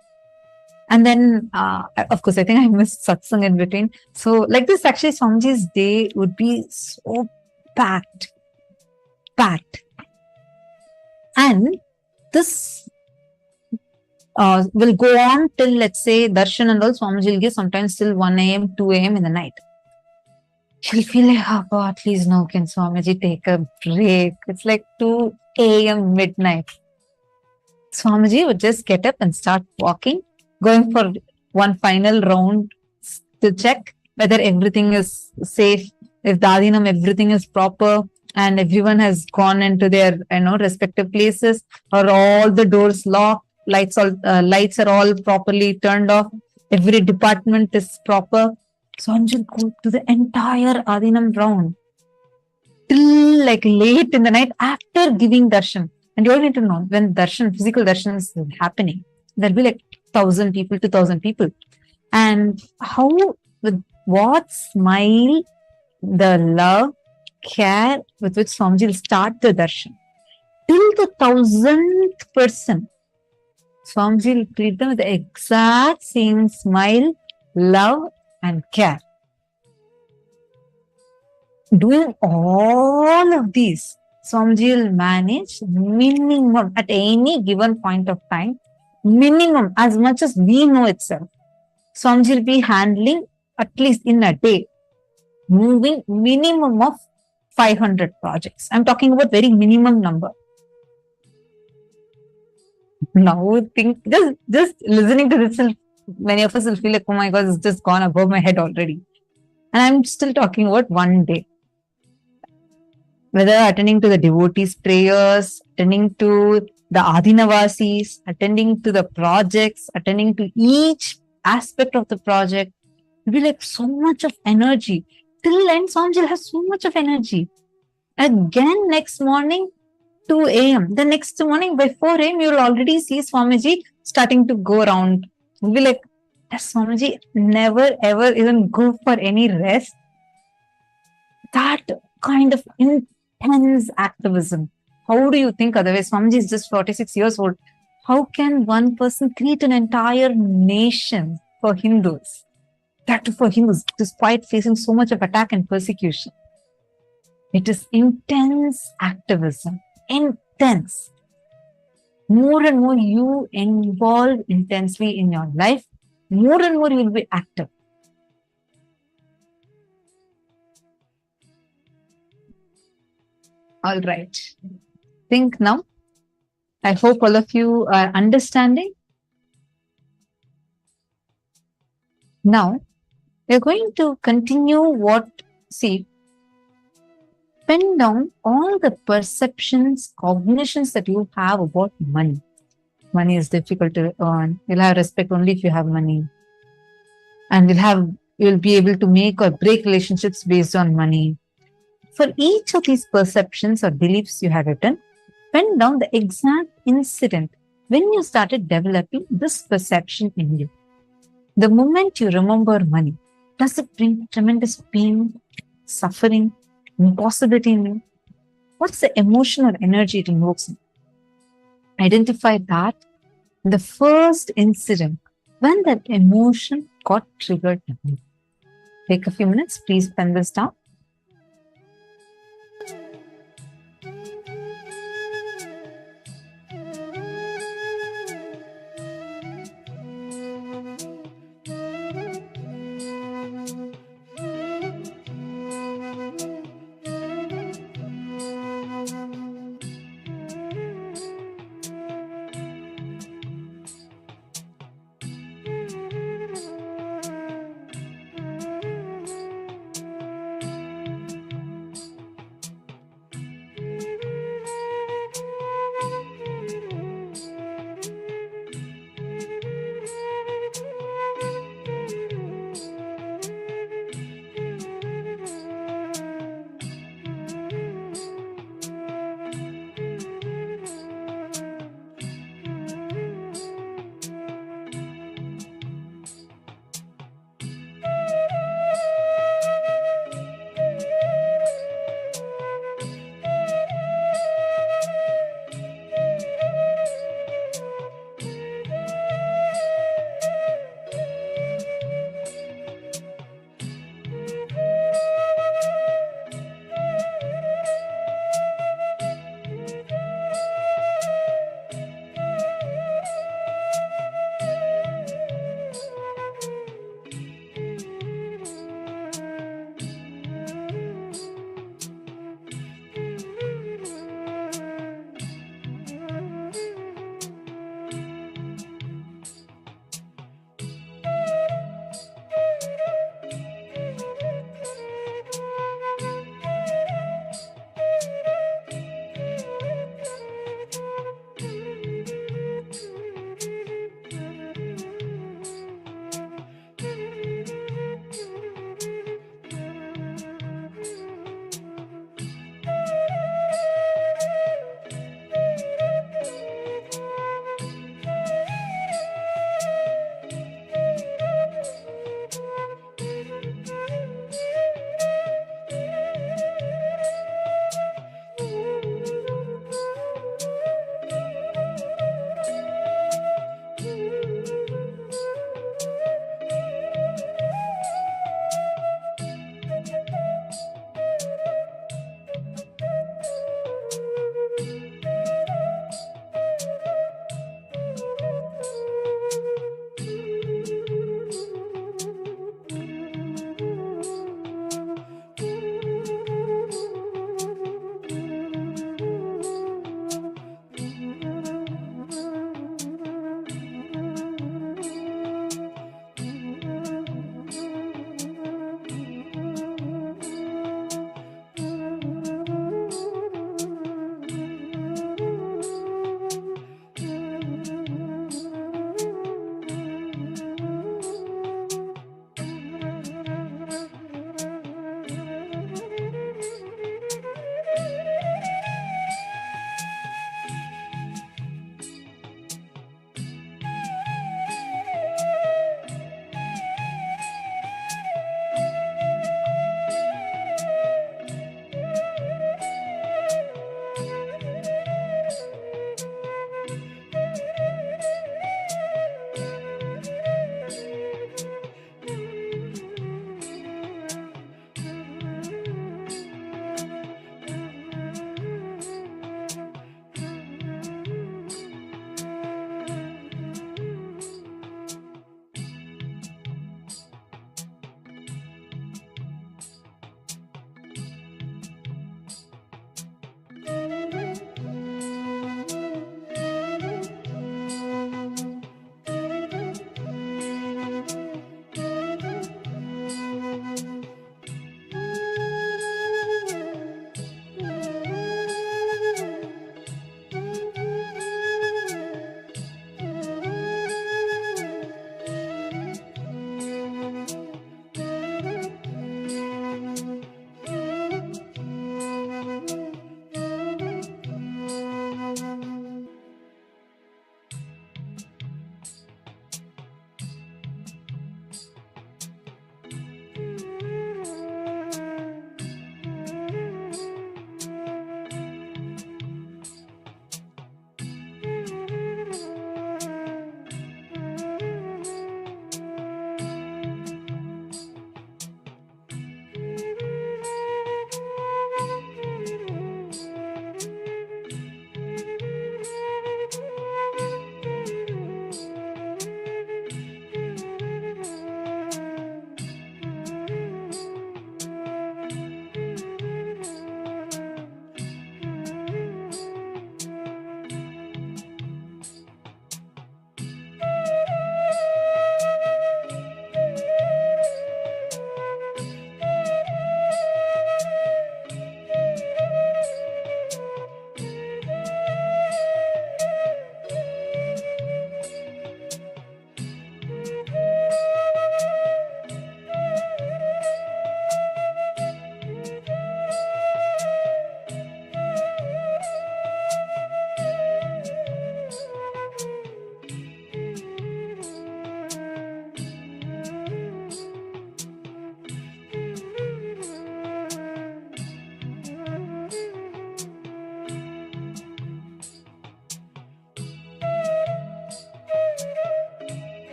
And then, of course, I think I missed satsang in between. So like this, actually, Swamiji's day would be so packed. And this will go on till, let's say, darshan and all. Swamiji will give sometimes till 1 a.m., 2 a.m. in the night. She'll feel like, oh God, please no, can Swamiji take a break? It's like 2 a.m. midnight. Swamiji would just get up and start walking, going for one final round to check whether everything is safe, if the Adinam, everything is proper, and everyone has gone into their respective places, or all the doors locked. Lights are all properly turned off. Every department is proper. So Anjul go to the entire Adinam round till like late in the night after giving darshan. And you all need to know, when darshan, physical darshan is happening, there'll be like 1,000 people, 2,000 people. And how, with what smile, the love, care with which Swamiji will start the darshan. Till the 1,000th person, Swamiji will treat them with the exact same smile, love, and care. Doing all of these, Swamiji will manage minimum at any given point of time, minimum as much as we know itself. Swamiji will be handling at least in a day, moving minimum of 500 projects. I'm talking about very minimum number. Now think, just listening to this, many of us will feel like, oh my God, it's just gone above my head already. And I'm still talking about one day. Whether attending to the devotees' prayers, attending to the Adinavasis, attending to the projects, attending to each aspect of the project, it will be like so much of energy. Till end, Swamiji will have so much of energy. Again, next morning, 2 a.m. The next morning by 4 a.m. you will already see Swamiji starting to go around. You'll be like, does Swamiji never ever even go for any rest? That kind of intense activism. How do you think otherwise? Swamiji is just 46 years old. How can one person create an entire nation for Hindus? That too for Hindus, despite facing so much of attack and persecution. It is intense activism. Intense. More and more you involve intensely in your life, more and more you will be active. All right. Think now. I hope all of you are understanding. Now, we're going to continue pen down all the perceptions, cognitions that you have about money. Money is difficult to earn. You'll have respect only if you have money. And you'll be able to make or break relationships based on money. For each of these perceptions or beliefs you have written, pen down the exact incident when you started developing this perception in you. The moment you remember money, does it bring tremendous pain, suffering, impossibility in you? What's the emotion or energy it invokes in you? Identify that in the first incident when that emotion got triggered. Take a few minutes, please pen this down.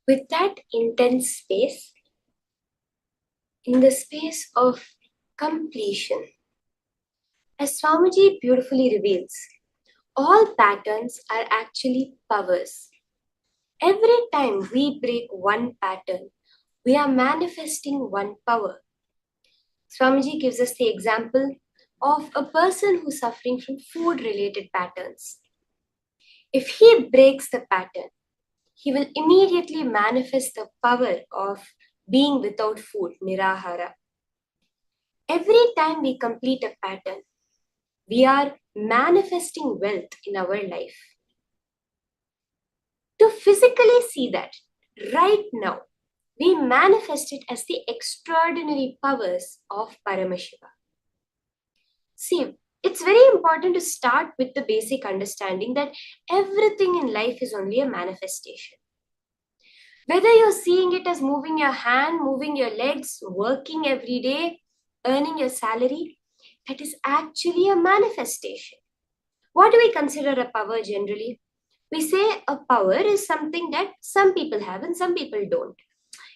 With that intense space, in the space of completion, as Swamiji beautifully reveals, all patterns are actually powers. Every time we break one pattern, we are manifesting one power. Swamiji gives us the example of a person who's suffering from food-related patterns. If he breaks the pattern, he will immediately manifest the power of being without food, nirahara. Every time we complete a pattern, we are manifesting wealth in our life. To physically see that right now, we manifest it as the extraordinary powers of Paramashiva. See, it's very important to start with the basic understanding that everything in life is only a manifestation. Whether you're seeing it as moving your hand, moving your legs, working every day, earning your salary, that is actually a manifestation. What do we consider a power generally? We say a power is something that some people have and some people don't.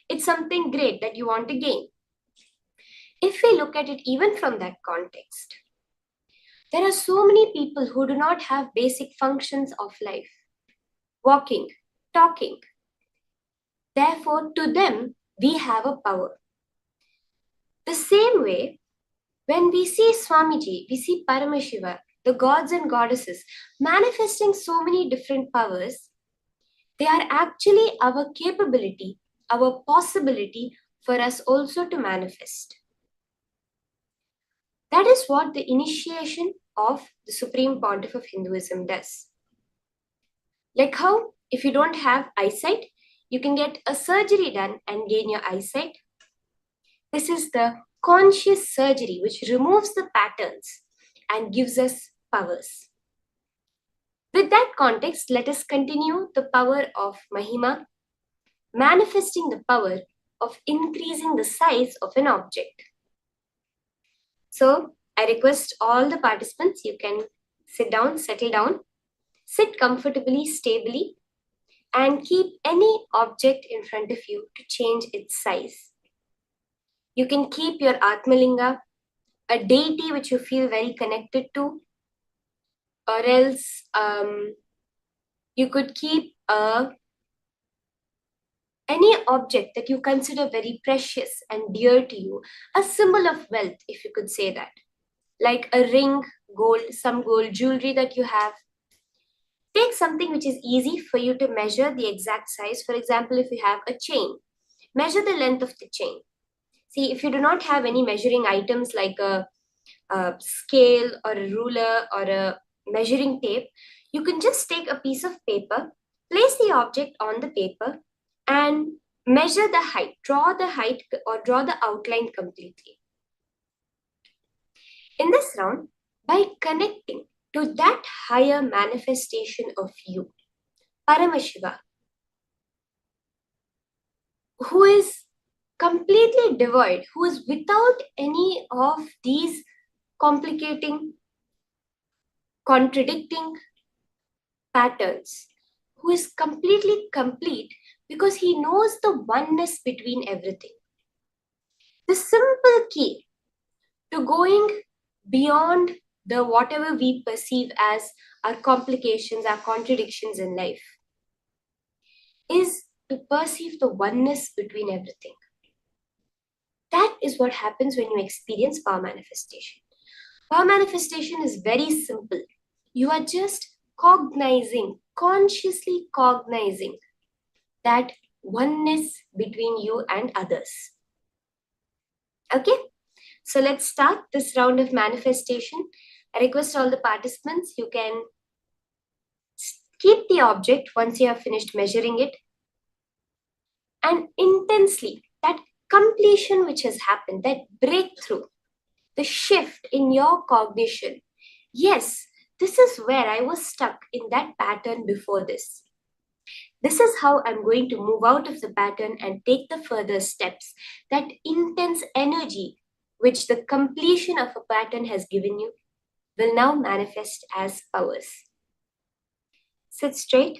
It's something great that you want to gain. If we look at it even from that context, there are so many people who do not have basic functions of life. Walking, talking. Therefore, to them, we have a power. The same way, when we see Swamiji, we see Paramashiva, the gods and goddesses, manifesting so many different powers, they are actually our capability, our possibility for us also to manifest. That is what the initiation of the Supreme Pontiff of Hinduism does. Like how, if you don't have eyesight, you can get a surgery done and gain your eyesight. This is the conscious surgery which removes the patterns and gives us powers. With that context, let us continue the power of Mahima, manifesting the power of increasing the size of an object. So, I request all the participants, you can sit down, settle down, sit comfortably, stably, and keep any object in front of you to change its size. You can keep your Atmalinga, a deity which you feel very connected to, or else you could keep any object that you consider very precious and dear to you, a symbol of wealth, if you could say that, like a ring, gold, some gold jewelry that you have. Take something which is easy for you to measure the exact size. For example, if you have a chain, measure the length of the chain. See, if you do not have any measuring items like a scale or a ruler or a measuring tape, you can just take a piece of paper, place the object on the paper, and measure the height, draw the height or draw the outline completely. In this round, by connecting to that higher manifestation of you, Paramashiva, who is completely devoid, who is without any of these complicating, contradicting patterns, who is completely complete because he knows the oneness between everything. The simple key to going beyond the whatever we perceive as our complications, our contradictions in life, is to perceive the oneness between everything. That is what happens when you experience power manifestation. Power manifestation is very simple. You are just cognizing, consciously cognizing that oneness between you and others. Okay, so let's start this round of manifestation. I request all the participants, you can keep the object once you have finished measuring it, and intensely, that completion which has happened, that breakthrough, the shift in your cognition. Yes, this is where I was stuck in that pattern before this. This is how I'm going to move out of the pattern and take the further steps. That intense energy which the completion of a pattern has given you will now manifest as powers. Sit straight.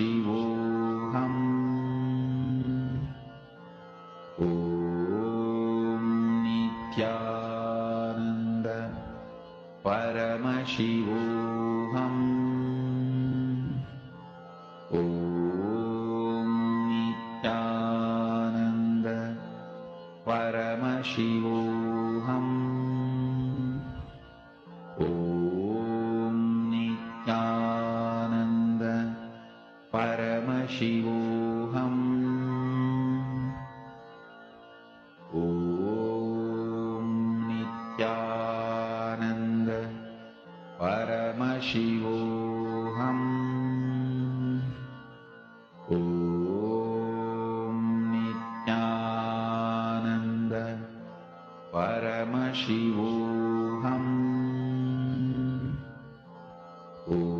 Paramashivoham. Om Nithyananda Paramashivoham. Om Nithyananda Paramashivoham. Om Nithyananda Paramashivoham. Om Nithyananda Paramashivoham. Om Nithyananda Paramashivoham.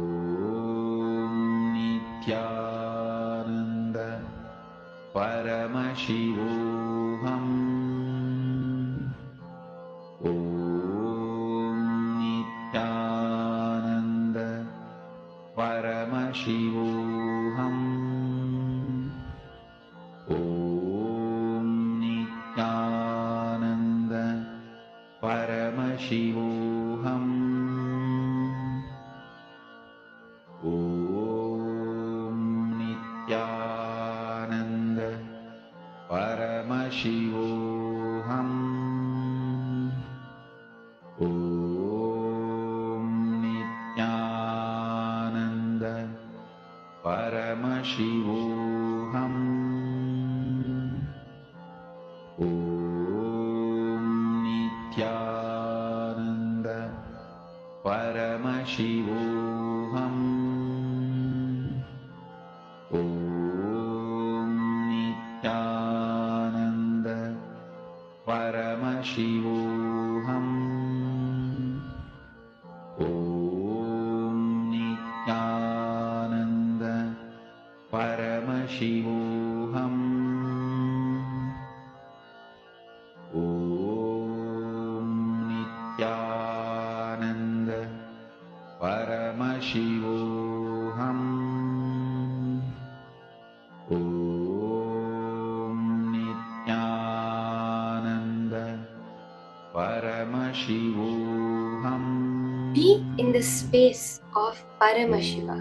Om Nithyananda Paramashivoham. Om Nithyananda Paramashivoham. Om Nithyananda Paramashivoham. Om Nithyananda Paramashivoham. Om Nithyananda Paramashivoham. Om Nithyananda Paramashivoham. Om Nithyananda Paramashivoham. Om Nithyananda Paramashivoham. Om Nithyananda Paramashivoham. Om Nithyananda Paramashivoham. Be in the space of Paramashiva.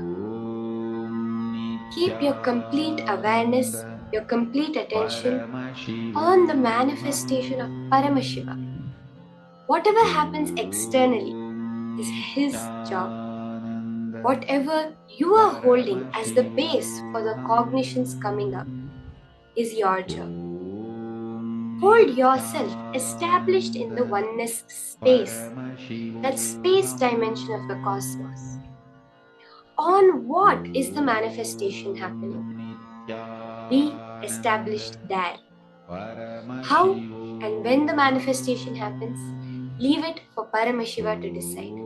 Keep your complete awareness, your complete attention on the manifestation of Paramashiva. Whatever happens externally is his job. Whatever you are holding as the base for the cognitions coming up is your job. Hold yourself established in the oneness space, that space dimension of the cosmos. On what is the manifestation happening? Be established there. How and when the manifestation happens, leave it for Paramashiva to decide.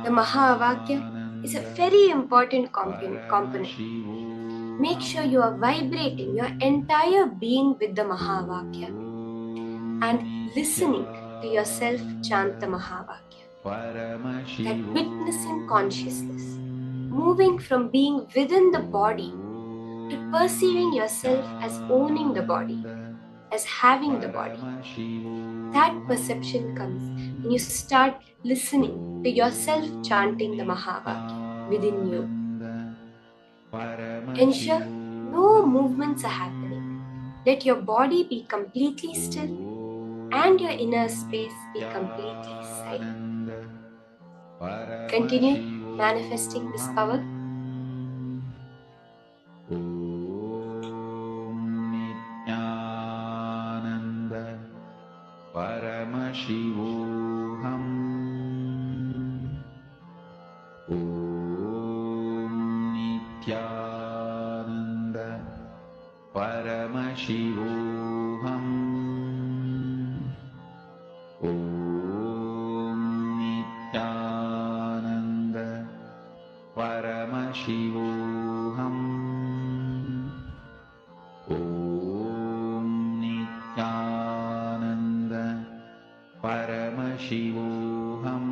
The Mahavakya is a very important component. Make sure you are vibrating your entire being with the Mahavakya and listening to yourself chant the Mahavakya. That witnessing consciousness, moving from being within the body to perceiving yourself as owning the body, as having the body. That perception comes when you start listening to yourself chanting the Mahavakya within you. Ensure no movements are happening. Let your body be completely still and your inner space be completely silent. Continue manifesting this power. Paramashivoham. Om Nithyananda Paramashivoham. Om Nithyananda Paramashivoham. Om Nithyananda Paramashivoham.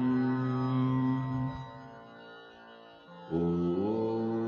Om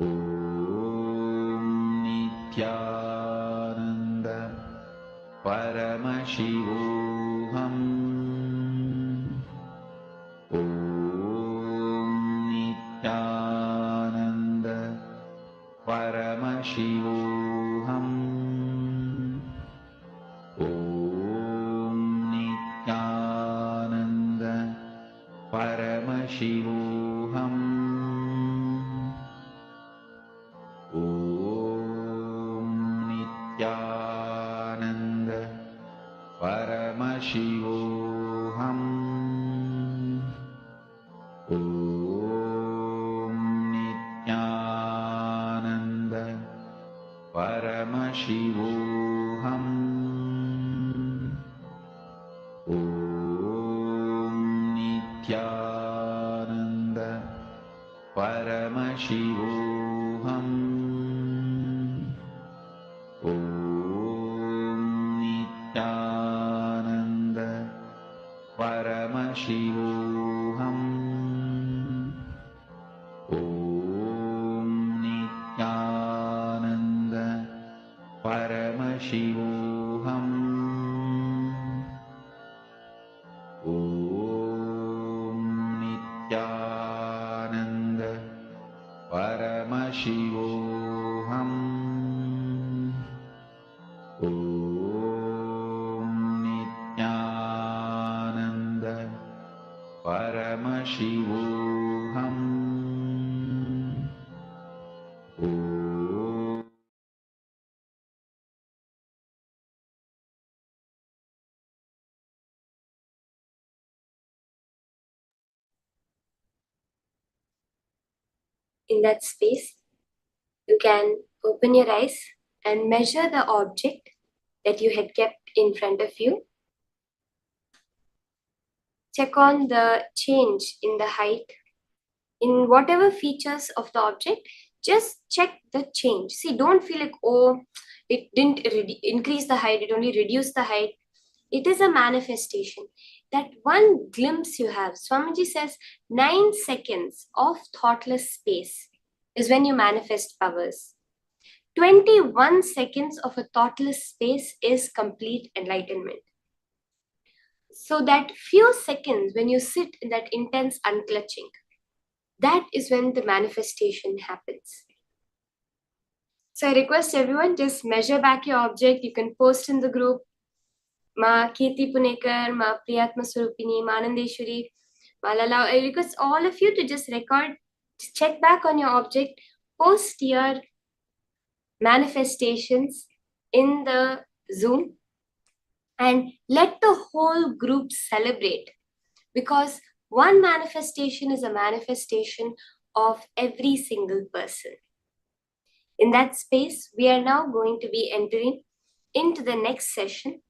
Om Nithyananda Paramashivoham. Om Nithyananda Paramashivoham. Om Nithyananda Paramashivoham. Om Nithyananda Paramashivoham. Om Nithyananda Paramashivoham. Om Nithyananda Paramashivoham. Om Nithyananda Paramashivoham. Om Nithyananda Paramashivoham. Om Nithyananda Paramashivoham. Om Nithyananda Paramashivoham. Om In that space, you can open your eyes and measure the object that you had kept in front of you. Check on the change in the height, in whatever features of the object. Just check the change. See, don't feel like, oh, it didn't increase the height, it only reduced the height. It is a manifestation. That one glimpse you have, Swamiji says 9 seconds of thoughtless space is when you manifest powers. 21 seconds of a thoughtless space is complete enlightenment. So that few seconds when you sit in that intense unclutching, that is when the manifestation happens. So I request everyone, just measure back your object. You can post in the group. Ma Kirti Punekar, Ma Priyatma Surupini, Ma Anandeshwari, Ma Lala. I request all of you to just record, check back on your object, post your manifestations in the Zoom, and let the whole group celebrate, because one manifestation is a manifestation of every single person. In that space, we are now going to be entering into the next session.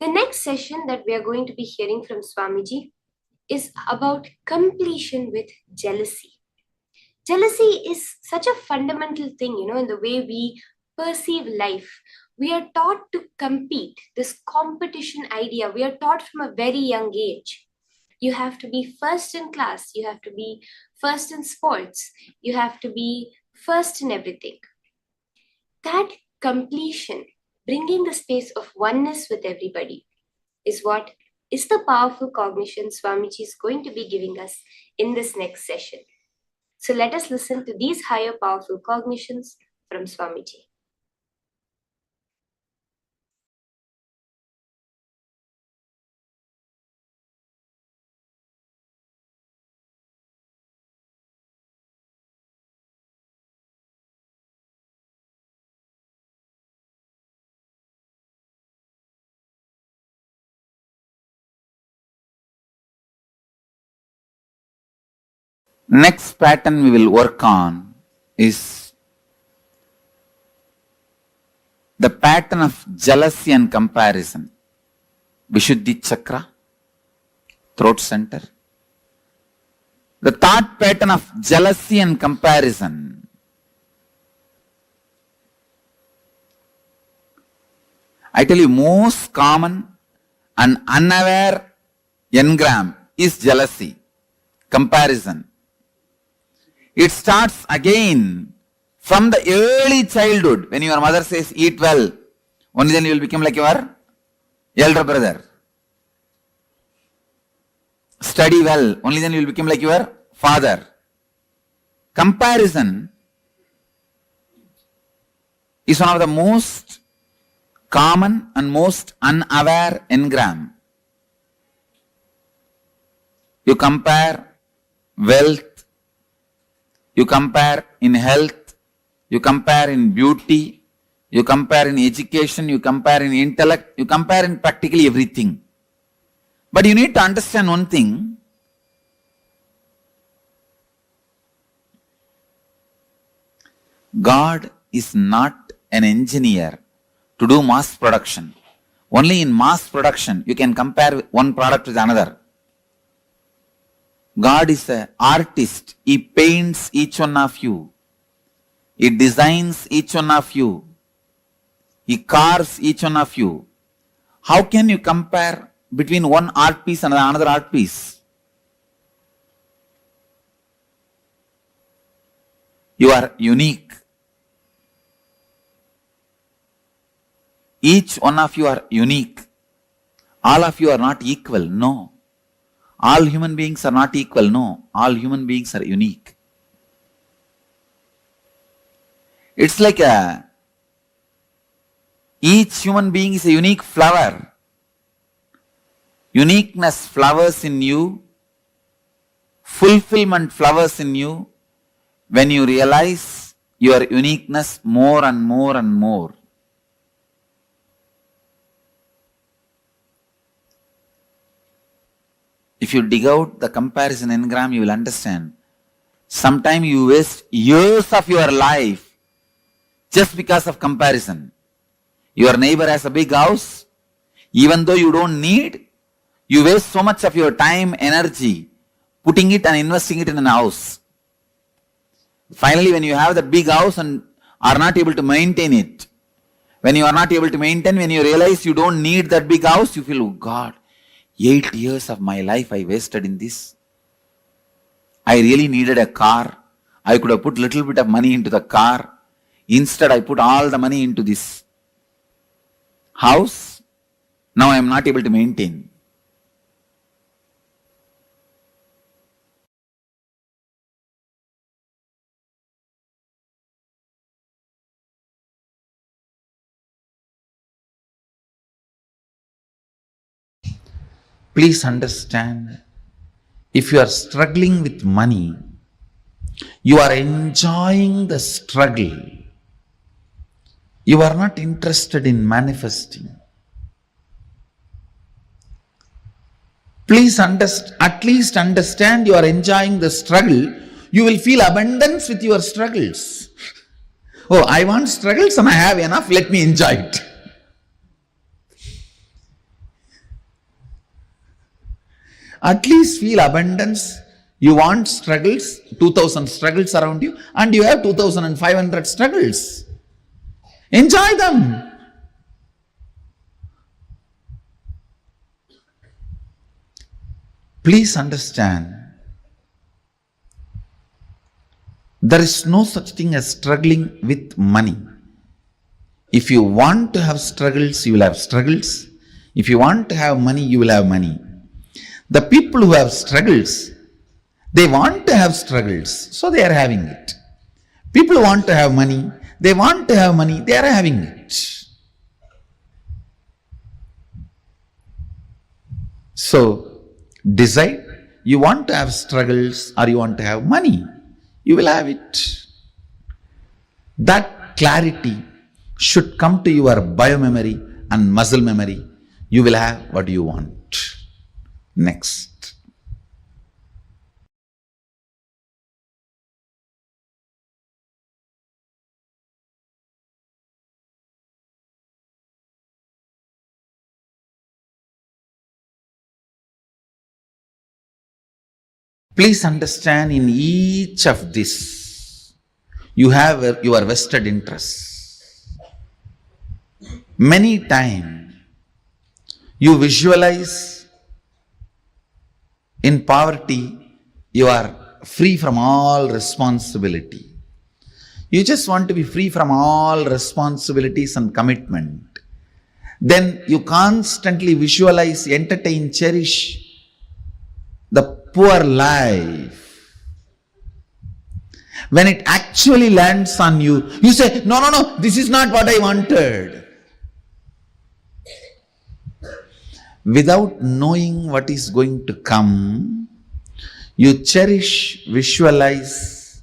The next session that we are going to be hearing from Swamiji is about completion with jealousy. Jealousy is such a fundamental thing, in the way we perceive life. We are taught to compete, this competition idea. We are taught from a very young age. You have to be first in class. You have to be first in sports. You have to be first in everything. That completion, bringing the space of oneness with everybody, is what is the powerful cognition Swamiji is going to be giving us in this next session. So let us listen to these higher powerful cognitions from Swamiji. Next pattern we will work on is the pattern of jealousy and comparison. Vishuddhi chakra, throat center. The thought pattern of jealousy and comparison. I tell you, most common and unaware engram is jealousy, comparison. It starts again from the early childhood. When your mother says, eat well, only then you will become like your elder brother. Study well, only then you will become like your father. Comparison is one of the most common and most unaware engram. You compare wealth, you compare in health, you compare in beauty, you compare in education, you compare in intellect, you compare in practically everything. But you need to understand one thing. God is not an engineer to do mass production. Only in mass production you can compare one product with another. God is an artist. He paints each one of you. He designs each one of you. He carves each one of you. How can you compare between one art piece and another art piece? You are unique. Each one of you are unique. All of you are not equal. No. All human beings are not equal. No. All human beings are unique. It's like each human being is a unique flower. Uniqueness flowers in you. Fulfillment flowers in you when you realize your uniqueness more and more and more. If you dig out the comparison engram, you will understand. Sometimes you waste years of your life just because of comparison. Your neighbor has a big house. Even though you don't need, you waste so much of your time, energy, putting it and investing it in a house. Finally, when you have that big house and are not able to maintain it, when you are not able to maintain, when you realize you don't need that big house, you feel, oh God, 8 years of my life I wasted in this. I really needed a car. I could have put little bit of money into the car. Instead, I put all the money into this house. Now I am not able to maintain. Please understand, if you are struggling with money, you are enjoying the struggle. You are not interested in manifesting. Please at least understand you are enjoying the struggle. You will feel abundance with your struggles. Oh, I want struggles and I have enough, let me enjoy it. At least feel abundance. You want struggles, 2000 struggles around you, and you have 2500 struggles. Enjoy them. Please understand, there is no such thing as struggling with money. If you want to have struggles, you will have struggles. If you want to have money, you will have money. The people who have struggles, they want to have struggles, so they are having it. People who want to have money, they want to have money, they are having it. So, decide, you want to have struggles or you want to have money, you will have it. That clarity should come to your biomemory and muscle memory. You will have what you want. Next. Please understand, in each of this, you have your vested interests. Many times, you visualize in poverty, you are free from all responsibility. You just want to be free from all responsibilities and commitment. Then you constantly visualize, entertain, cherish the poor life. When it actually lands on you, you say, no, this is not what I wanted. Without knowing what is going to come, you cherish, visualize,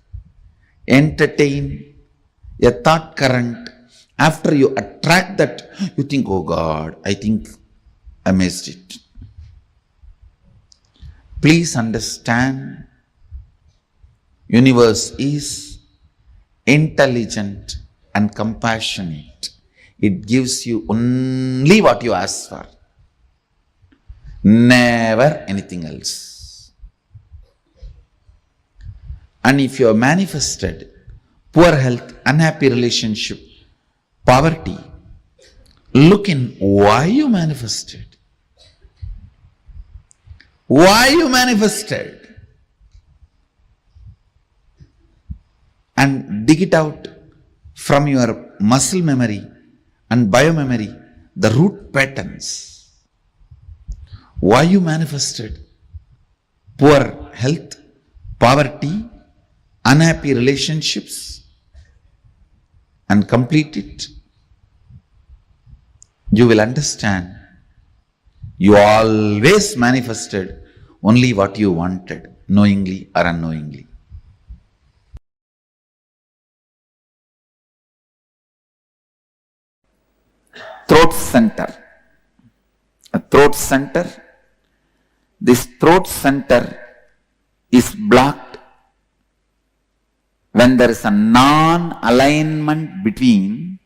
entertain a thought current. After you attract that, you think, oh God, I think I missed it. Please understand, universe is intelligent and compassionate. It gives you only what you ask for, never anything else. And if you have manifested poor health, unhappy relationship, poverty, look in why you manifested. Why you manifested? And dig it out from your muscle memory and biomemory, the root patterns. Why you manifested poor health, poverty, unhappy relationships, and complete it. You will understand you always manifested only what you wanted, knowingly or unknowingly. Throat center. A throat center. This throat center is blocked when there is a non-alignment between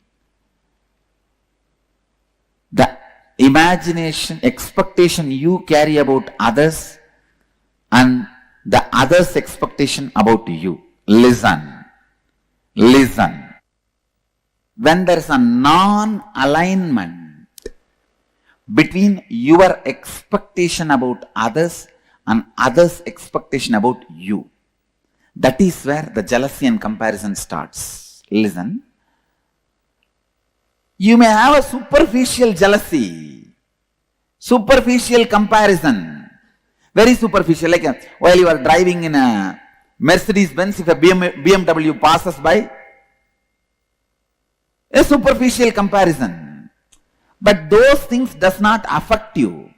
the imagination, expectation you carry about others and the others' expectation about you. Listen. When there is a non-alignment between your expectation about others and others' expectation about you, that is where the jealousy and comparison starts. Listen. You may have a superficial jealousy, superficial comparison, very superficial. Like while you are driving in a Mercedes-Benz, if a BMW passes by, a superficial comparison. But those things does not affect you.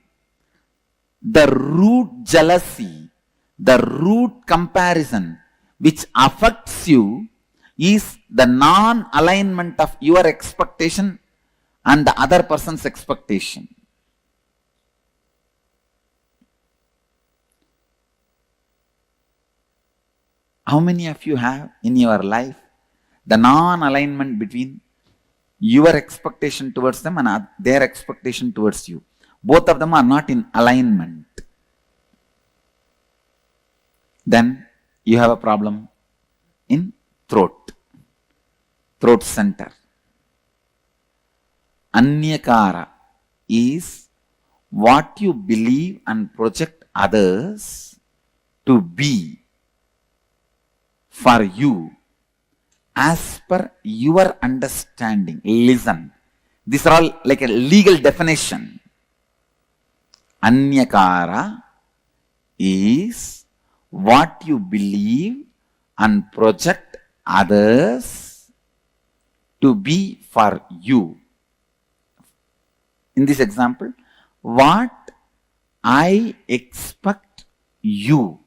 The root jealousy, the root comparison which affects you is the non-alignment of your expectation and the other person's expectation. How many of you have in your life the non-alignment between your expectation towards them and their expectation towards you? Both of them are not in alignment. Then you have a problem in throat center. Anyakara is what you believe and project others to be for you as per your understanding. Listen. These are all like a legal definition. Anyakara is what you believe and project others to be for you. In this example, what I expect you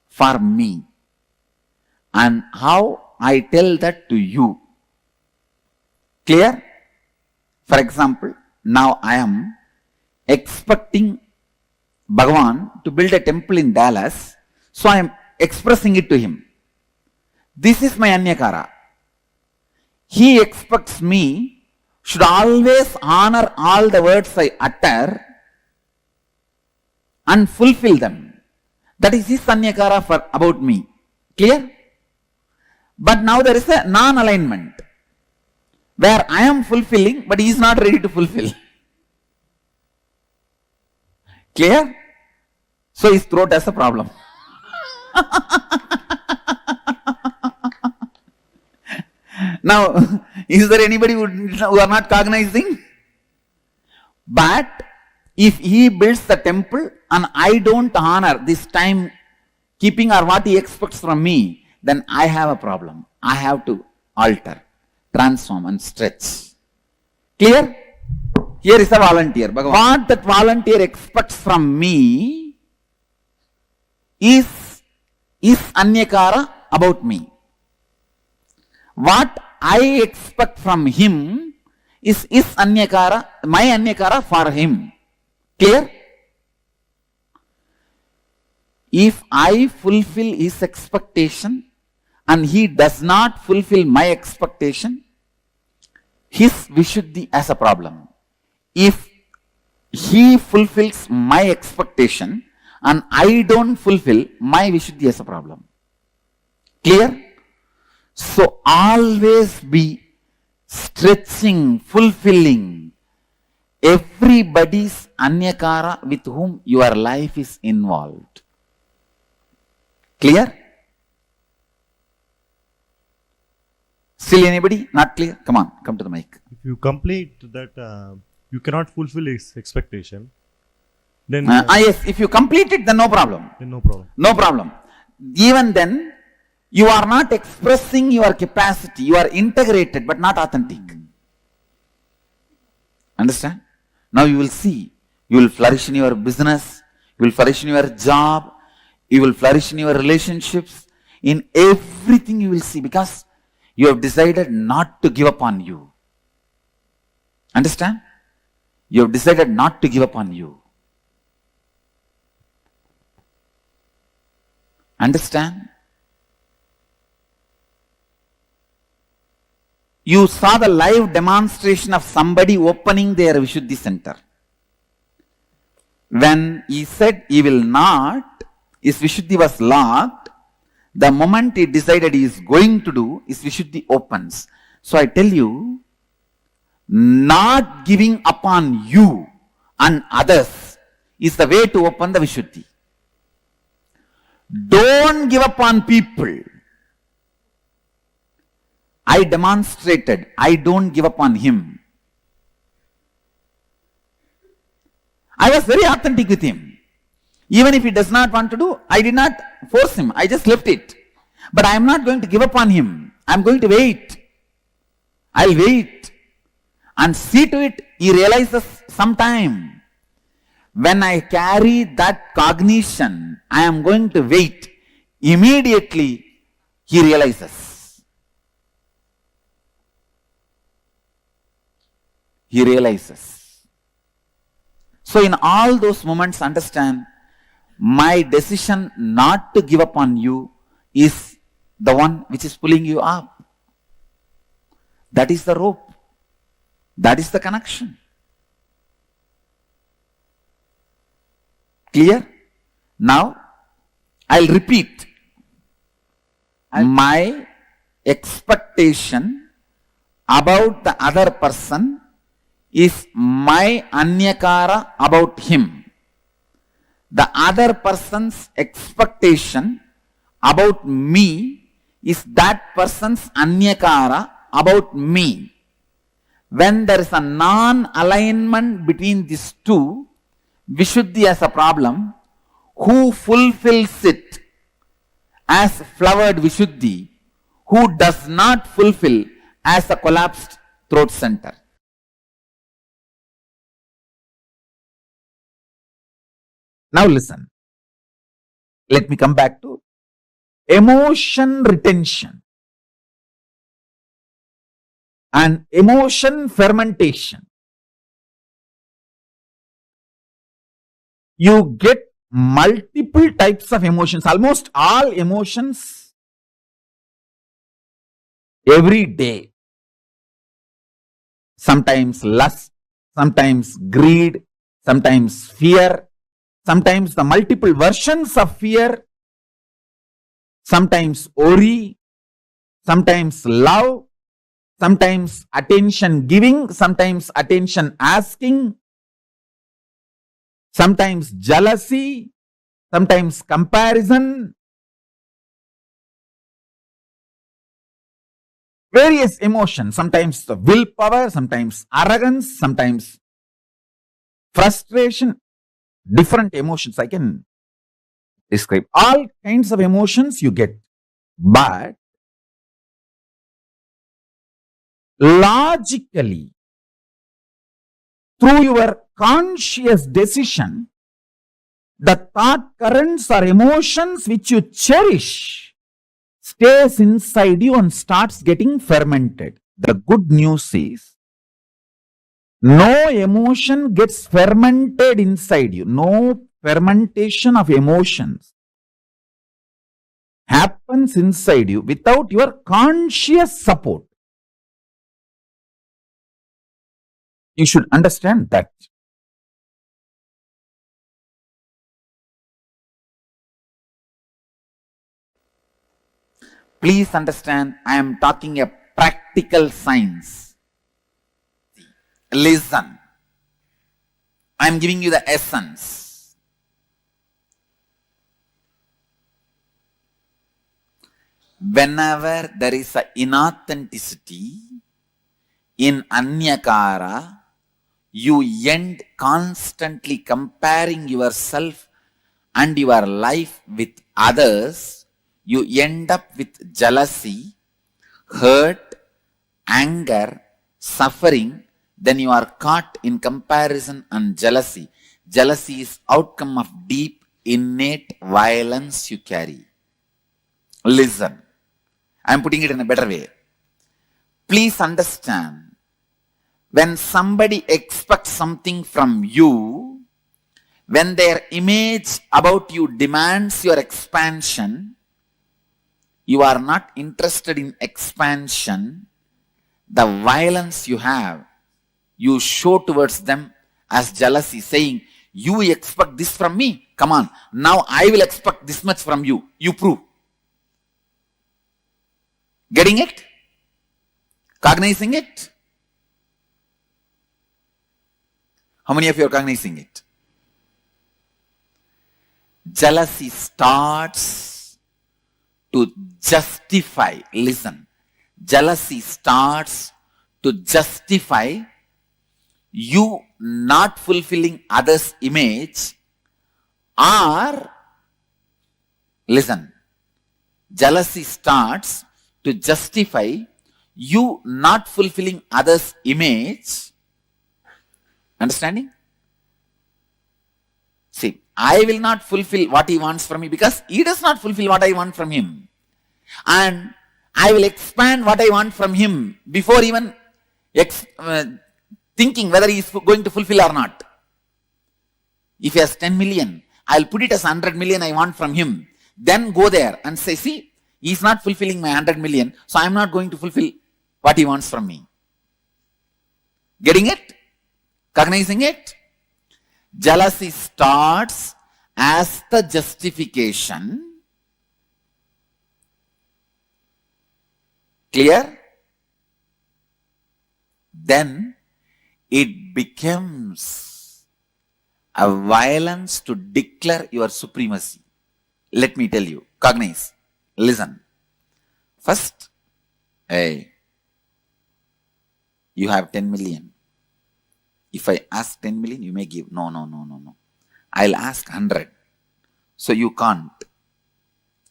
for me and how I tell that to you. Clear? For example, now I am expecting Bhagavan to build a temple in Dallas, so I am expressing it to him. This is my Anyakara. He expects me should always honor all the words I utter and fulfill them. That is his Anyakara for about me. Clear? But now there is a non-alignment where I am fulfilling but he is not ready to fulfill. Clear? So his throat has a problem. Now, is there anybody who are not cognizing? But if he builds the temple and I don't honor this time keeping or what he expects from me, then I have a problem. I have to alter, transform and stretch. Clear? Here is a volunteer. What that volunteer expects from me is anyakara about me. What I expect from him is anyakara, my anyakara for him. Clear? If I fulfill his expectation and he does not fulfill my expectation, his Vishuddhi as a problem. If he fulfills my expectation and I don't fulfill my Vishuddhi as a problem. Clear? So always be stretching, fulfilling everybody's anyakara with whom your life is involved. Clear? Still anybody? Not clear? Come on, come to the mic. If you complete that, you cannot fulfill his expectation, then yes, if you complete it, then no problem. then no problem. No problem. Even then, you are not expressing your capacity. You are integrated but not authentic. Understand? Now you will see. You will flourish in your business. You will flourish in your job. You will flourish in your relationships. In everything you will see, because you have decided not to give up on you. Understand? You have decided not to give up on you. Understand? You saw the live demonstration of somebody opening their Vishuddhi center. When he said he will not, his Vishuddhi was locked. The moment he decided he is going to do, his Vishuddhi opens. So I tell you, not giving upon you and others is the way to open the Vishuddhi. Don't give up on people. I demonstrated, I don't give up on him. I was very authentic with him. Even if he does not want to do, I did not force him. I just left it. But I am not going to give up on him. I am going to wait. I'll wait. And see to it, he realizes sometime. When I carry that cognition, I am going to wait. Immediately, he realizes. He realizes. So in all those moments, understand, my decision not to give up on you is the one which is pulling you up. That is the rope. That is the connection. Clear? Now, I'll repeat. My expectation about the other person is my anyakara about him. The other person's expectation about me is that person's anyakara about me. When there is a non-alignment between these two, Vishuddhi has a problem. Who fulfills it as flowered Vishuddhi? Who does not fulfill as a collapsed throat center? Now listen. Let me come back to emotion retention and emotion fermentation. You get multiple types of emotions, almost all emotions every day. Sometimes lust, sometimes greed, sometimes fear, sometimes the multiple versions of fear, sometimes worry, sometimes love, sometimes attention giving, sometimes attention asking, sometimes jealousy, sometimes comparison, various emotions, sometimes the willpower, sometimes arrogance, sometimes frustration, different emotions I can describe. All kinds of emotions you get. But logically, through your conscious decision, the thought currents or emotions which you cherish stays inside you and starts getting fermented. The good news is, no emotion gets fermented inside you. No fermentation of emotions happens inside you without your conscious support. You should understand that. Please understand, I am talking a practical science. Listen. I am giving you the essence. Whenever there is an inauthenticity in Anyakara, you end constantly comparing yourself and your life with others. You end up with jealousy, hurt, anger, suffering. Then you are caught in comparison and jealousy. Jealousy is outcome of deep, innate violence you carry. Listen, I am putting it in a better way. Please understand, when somebody expects something from you, when their image about you demands your expansion, you are not interested in expansion. The violence you have, you show towards them as jealousy, saying, you expect this from me? Come on, now I will expect this much from you. You prove. Getting it? Cognizing it? How many of you are cognizing it? Jealousy starts to justify. Listen. Jealousy starts to justify you not fulfilling others' image, or, listen, jealousy starts to justify you not fulfilling others' image. Understanding? See, I will not fulfill what he wants from me because he does not fulfill what I want from him. And I will expand what I want from him before even thinking whether he is going to fulfill or not. If he has 10 million, I'll put it as 100 million I want from him. Then go there and say, see, he's not fulfilling my 100 million, so I'm not going to fulfill what he wants from me. Getting it? Cognizing it? Jealousy starts as the justification. Clear? Then it becomes a violence to declare your supremacy. Let me tell you. Cognize. Listen. First, hey, you have 10 million. If I ask 10 million, you may give. No. I'll ask 100. So you can't.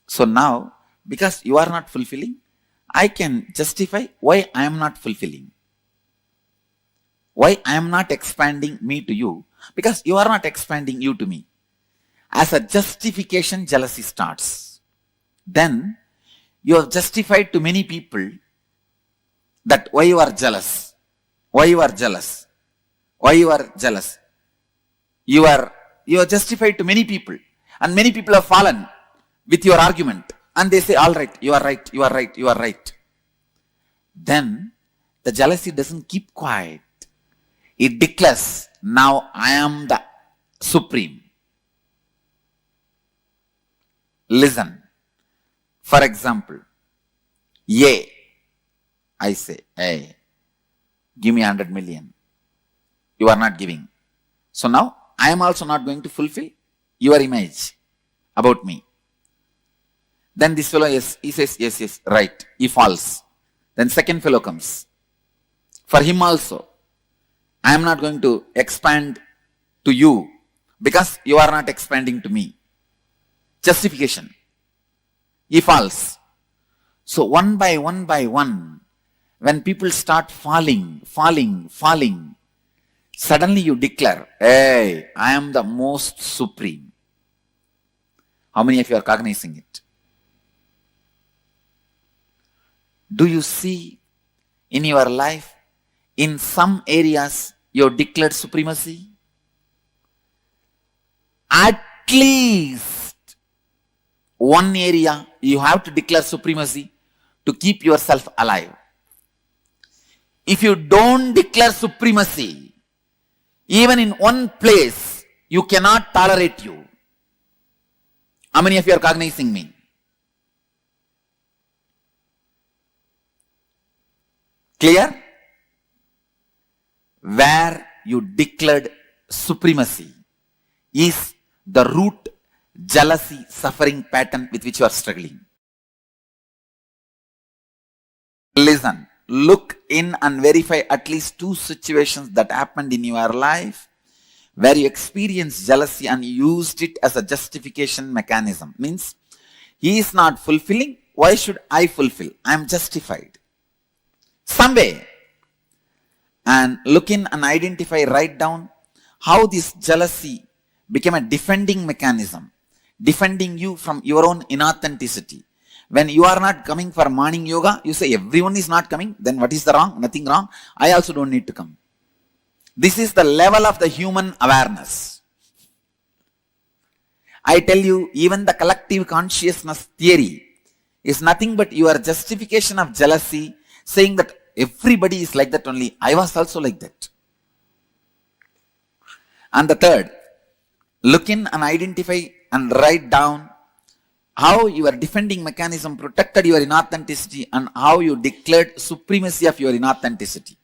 So now, because you are not fulfilling, I can justify why I am not fulfilling. Why I am not expanding me to you? Because you are not expanding you to me. As a justification, jealousy starts. Then you have justified to many people that why you are jealous. Why you are jealous. Why you are jealous. You are justified to many people. And many people have fallen with your argument. And they say, all right, you are right, you are right, you are right. Then the jealousy doesn't keep quiet. It declares, now I am the supreme. Listen. For example, I say, hey, give me 100 million. You are not giving. So now I am also not going to fulfill your image about me. Then this fellow, yes, he says, yes, right. He falls. Then second fellow comes. For him also, I am not going to expand to you because you are not expanding to me. Justification. He falls. So one by one, when people start falling, suddenly you declare, hey, I am the most supreme. How many of you are cognizing it? Do you see in your life, in some areas, you declared supremacy? At least one area you have to declare supremacy to keep yourself alive. If you don't declare supremacy, even in one place, you cannot tolerate you. How many of you are cognizing me? Clear? Where you declared supremacy is the root jealousy suffering pattern with which you are struggling. Listen, look in and verify at least 2 situations that happened in your life where you experienced jealousy and used it as a justification mechanism. Means, he is not fulfilling, why should I fulfill? I am justified. Some way. And look in and identify, write down how this jealousy became a defending mechanism, defending you from your own inauthenticity. When you are not coming for morning yoga, you say everyone is not coming, then what is the wrong? Nothing wrong. I also don't need to come. This is the level of the human awareness. I tell you, even the collective consciousness theory is nothing but your justification of jealousy, saying that everybody is like that only. I was also like that. And the third, look in and identify and write down how your defending mechanism protected your inauthenticity and how you declared supremacy of your inauthenticity.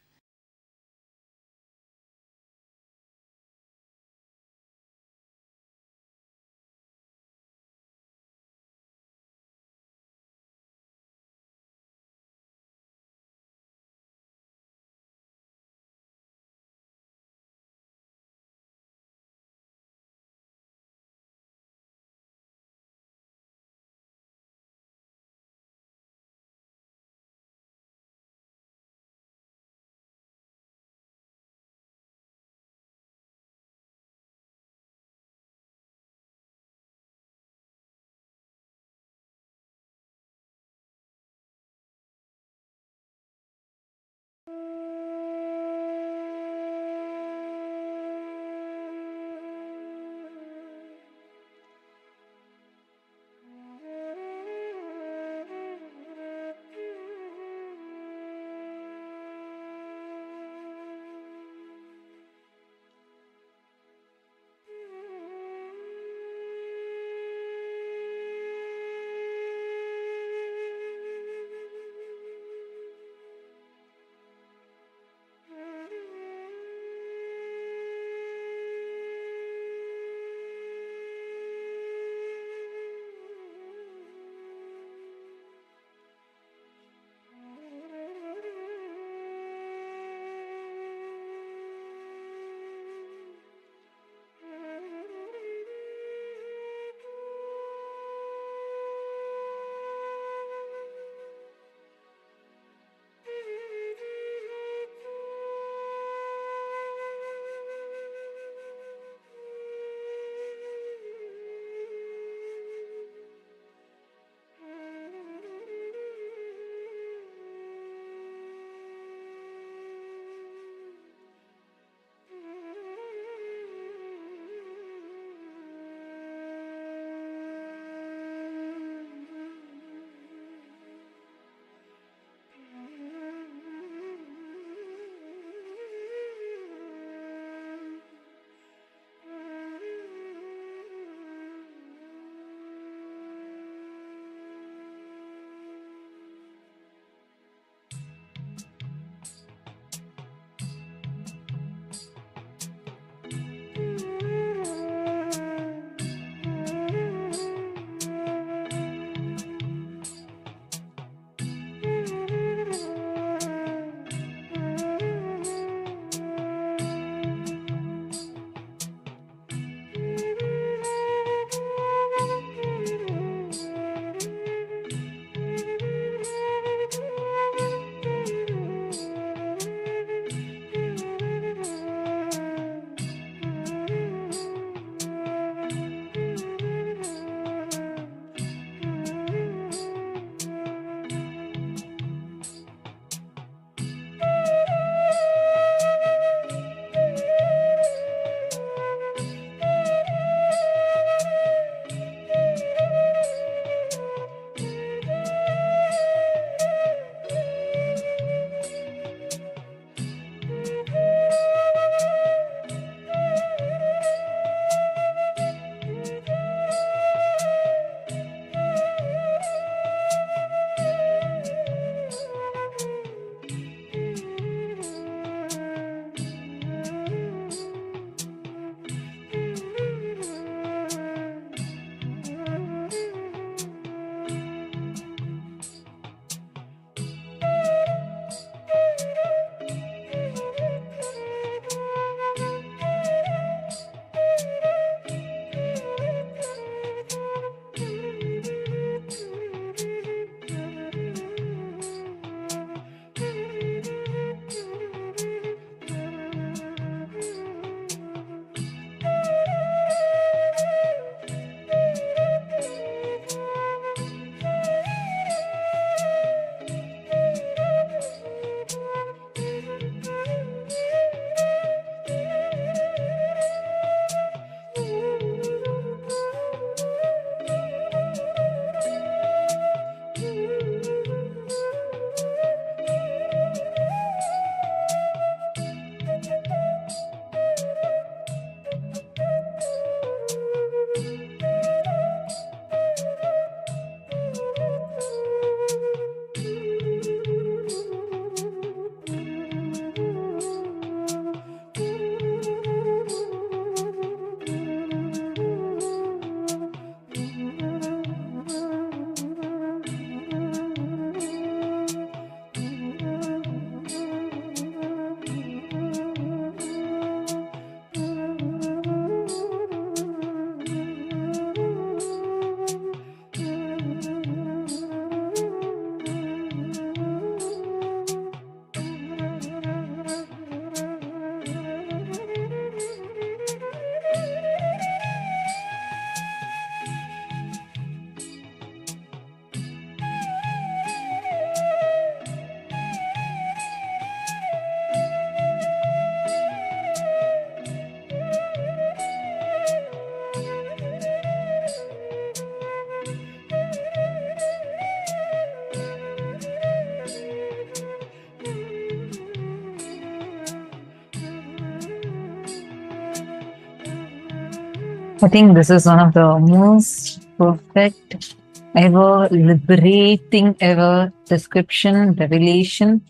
I think this is one of the most perfect ever, liberating ever description, revelation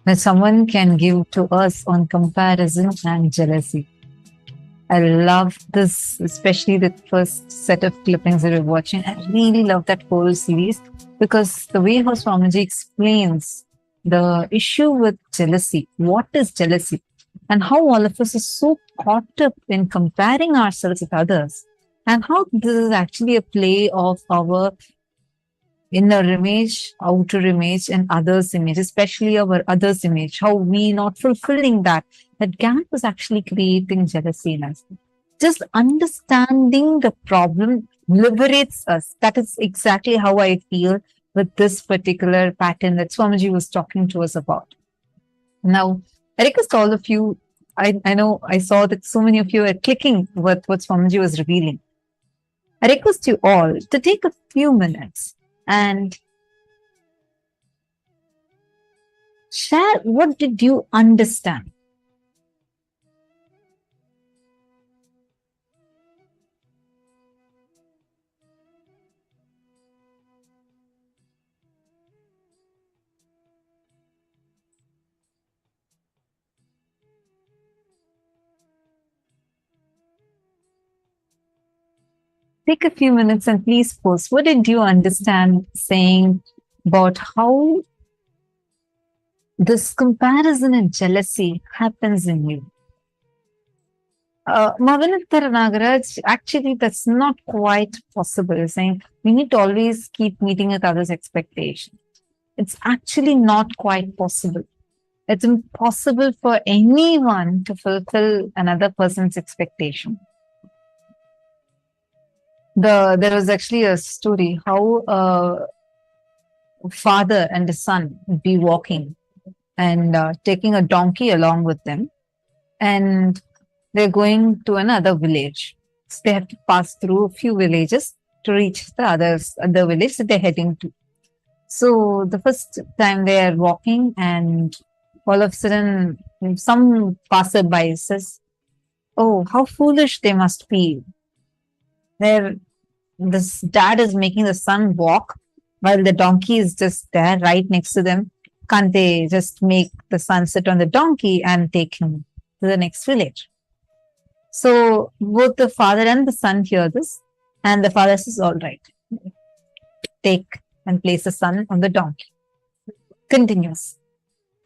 that someone can give to us on comparison and jealousy. I love this, especially the first set of clippings that we're watching. I really love that whole series because the way how Swamiji explains the issue with jealousy, what is jealousy, and how all of us are so caught up in comparing ourselves with others, and how this is actually a play of our inner image, outer image, and others' image, especially our others' image, how we not fulfilling that gap is actually creating jealousy in us. Just understanding the problem liberates us. That is exactly how I feel with this particular pattern that Swamiji was talking to us about. Now, I request all of you, I know I saw that so many of you are clicking with what Swamiji was revealing. I request you all to take a few minutes and share what did you understand. Take a few minutes and please post. What did you understand saying about how this comparison and jealousy happens in you? Mavinatara Nagaraj, actually, that's not quite possible. Saying we need to always keep meeting with others' expectations. It's actually not quite possible. It's impossible for anyone to fulfill another person's expectation. There was actually a story how a father and a son would be walking and taking a donkey along with them, and they're going to another village. So they have to pass through a few villages to reach the other village that they're heading to. So the first time they are walking, and all of a sudden some passerby says, "Oh, how foolish they must be. This dad is making the son walk while the donkey is just there right next to them. Can't they just make the son sit on the donkey and take him to the next village?" So both the father and the son hear this, and the father says, "All right, take and place the son on the donkey." Continues.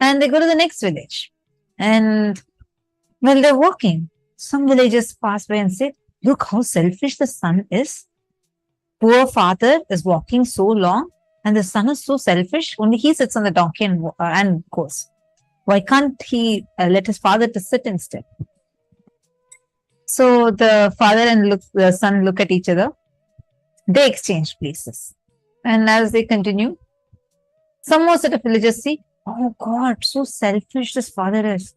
And they go to the next village. And while they're walking, some villagers pass by and say, "Look how selfish the son is. Poor father is walking so long, and the son is so selfish. Only he sits on the donkey and goes. Why can't he let his father to sit instead?" So the father and the son look at each other. They exchange places. And as they continue, some more set of villagers see, "Oh God, so selfish this father is.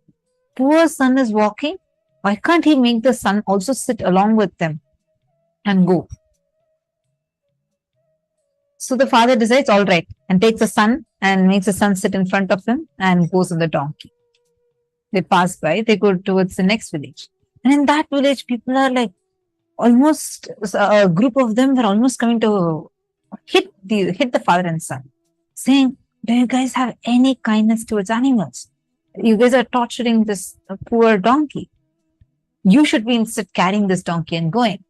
Poor son is walking. Why can't he make the son also sit along with them and go?" So the father decides, all right, and takes the son and makes the son sit in front of him and goes on the donkey. They pass by, they go towards the next village. And in that village, people are like, almost, a group of them were almost coming to hit the father and son, saying, "Do you guys have any kindness towards animals? You guys are torturing this poor donkey. You should be instead carrying this donkey and going.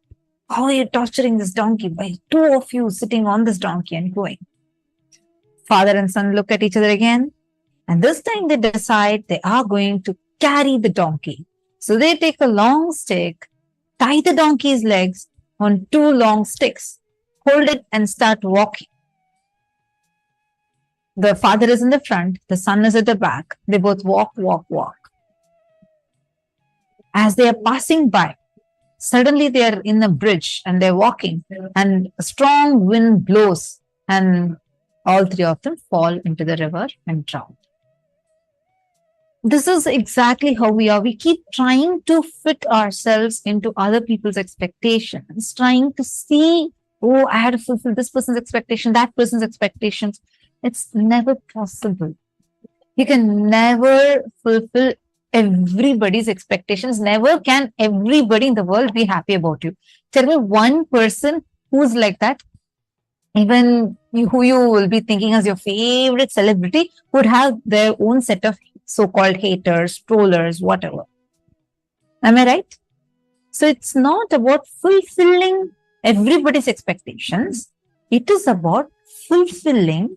How are you torturing this donkey by two of you sitting on this donkey and going?" Father and son look at each other again, and this time they decide they are going to carry the donkey. So they take a long stick, tie the donkey's legs on two long sticks, hold it and start walking. The father is in the front, the son is at the back. They both walk. As they are passing by, suddenly they are in a bridge and they're walking, and a strong wind blows, and all three of them fall into the river and drown. This is exactly how we are. We keep trying to fit ourselves into other people's expectations, trying to see, oh, I had to fulfill this person's expectation, that person's expectations. It's never possible. You can never fulfill everybody's expectations. Never can everybody in the world be happy about you. Tell me one person who's like that. Even who you will be thinking as your favorite celebrity would have their own set of so-called haters, trollers, whatever. Am I right? So it's not about fulfilling everybody's expectations. It is about fulfilling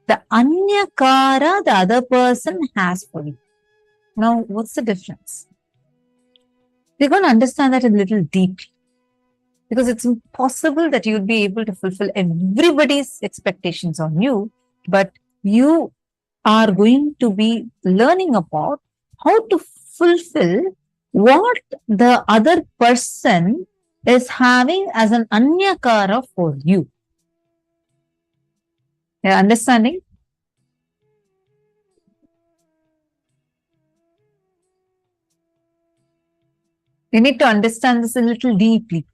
the anyakara the other person has for you. Now, what's the difference? We're going to understand that a little deeply, because it's impossible that you'd be able to fulfill everybody's expectations on you, but you are going to be learning about how to fulfill what the other person is having as an anyakara for you. You're understanding? You need to understand this a little deeply.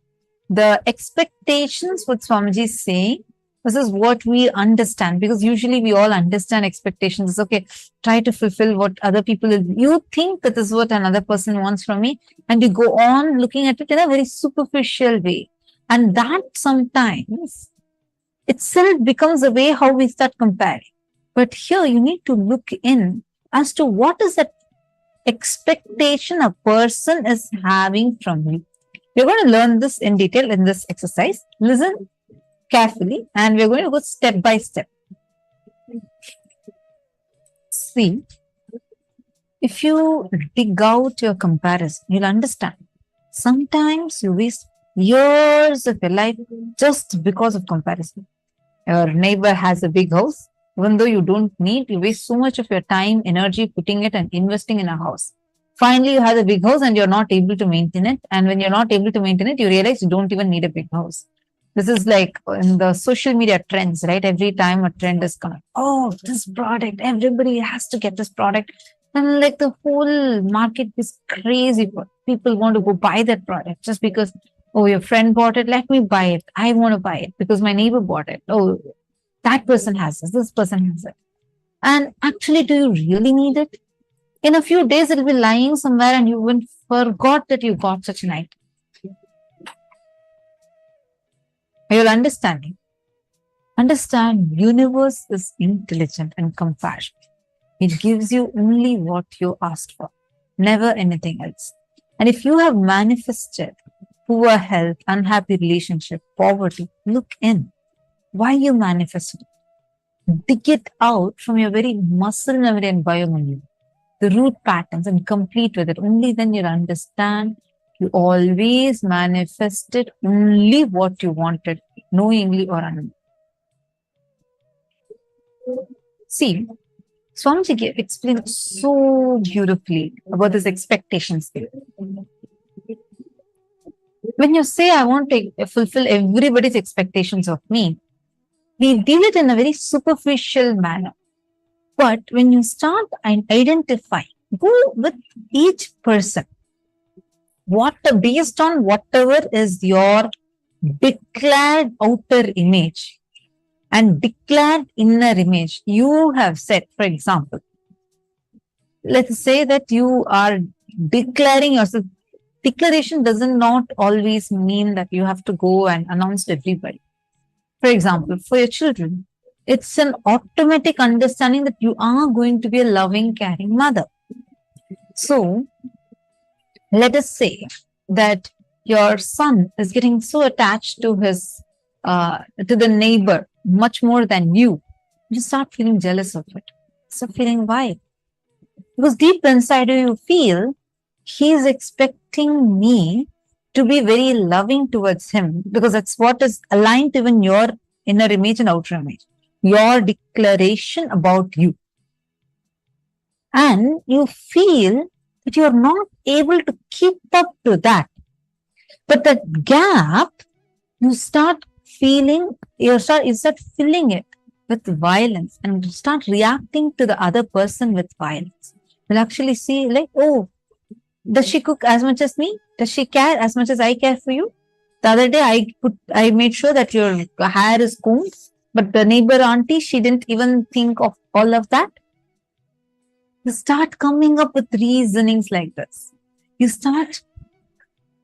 The expectations, what Swamiji is saying, this is what we understand, because usually we all understand expectations. It's okay, try to fulfill what other people, you think that this is what another person wants from me, and you go on looking at it in a very superficial way. And that sometimes itself becomes a way how we start comparing. But here you need to look in as to what is that expectation a person is having from you. We're going to learn this in detail in this exercise. Listen carefully, and we're going to go step by step. See, if you dig out your comparison, you'll understand. Sometimes you waste years of your life just because of comparison. Your neighbor has a big house. Even though you don't need, you waste so much of your time, energy putting it and investing in a house. Finally, you have a big house and you're not able to maintain it. And when you're not able to maintain it, you realize you don't even need a big house. This is like in the social media trends, right? Every time a trend is coming, oh, this product, everybody has to get this product. And like the whole market is crazy. People want to go buy that product just because, oh, your friend bought it, let me buy it. I want to buy it because my neighbor bought it. Oh, that person has this person has it. And actually, do you really need it? In a few days, it'll be lying somewhere and you even forgot that you got such an item. Are you understanding? Understand, universe is intelligent and compassionate. It gives you only what you asked for, never anything else. And if you have manifested poor health, unhappy relationship, poverty, look in. Why you manifested it? Dig it out from your very muscle memory and biomemory, the root patterns, and complete with it. Only then you'll understand you always manifested only what you wanted, knowingly or unknowingly. See, Swamiji explained so beautifully about this expectations thing. When you say, I want to fulfill everybody's expectations of me, we deal it in a very superficial manner. But when you start identifying, go with each person, based on whatever is your declared outer image and declared inner image. You have said, for example, let's say that you are declaring yourself. Declaration doesn't not always mean that you have to go and announce to everybody. For example, for your children, it's an automatic understanding that you are going to be a loving, caring mother. So, let us say that your son is getting so attached to his, to the neighbor much more than you. You start feeling jealous of it. So, feeling why? Because deep inside you feel he is expecting me to be very loving towards him, because that's what is aligned to even your inner image and outer image, your declaration about you. And you feel that you are not able to keep up to that. But that gap, you start feeling, you start filling it with violence and start reacting to the other person with violence. You'll actually see like, oh, does she cook as much as me? Does she care as much as I care for you? The other day, I made sure that your hair is combed, but the neighbor auntie, she didn't even think of all of that. You start coming up with reasonings like this. You start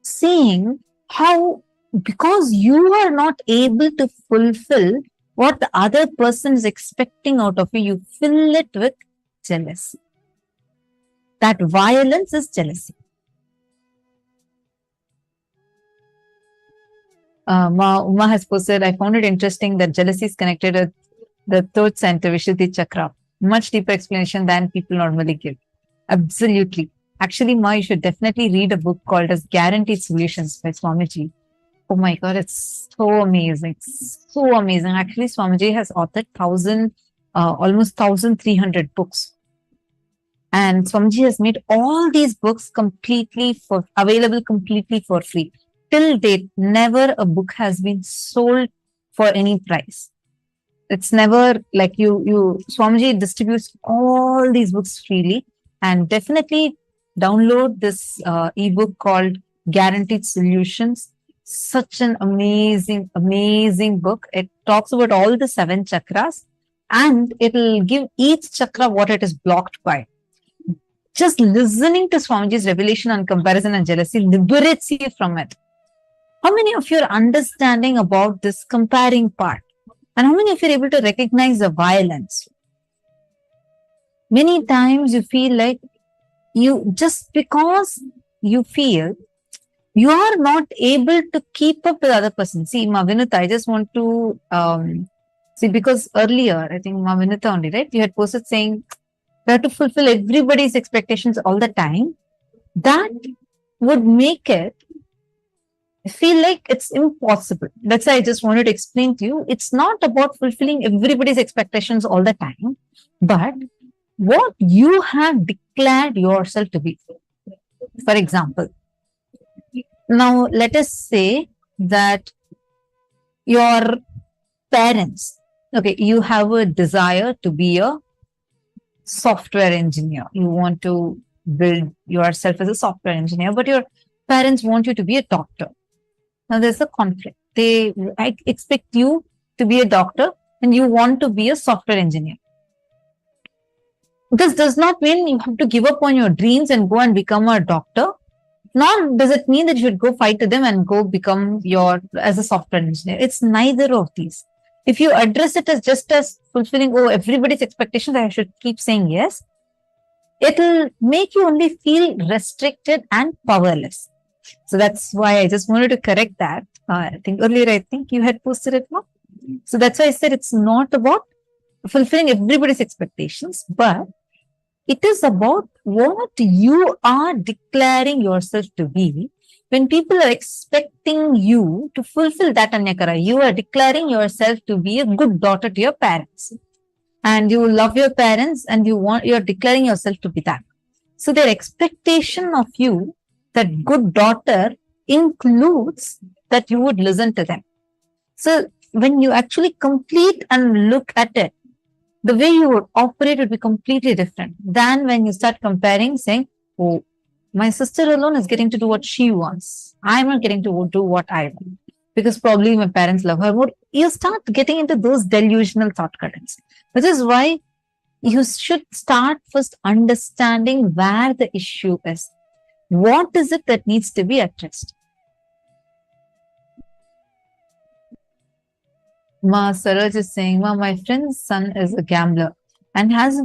seeing how, because you are not able to fulfill what the other person is expecting out of you, you fill it with jealousy. That violence is jealousy. Uma has posted, I found it interesting that jealousy is connected with the third center, Vishuddhi Chakra. Much deeper explanation than people normally give. Absolutely. Actually, Ma, you should definitely read a book called as Guaranteed Solutions by Swamiji. Oh my God, it's so amazing. So amazing. Actually, Swamiji has authored almost 1,300 books. And Swamiji has made all these books available completely for free. Till date, never a book has been sold for any price. It's never like Swamiji distributes all these books freely, and definitely download this ebook called Guaranteed Solutions. Such an amazing, amazing book. It talks about all the 7 chakras, and it'll give each chakra what it is blocked by. Just listening to Swamiji's revelation on comparison and jealousy liberates you from it. How many of you are understanding about this comparing part? And how many of you are able to recognize the violence? Many times you feel like just because you feel you are not able to keep up with the other person. See, Ma Vinutha, I just want to see, because earlier, I think Ma Vinutha only, right? You had posted saying we have to fulfill everybody's expectations all the time. That would make it feel like it's impossible. That's why I just wanted to explain to you. It's not about fulfilling everybody's expectations all the time, but what you have declared yourself to be. For example, now let us say that your parents, okay, you have a desire to be a software engineer. You want to build yourself as a software engineer, but your parents want you to be a doctor. Now there's a conflict. I expect you to be a doctor and you want to be a software engineer. This does not mean you have to give up on your dreams and go and become a doctor. Nor does it mean that you should go fight to them and go become as a software engineer. It's neither of these. If you address it as just as fulfilling, everybody's expectations, I should keep saying yes, it'll make you only feel restricted and powerless. So that's why I just wanted to correct that. I think you had posted it now. So that's why I said it's not about fulfilling everybody's expectations, but it is about what you are declaring yourself to be. When people are expecting you to fulfill that anyakara, you are declaring yourself to be a good daughter to your parents. And you love your parents and you're declaring yourself to be that. So their expectation of you, that good daughter, includes that you would listen to them. So when you actually complete and look at it, the way you would operate would be completely different than when you start comparing, saying, oh, my sister alone is getting to do what she wants. I'm not getting to do what I want because probably my parents love her more. You start getting into those delusional thought currents, which is why you should start first understanding where the issue is. What is it that needs to be addressed? Ma Saraj is saying, my friend's son is a gambler and has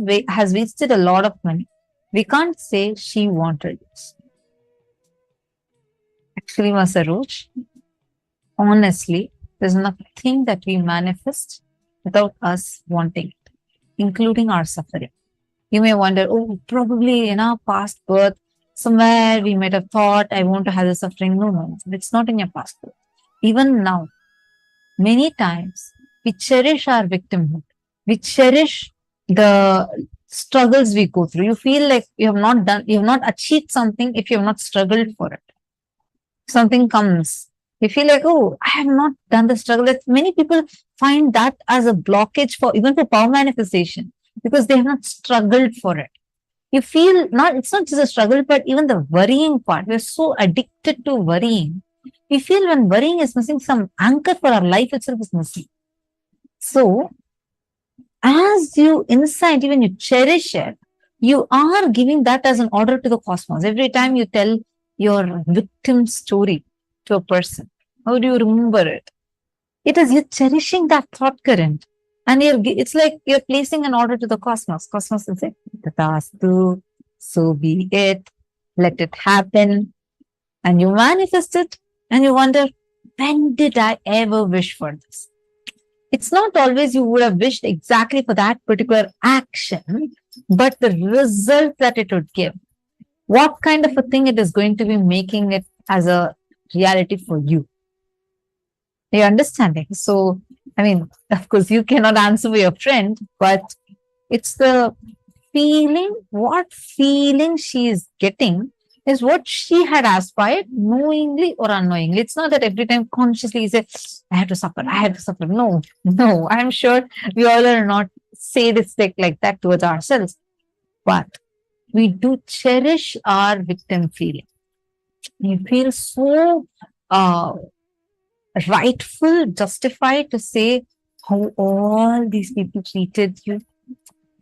wasted a lot of money. We can't say she wanted it. Actually, Ma Saraj, honestly, there's nothing that we manifest without us wanting it, including our suffering. You may wonder, probably in our past birth, somewhere we might have thought, I want to have the suffering. No, it's not in your past birth. Even now, many times we cherish our victimhood. We cherish the struggles we go through. You feel like you have not achieved something if you have not struggled for it. Something comes. You feel like, I have not done the struggle. Many people find that as a blockage even for power manifestation because they have not struggled for it. You feel it's not just a struggle, but even the worrying part. We're so addicted to worrying. We feel when worrying is missing, some anchor for our life itself is missing. So, as you inside, even you cherish it, you are giving that as an order to the cosmos. Every time you tell your victim story to a person, how do you remember it? It is you cherishing that thought current. And it's like you're placing an order to the cosmos. Cosmos will say, Tatastu, so be it, let it happen. And you manifest it and you wonder, when did I ever wish for this? It's not always you would have wished exactly for that particular action, but the result that it would give. What kind of a thing it is going to be making it as a reality for you. Are you understanding? So, I mean, of course, you cannot answer for your friend, but it's the feeling, what feeling she is getting is what she had aspired, knowingly or unknowingly. It's not that every time consciously you say, I have to suffer, I have to suffer. No, no, I'm sure we all are not sadistic like that towards ourselves, but we do cherish our victim feeling. We feel so rightful, justified to say how all these people treated you,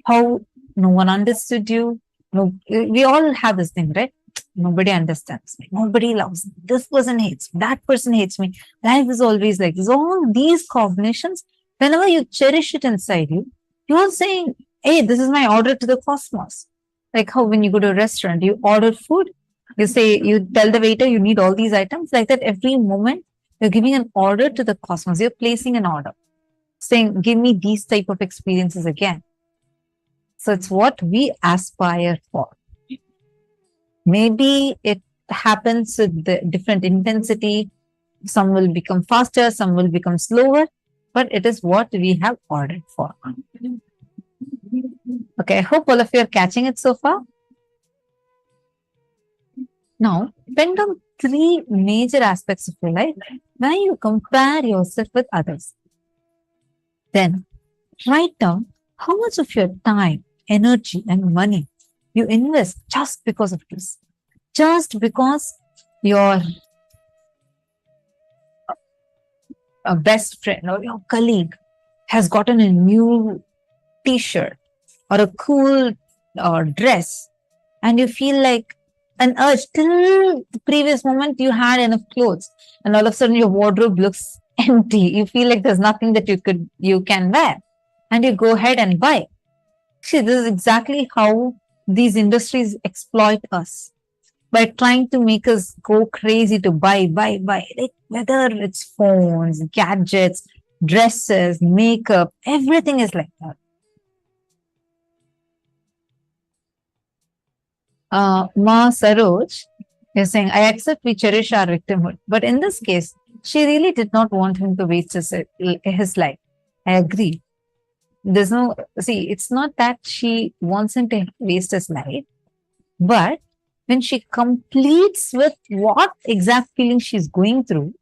how no one understood you. No, we all have this thing, right? Nobody understands me. Nobody loves me. This person hates me. That person hates me. Life is always like this. All these cognitions, whenever you cherish it inside you, you're saying, hey, this is my order to the cosmos. Like how when you go to a restaurant, you order food, you say, you tell the waiter you need all these items. Like that, every moment you're giving an order to the cosmos. You're placing an order, saying, give me these type of experiences again. So it's what we aspire for. Maybe it happens with the different intensity. Some will become faster, some will become slower, but it is what we have ordered for. Okay, I hope all of you are catching it so far. Now, depend on three major aspects of your life when you compare yourself with others. Then write down how much of your time, energy, and money you invest just because of this. Just because your best friend or your colleague has gotten a new t-shirt or a cool dress, and you feel like an urge till the previous moment you had enough clothes, and all of a sudden your wardrobe looks empty. You feel like there's nothing that you can wear, and you go ahead and buy. See, this is exactly how these industries exploit us by trying to make us go crazy to buy. Like whether it's phones, gadgets, dresses, makeup, everything is like that. Ma Saroj is saying, I accept we cherish our victimhood. But in this case, she really did not want him to waste his life. I agree. There's no, see, it's not that she wants him to waste his life, but when she completes with what exact feeling she's going through,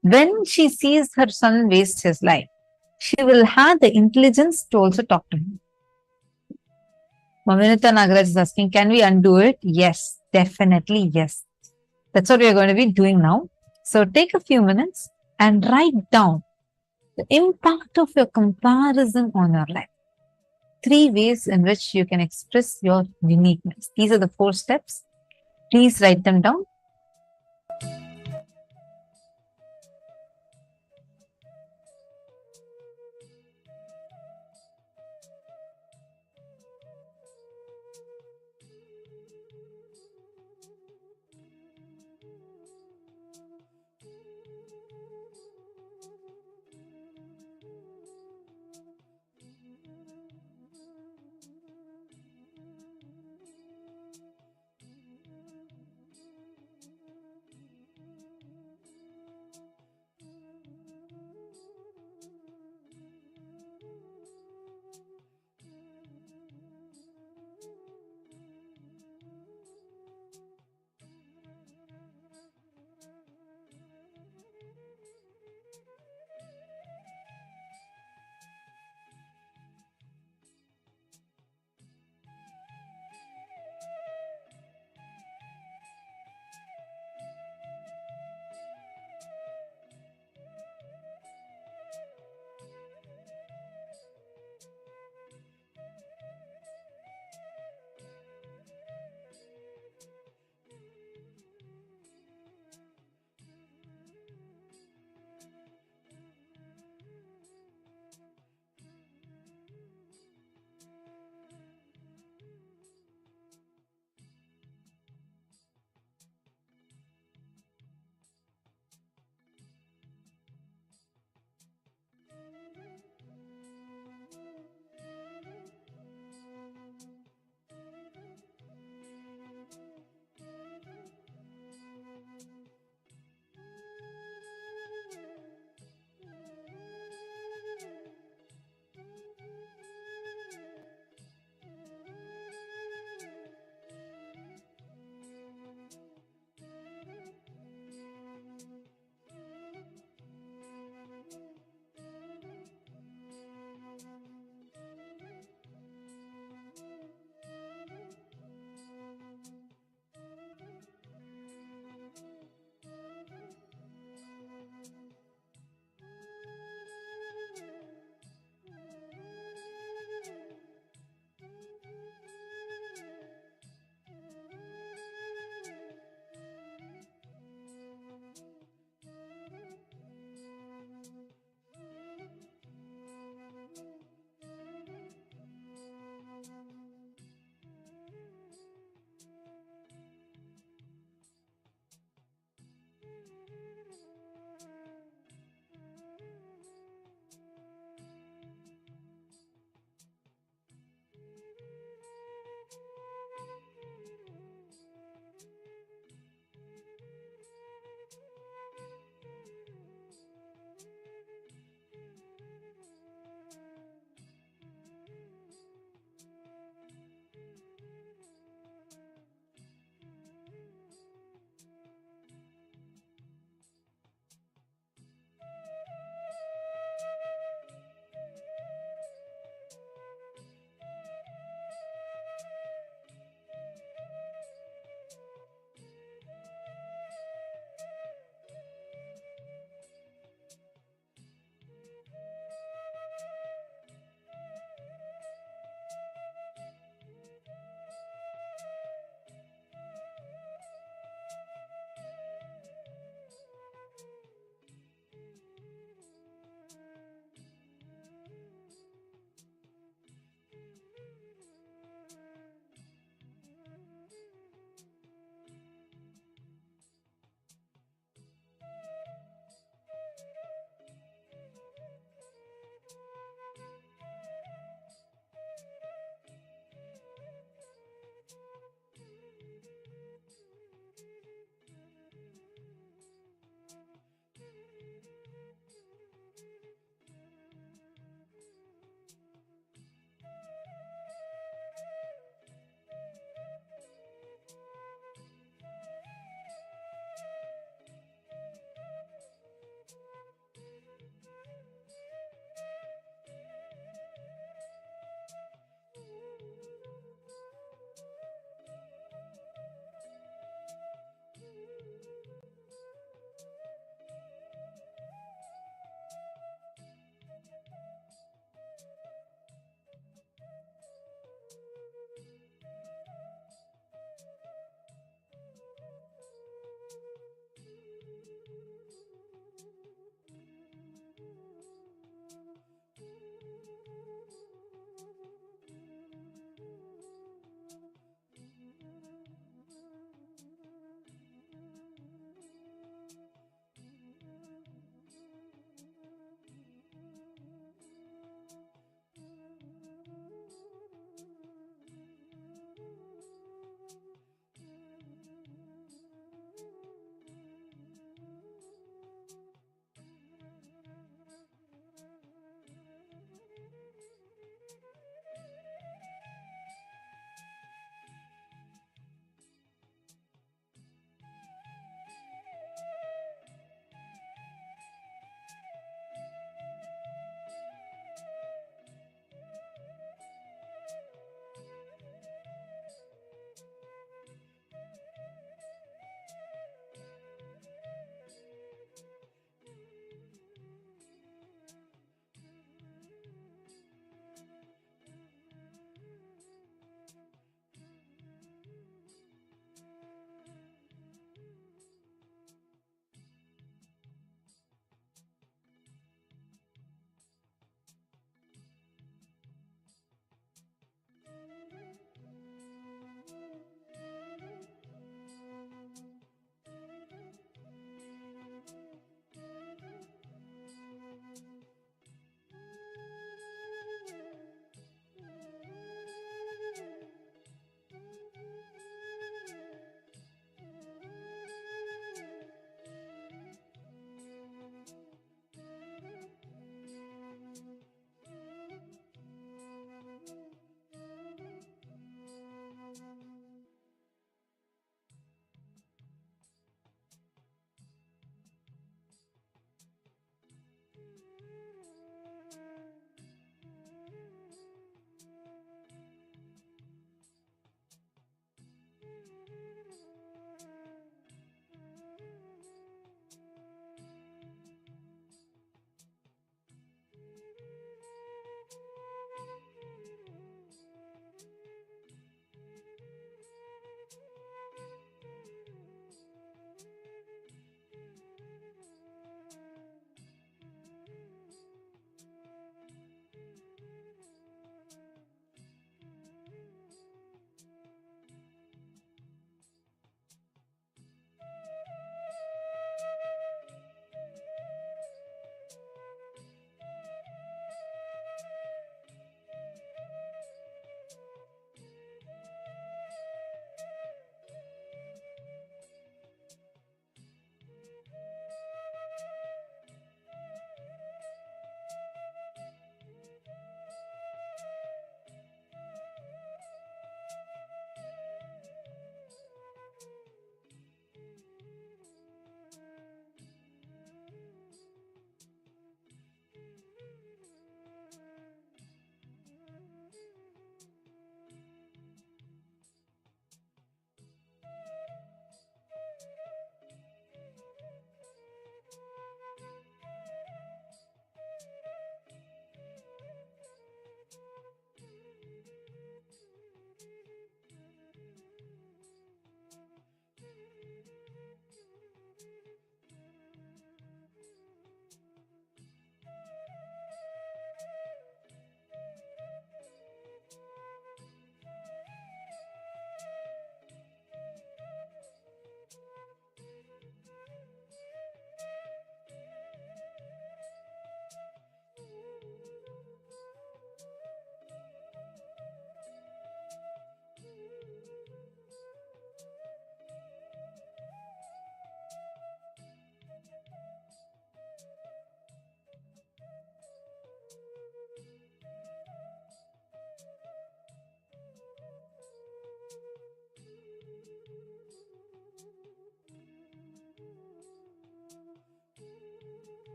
when she sees her son waste his life, she will have the intelligence to also talk to him. Maminita Nagaraj is asking, can we undo it? Yes, definitely yes. That's what we are going to be doing now. So take a few minutes and write down the impact of your comparison on your life. 3 ways in which you can express your uniqueness. These are the 4 steps. Please write them down.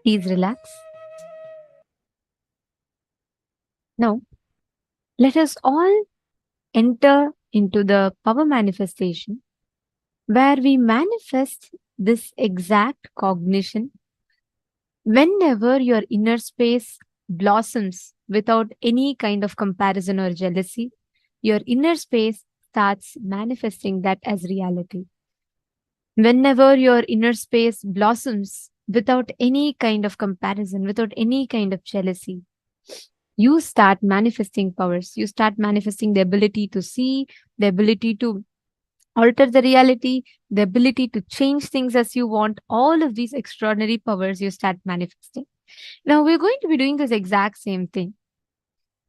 Please relax. Now, let us all enter into the power manifestation where we manifest this exact cognition whenever your inner space blossoms without any kind of comparison or jealousy. Your inner space starts manifesting that as reality. Whenever your inner space blossoms without any kind of comparison, without any kind of jealousy, you start manifesting powers. You start manifesting the ability to see, the ability to alter the reality, the ability to change things as you want. All of these extraordinary powers you start manifesting. Now, we're going to be doing this exact same thing.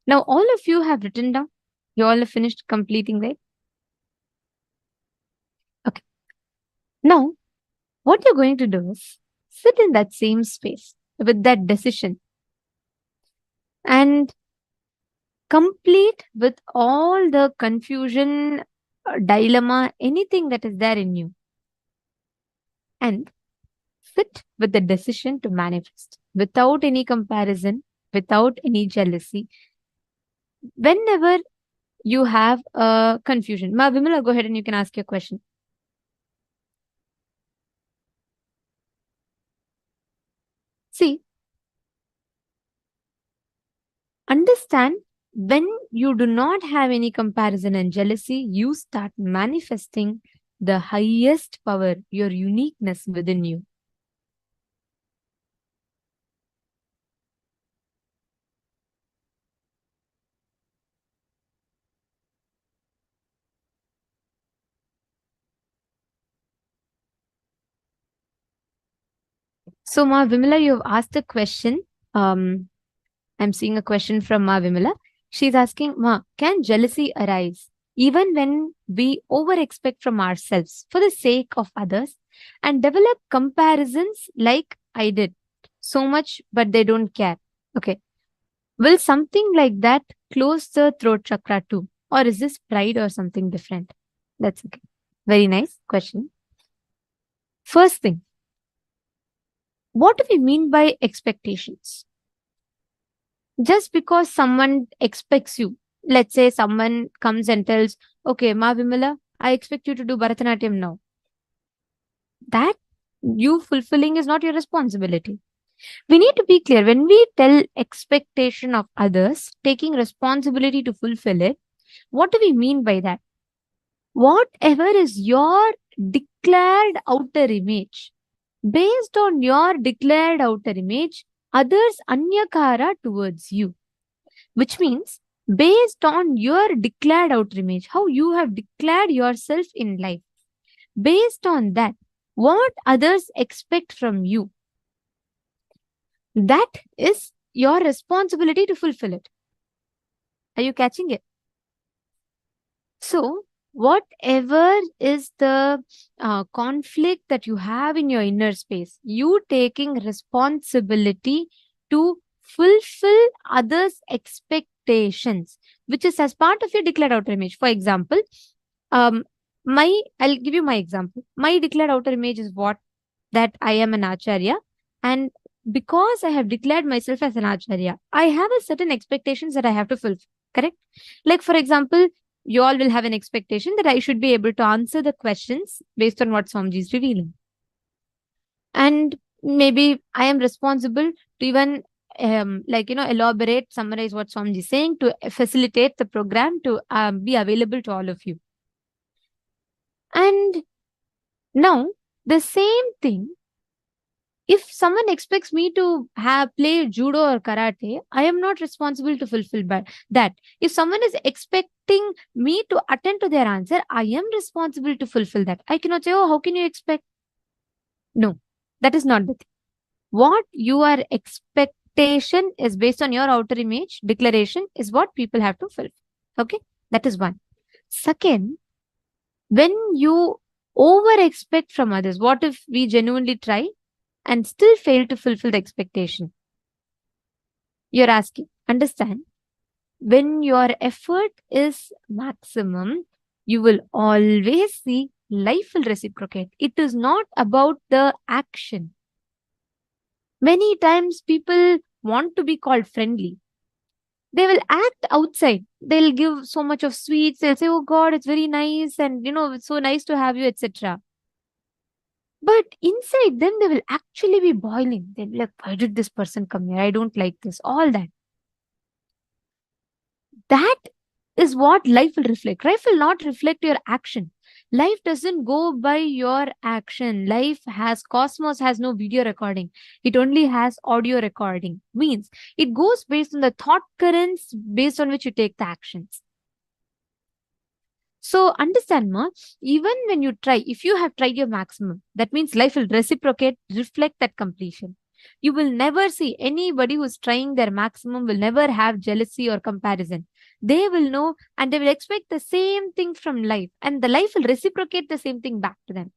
Now, all of you have written down. You all have finished completing, right? Okay. Now, what you're going to do is sit in that same space with that decision and complete with all the confusion, dilemma, anything that is there in you. And sit with the decision to manifest without any comparison, without any jealousy. Whenever you have a confusion, Ma Vimala, go ahead and you can ask your question. See, understand when you do not have any comparison and jealousy, you start manifesting the highest power, your uniqueness within you. So, Ma Vimala, you have asked a question. I'm seeing a question from Ma Vimala. She's asking, Ma, can jealousy arise even when we over expect from ourselves for the sake of others and develop comparisons like I did so much, but they don't care? Okay. Will something like that close the throat chakra too? Or is this pride or something different? That's okay. Very nice question. First thing, what do we mean by expectations? Just because someone expects you, let's say someone comes and tells, okay, Ma Vimala, I expect you to do Bharatanatyam now. That you fulfilling is not your responsibility. We need to be clear. When we tell expectation of others, taking responsibility to fulfill it, what do we mean by that? Whatever is your declared outer image, based on your declared outer image, others anyakara towards you. Which means, based on your declared outer image, how you have declared yourself in life, based on that, what others expect from you, that is your responsibility to fulfill it. Are you catching it? So, whatever is the conflict that you have in your inner space, you taking responsibility to fulfill others' expectations, which is as part of your declared outer image. For example, I'll give you my example. My declared outer image is what? That I am an acharya, and because I have declared myself as an acharya, I have a certain expectations that I have to fulfill. Correct? Like, for example, you all will have an expectation that I should be able to answer the questions based on what Swamiji is revealing. And maybe I am responsible to even elaborate, summarize what Swamiji is saying to facilitate the program to be available to all of you. And now, the same thing, if someone expects me to play judo or karate, I am not responsible to fulfill that. If someone is expecting me to attend to their answer, I am responsible to fulfill that. I cannot say, oh, how can you expect? No, that is not the thing. What your expectation is based on your outer image, declaration is what people have to fulfill. Okay, that is one. Second, when you over expect from others, what if we genuinely try and still fail to fulfill the expectation? You're asking, understand, when your effort is maximum, you will always see life will reciprocate. It is not about the action. Many times people want to be called friendly. They will act outside. They'll give so much of sweets. They'll say, "Oh God, it's very nice, and it's so nice to have you," etc. But inside them, they will actually be boiling. They'll be like, "Why did this person come here? I don't like this." All that. That is what life will reflect. Life will not reflect your action. Life doesn't go by your action. Cosmos has no video recording. It only has audio recording. Means it goes based on the thought currents based on which you take the actions. So understand, ma, even when you try, if you have tried your maximum, that means life will reciprocate, reflect that completion. You will never see anybody who's trying their maximum will never have jealousy or comparison. They will know and they will expect the same thing from life, and the life will reciprocate the same thing back to them.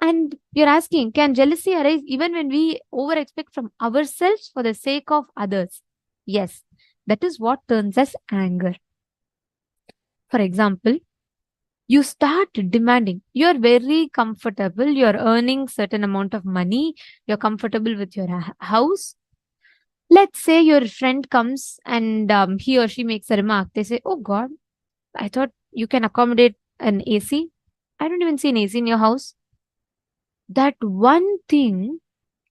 And you're asking, can jealousy arise even when we over expect from ourselves for the sake of others? Yes, that is what turns us anger. For example, you start demanding. You're very comfortable. You're earning certain amount of money. You're comfortable with your house. Let's say your friend comes and he or she makes a remark. They say, "Oh God, I thought you can accommodate an AC. I don't even see an AC in your house." That one thing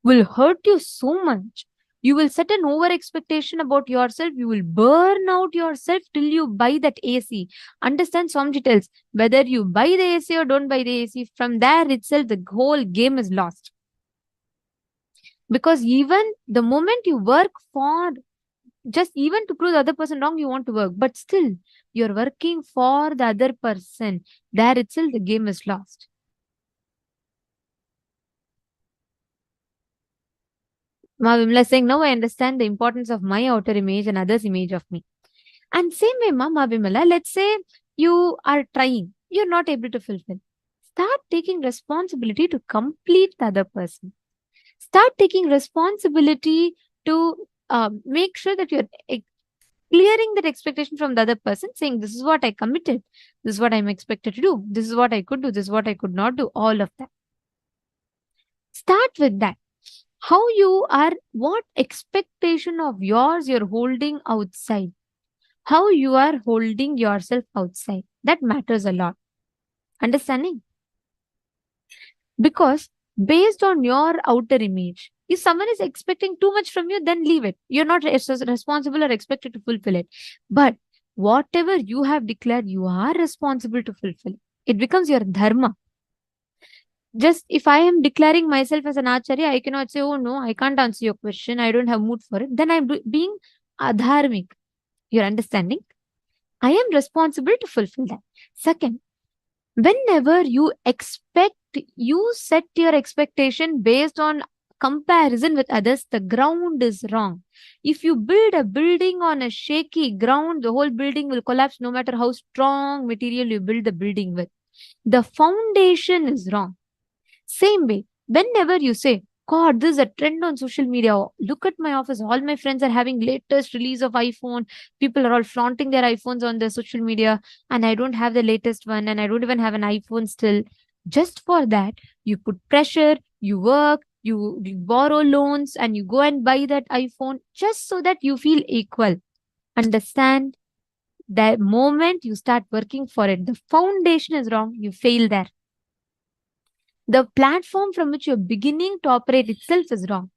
will hurt you so much. You will set an over expectation about yourself. You will burn out yourself till you buy that AC. Understand some details. Whether you buy the AC or don't buy the AC, from there itself, the whole game is lost. Because even the moment you work for, just even to prove the other person wrong, you want to work. But still, you're working for the other person. There itself, the game is lost. Ma Vimla is saying, now I understand the importance of my outer image and others' image of me. And same way, Ma Vimala, let's say you are trying, you're not able to fulfill. Start taking responsibility to complete the other person. Start taking responsibility to make sure that you're clearing that expectation from the other person, saying, "This is what I committed. This is what I'm expected to do. This is what I could do. This is what I could not do." All of that. Start with that. How you are, what expectation of yours you're holding outside, how you are holding yourself outside. That matters a lot. Understanding? Because based on your outer image, if someone is expecting too much from you, then leave it. You're not responsible or expected to fulfill it. But whatever you have declared, you are responsible to fulfill. It becomes your dharma. Just if I am declaring myself as an acharya, I cannot say, "Oh no, I can't answer your question. I don't have mood for it." Then I'm being adharmic. You're understanding? I am responsible to fulfill that. Second, whenever you set your expectation based on comparison with others, the ground is wrong. If you build a building on a shaky ground, the whole building will collapse no matter how strong material you build the building with. The foundation is wrong. Same way, whenever you say, "God, this is a trend on social media. Look at my office. All my friends are having latest release of iPhone. People are all flaunting their iPhones on their social media, and I don't have the latest one, and I don't even have an iPhone still." Just for that, you put pressure, you work, you borrow loans, and you go and buy that iPhone just so that you feel equal. Understand? The moment you start working for it, the foundation is wrong, you fail there. The platform from which you're beginning to operate itself is wrong.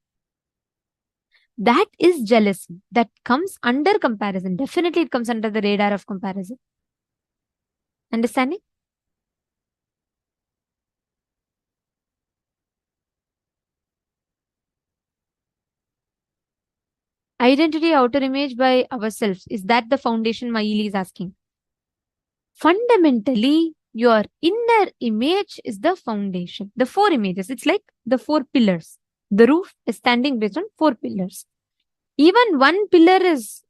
That is jealousy. That comes under comparison. Definitely it comes under the radar of comparison. Understanding? Identity, outer image by ourselves. Is that the foundation Maili is asking? Fundamentally, your inner image is the foundation. The four images. It's like the four pillars. The roof is standing based on four pillars. Even one pillar is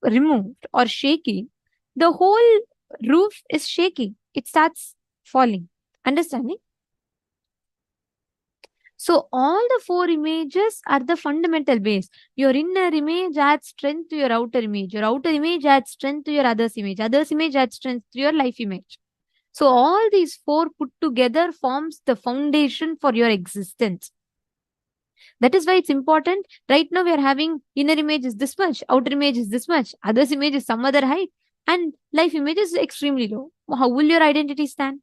removed or shaky, the whole roof is shaky. It starts falling. Understanding? So all the four images are the fundamental base. Your inner image adds strength to your outer image. Your outer image adds strength to your other's image. Other's image adds strength to your life image. So all these four put together forms the foundation for your existence. That is why it's important. Right now, we are having inner image is this much, outer image is this much, others image is some other height, and life image is extremely low. How will your identity stand?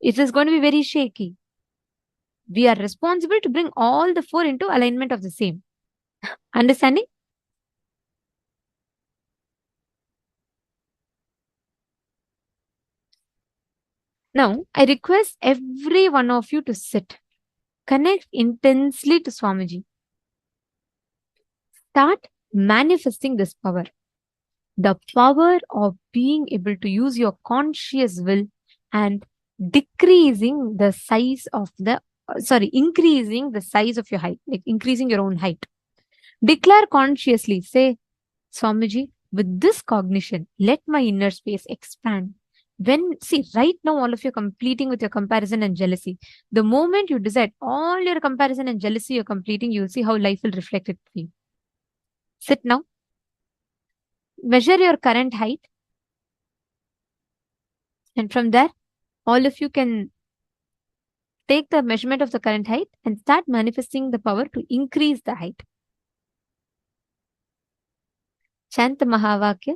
It is going to be very shaky. We are responsible to bring all the four into alignment of the same. Understanding? Now, I request every one of you to sit. Connect intensely to Swamiji. Start manifesting this power. The power of being able to use your conscious will and decreasing the size of the, increasing the size of your height, like increasing your own height. Declare consciously, say, Swamiji, with this cognition, let my inner space expand. See, right now, all of you are completing with your comparison and jealousy. The moment you decide all your comparison and jealousy you're completing, you'll see how life will reflect it for you. Sit now. Measure your current height. And from there, all of you can take the measurement of the current height and start manifesting the power to increase the height. Chant the Mahavakya.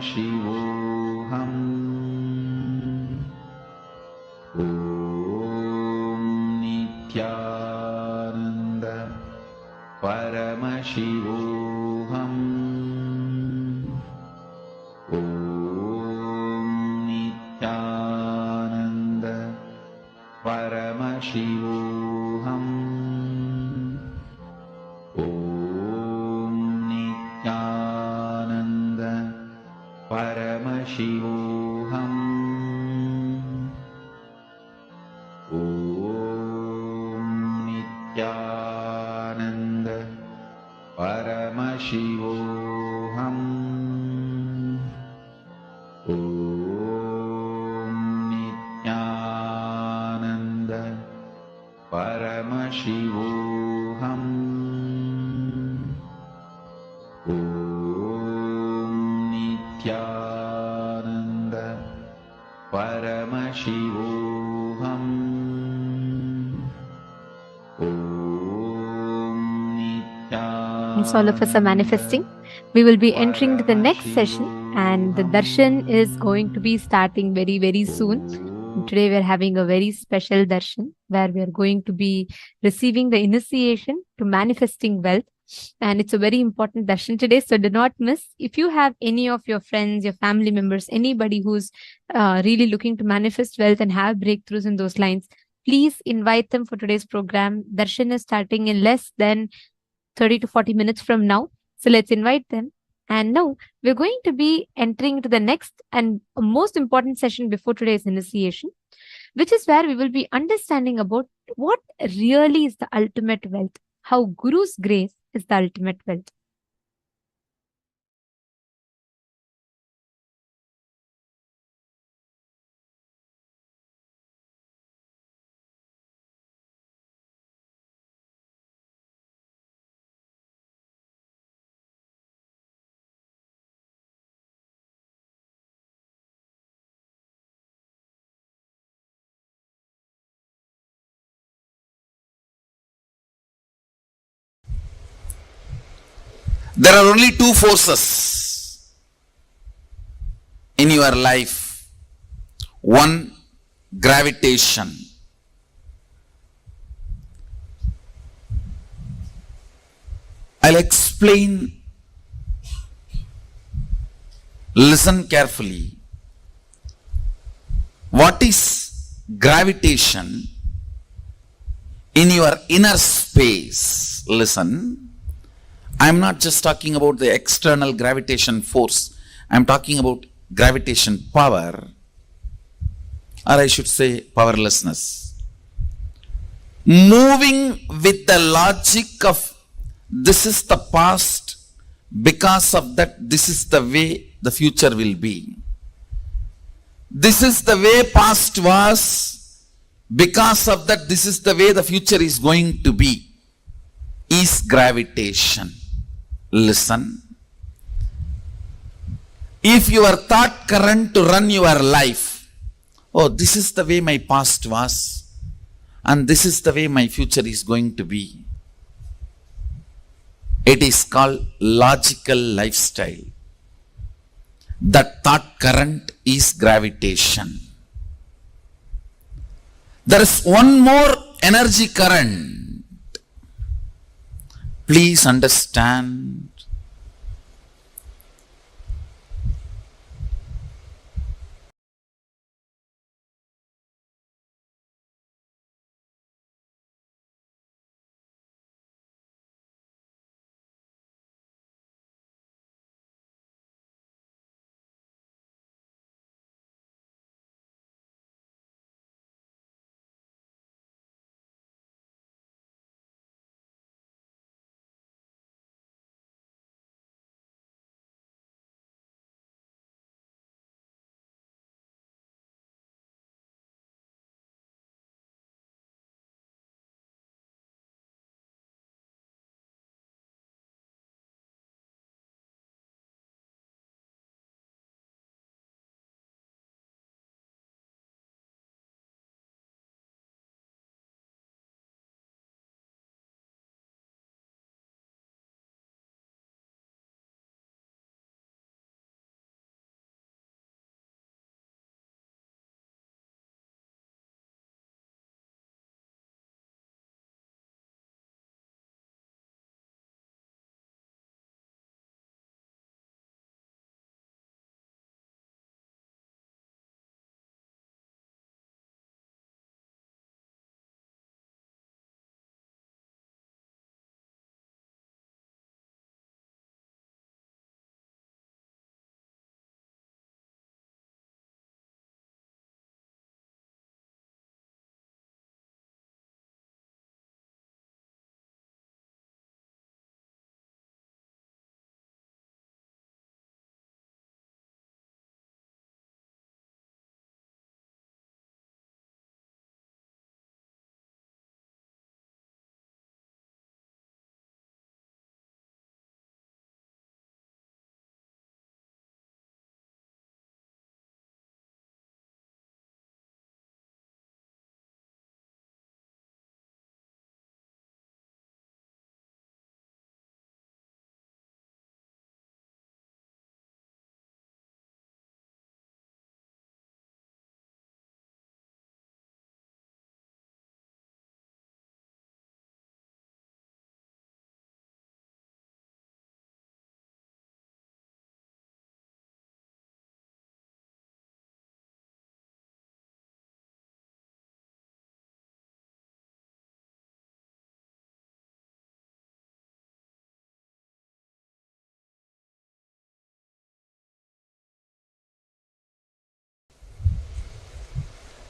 Paramashivoham. Om Nithyananda Paramashivoham. Om Nithyananda Paramashivoham. Om Nithyananda Paramashivoham. Om Nithyananda Paramashivoham. Om Nithyananda Paramashivoham. Om Nithyananda Paramashivoham. Om As all of us are manifesting, we will be entering to the next session, and the darshan is going to be starting very, very soon. And today we are having a very special darshan where we are going to be receiving the initiation to manifesting wealth. And it's a very important darshan today, so do not miss. If you have any of your friends, your family members, anybody who's really looking to manifest wealth and have breakthroughs in those lines, please invite them for today's program. Darshan is starting in less than 30 to 40 minutes from now. So let's invite them. And now we're going to be entering into the next and most important session before today's initiation, which is where we will be understanding about what really is the ultimate wealth, how Guru's grace is the ultimate wealth. There are only two forces in your life. One, gravitation. I'll explain. Listen carefully. What is gravitation in your inner space? Listen. I'm not just talking about the external gravitation force. I'm talking about gravitation power, or I should say powerlessness. Moving with the logic of this is the past, because of that this is the way the future will be. This is the way past was, because of that this is the way the future is going to be, is gravitation. Listen. If your thought current to run your life, oh, this is the way my past was, and this is the way my future is going to be, it is called logical lifestyle. That thought current is gravitation. There is one more energy current. Please understand.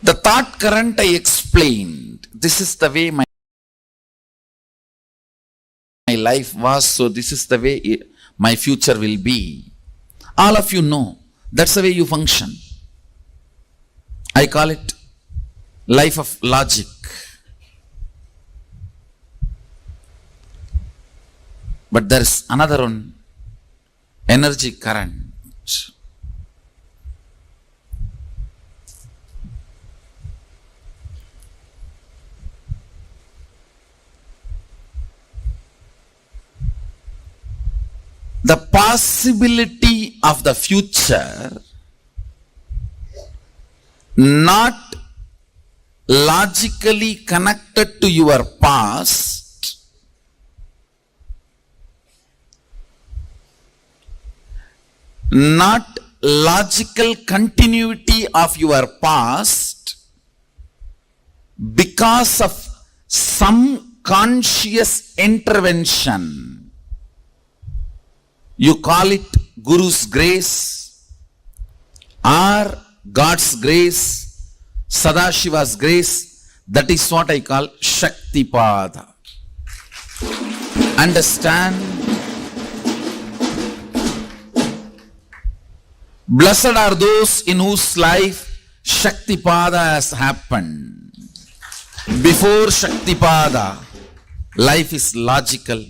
The thought current I explained. This is the way my life was, so this is the way my future will be. All of you know. That's the way you function. I call it life of logic. But there is another one, energy current. The possibility of the future not logically connected to your past, not logical continuity of your past, because of some conscious intervention. You call it Guru's grace or God's grace, Sadashiva's grace. That is what I call Shaktipada. Understand? Blessed are those in whose life Shaktipada has happened. Before Shaktipada, life is logical.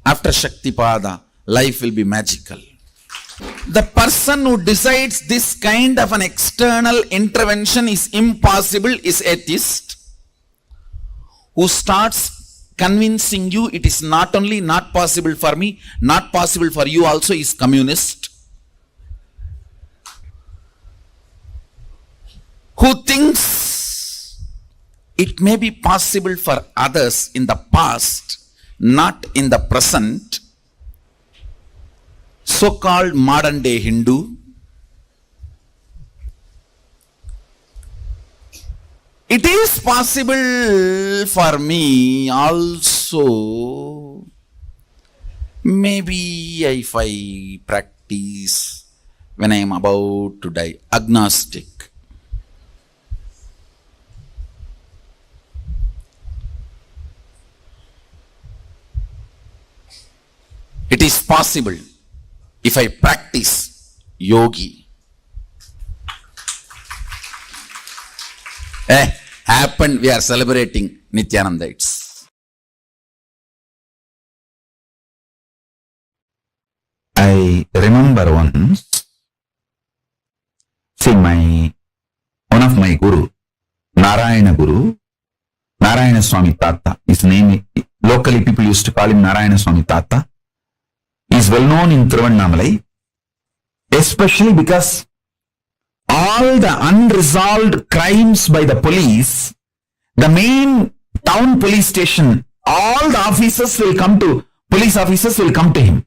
After Shaktipada, life will be magical. The person who decides this kind of an external intervention is impossible is atheist. Who starts convincing you it is not only not possible for me, not possible for you also is communist. Who thinks it may be possible for others in the past, not in the present, so-called modern day Hindu. It is possible for me also. Maybe if I practice when I am about to die, agnostic. It is possible if I practice yogi. Happened, we are celebrating Nithyananda. I remember once, see one of my guru, Narayana Swami Tata, his name, locally people used to call him Narayana Swami Tata. He is well known in Tiruvannamalai, especially because all the unresolved crimes by the police, the main town police station, all the police officers will come to him.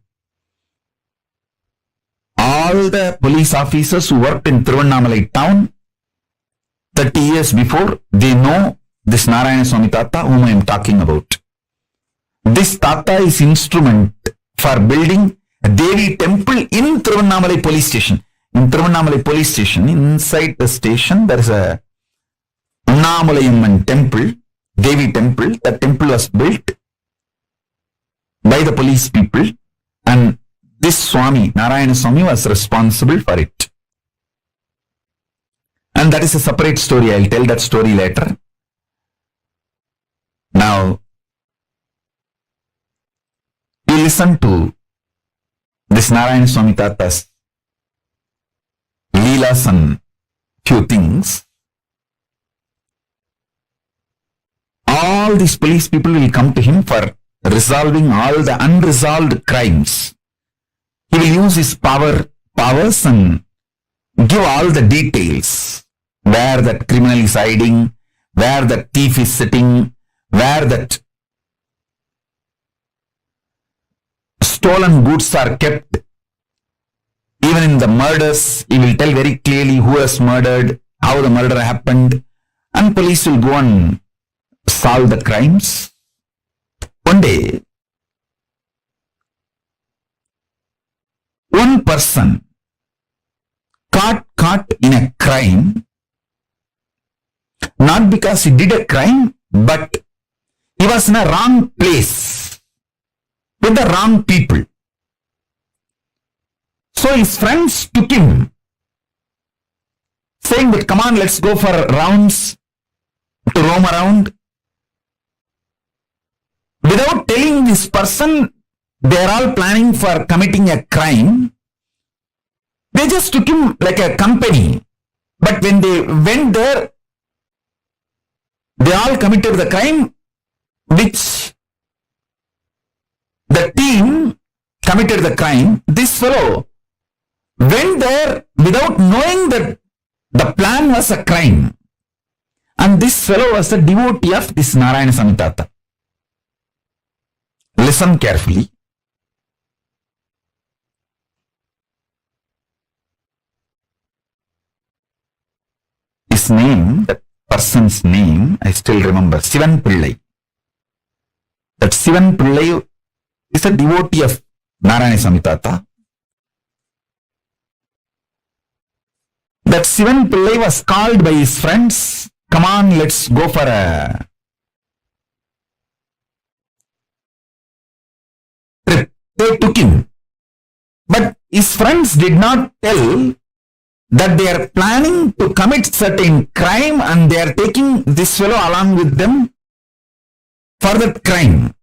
All the police officers who worked in Tiruvannamalai town 30 years before, they know this Narayana Swami Tata whom I am talking about. This Tata is instrument for building a Devi temple in Tiruvannamalai police station. In Tiruvannamalai police station, inside the station, there is a Annamulayamman temple, Devi temple. That temple was built by the police people, and this Swami, Narayana Swami, was responsible for it. And that is a separate story. I'll tell that story later. Now, you listen to this Narayana Swami Tata's Leelas and few things. All these police people will come to him for resolving all the unresolved crimes. He will use his powers and give all the details. Where that criminal is hiding, where that thief is sitting, where that stolen goods are kept. Even in the murders, he will tell very clearly who has murdered, how the murder happened, and police will go and solve the crimes. One day, one person caught in a crime not because he did a crime, but he was in a wrong place with the wrong people. So his friends took him, saying that, come on, let's go for rounds to roam around. Without telling this person they are all planning for committing a crime, they just took him like a company. But when they went there, they all committed the crime, which the team committed the crime. This fellow went there without knowing that the plan was a crime. And this fellow was a devotee of this Narayana Swami Tata. Listen carefully. His name, that person's name, I still remember, Sivan Pillai. That Sivan Pillai is a devotee of Narayana Swami Tata. That Sivan Pillai was called by his friends, come on, let's go for a trip. They took him. But his friends did not tell that they are planning to commit certain crime and they are taking this fellow along with them for that crime.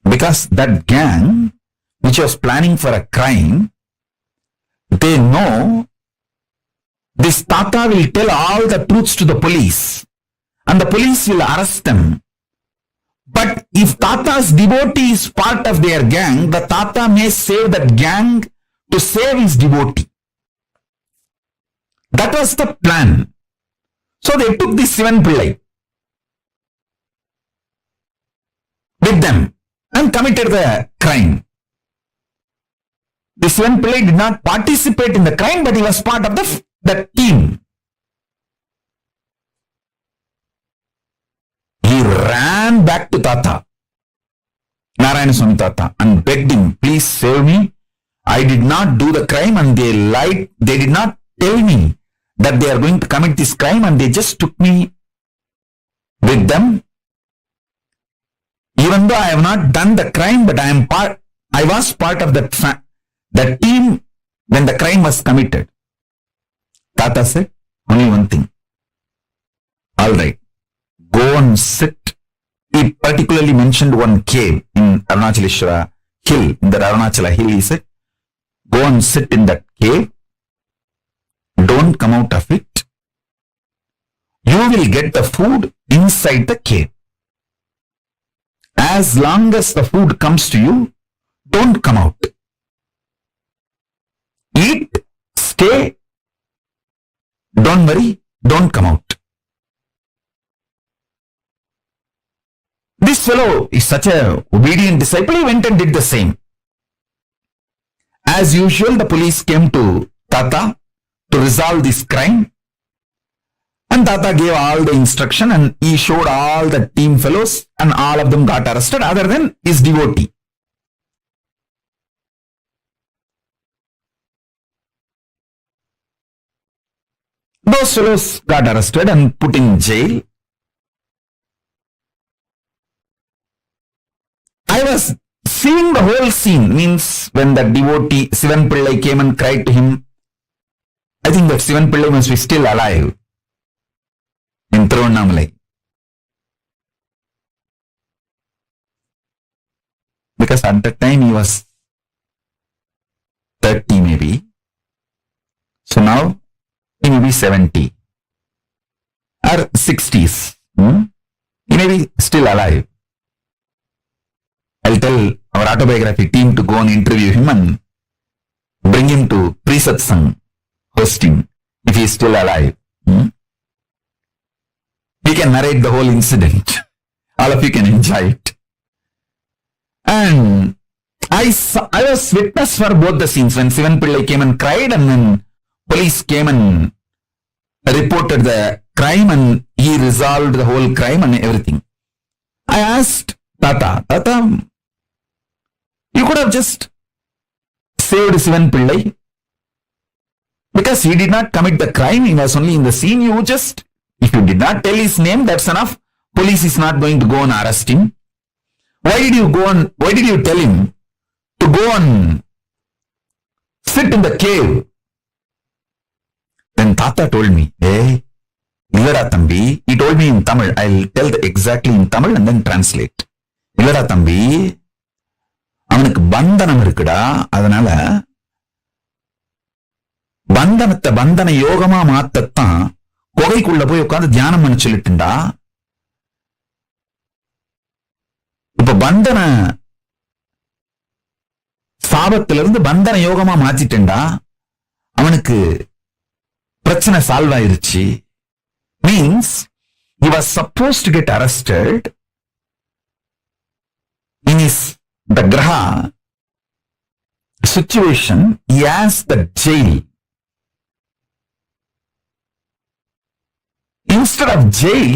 Because that gang, which was planning for a crime, they know this Tata will tell all the truths to the police and the police will arrest them. But if Tata's devotee is part of their gang, the Tata may save that gang to save his devotee. That was the plan. So they took this Sivan Pillai with them and committed the crime. This Sivan Pillai did not participate in the crime, but he was part of the team. He ran back to Tata, Narayana Swami Tata, and begged him, please save me. I did not do the crime and they lied. They did not tell me that they are going to commit this crime and they just took me with them. Even though I have not done the crime, but I was part of the team when the crime was committed. Tata said, only one thing. All right, go and sit. He particularly mentioned one cave in Arunachaleshwara hill, in the Arunachala hill. He said, go and sit in that cave. Don't come out of it. You will get the food inside the cave. As long as the food comes to you, don't come out. Eat, stay, don't worry, don't come out. This fellow is such a obedient disciple, he went and did the same. As usual, the police came to Tata to resolve this crime. And Tata gave all the instruction and he showed all the team fellows and all of them got arrested other than his devotee. Those fellows got arrested and put in jail. I was seeing the whole scene, means when the devotee Sivan Pillai came and cried to him. I think that Sivan Pillai must be still alive in Tiruvannamalai. Because at that time he was 30 maybe. So now he may be 70 or 60s. He may be still alive. I'll tell our autobiography team to go and interview him and bring him to pre-satsang hosting if he is still alive. He can narrate the whole incident. All of you can enjoy it. And I was witness for both the scenes when Sivan Pillai came and cried and when police came and reported the crime and he resolved the whole crime and everything. I asked Tata, you could have just saved Sivan Pillai because he did not commit the crime. He was only in the scene. You just If you did not tell his name, that's enough. Police is not going to go and arrest him. Why did you tell him to go and sit in the cave? Then Tata told me, hey, Illada Thambi, he told me in Tamil, I'll tell exactly in Tamil and then translate. Illada Thambi, அவனுக்கு பந்தனம் இருக்குடா, அதனால பந்தனத்தை பந்தன யோகமா மாத்தத்தான் குகைக்குள்ள போய் உட்கார்ந்து தியானம் பண்ண சொல்லிட்டுண்டா. இப்ப பந்தன சாபத்திலிருந்து பந்தன யோகமா மாத்திட்டேன்டா, அவனுக்கு பிரச்சனை சால்வ் ஆயிருச்சு. Means he was supposed to get arrested in the graha situation. He has the jail. Instead of jail,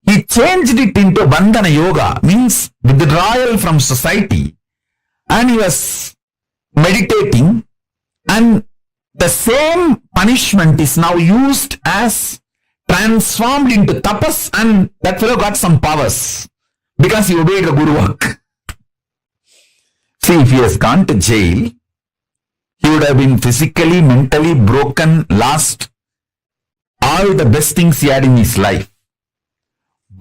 he changed it into bandhana yoga, means withdrawal from society, and he was meditating, and the same punishment is now used as transformed into tapas, and that fellow got some powers because he obeyed the guru work. See, if he has gone to jail, he would have been physically, mentally broken, lost all the best things he had in his life.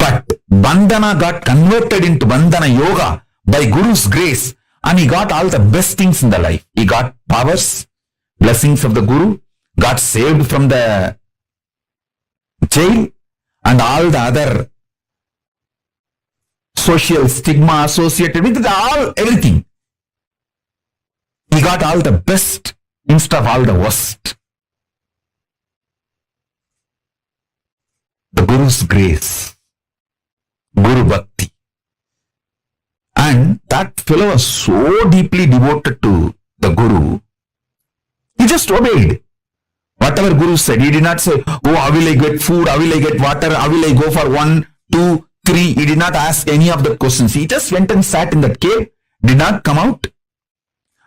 But bandhana got converted into bandhana yoga by Guru's grace, and he got all the best things in the life. He got powers, blessings of the Guru, got saved from the jail, and all the other social stigma associated with it, everything. He got all the best instead of all the worst. The Guru's grace, Guru Bhakti. And that fellow was so deeply devoted to the Guru, he just obeyed. Whatever Guru said, he did not say, oh, how will I get food, how will I get water, how will I go for 1, 2, 3. He did not ask any of the questions. He just went and sat in that cave, did not come out.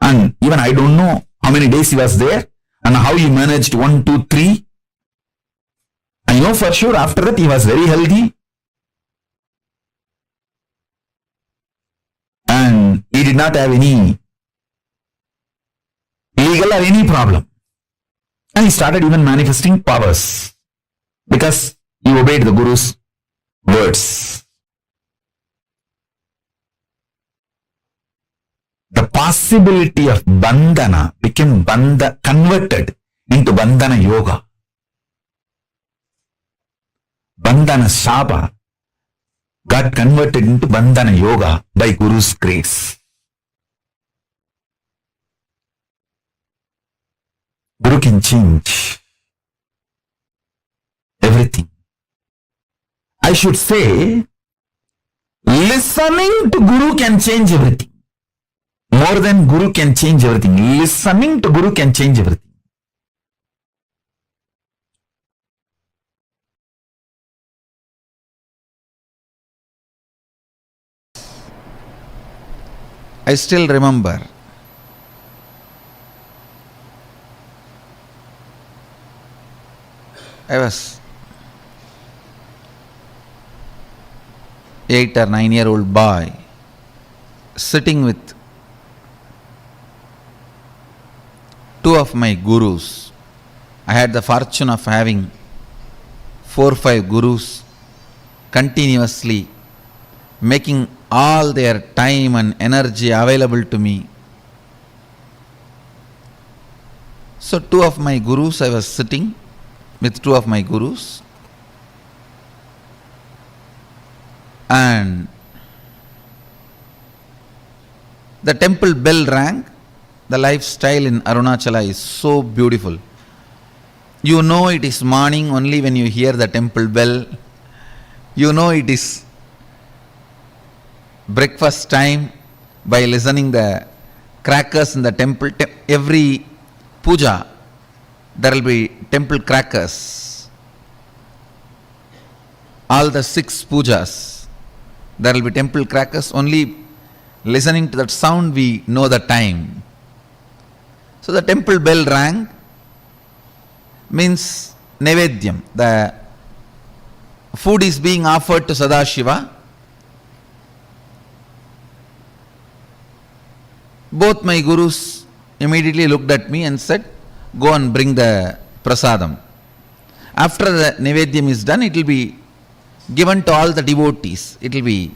And even I don't know how many days he was there and how he managed 1, 2, 3. I know for sure after that he was very healthy. And he did not have any legal or any problem. And he started even manifesting powers because he obeyed the Guru's words. The possibility of bandhana became converted into bandhana yoga. Bandhana Shaba got converted into bandhana yoga by Guru's grace. Guru can change everything. I should say, listening to Guru can change everything. More than Guru can change everything. Listening to Guru can change everything. I still remember I was 8 or 9-year-old boy sitting with two of my gurus. I had the fortune of having 4 or 5 gurus continuously making all their time and energy available to me. So 2 of my gurus, I was sitting with 2 of my gurus, and the temple bell rang. The lifestyle in Arunachala is so beautiful. You know it is morning only when you hear the temple bell. You know it is breakfast time by listening the crackers in the temple. Every puja there will be temple crackers. All the 6 pujas there will be temple crackers. Only listening to that sound we know the time. So the temple bell rang, means Nevedyam, the food is being offered to Sadashiva, both my gurus immediately looked at me and said, go and bring the prasadam. After the Nivedyam is done, it will be given to all the devotees. It will be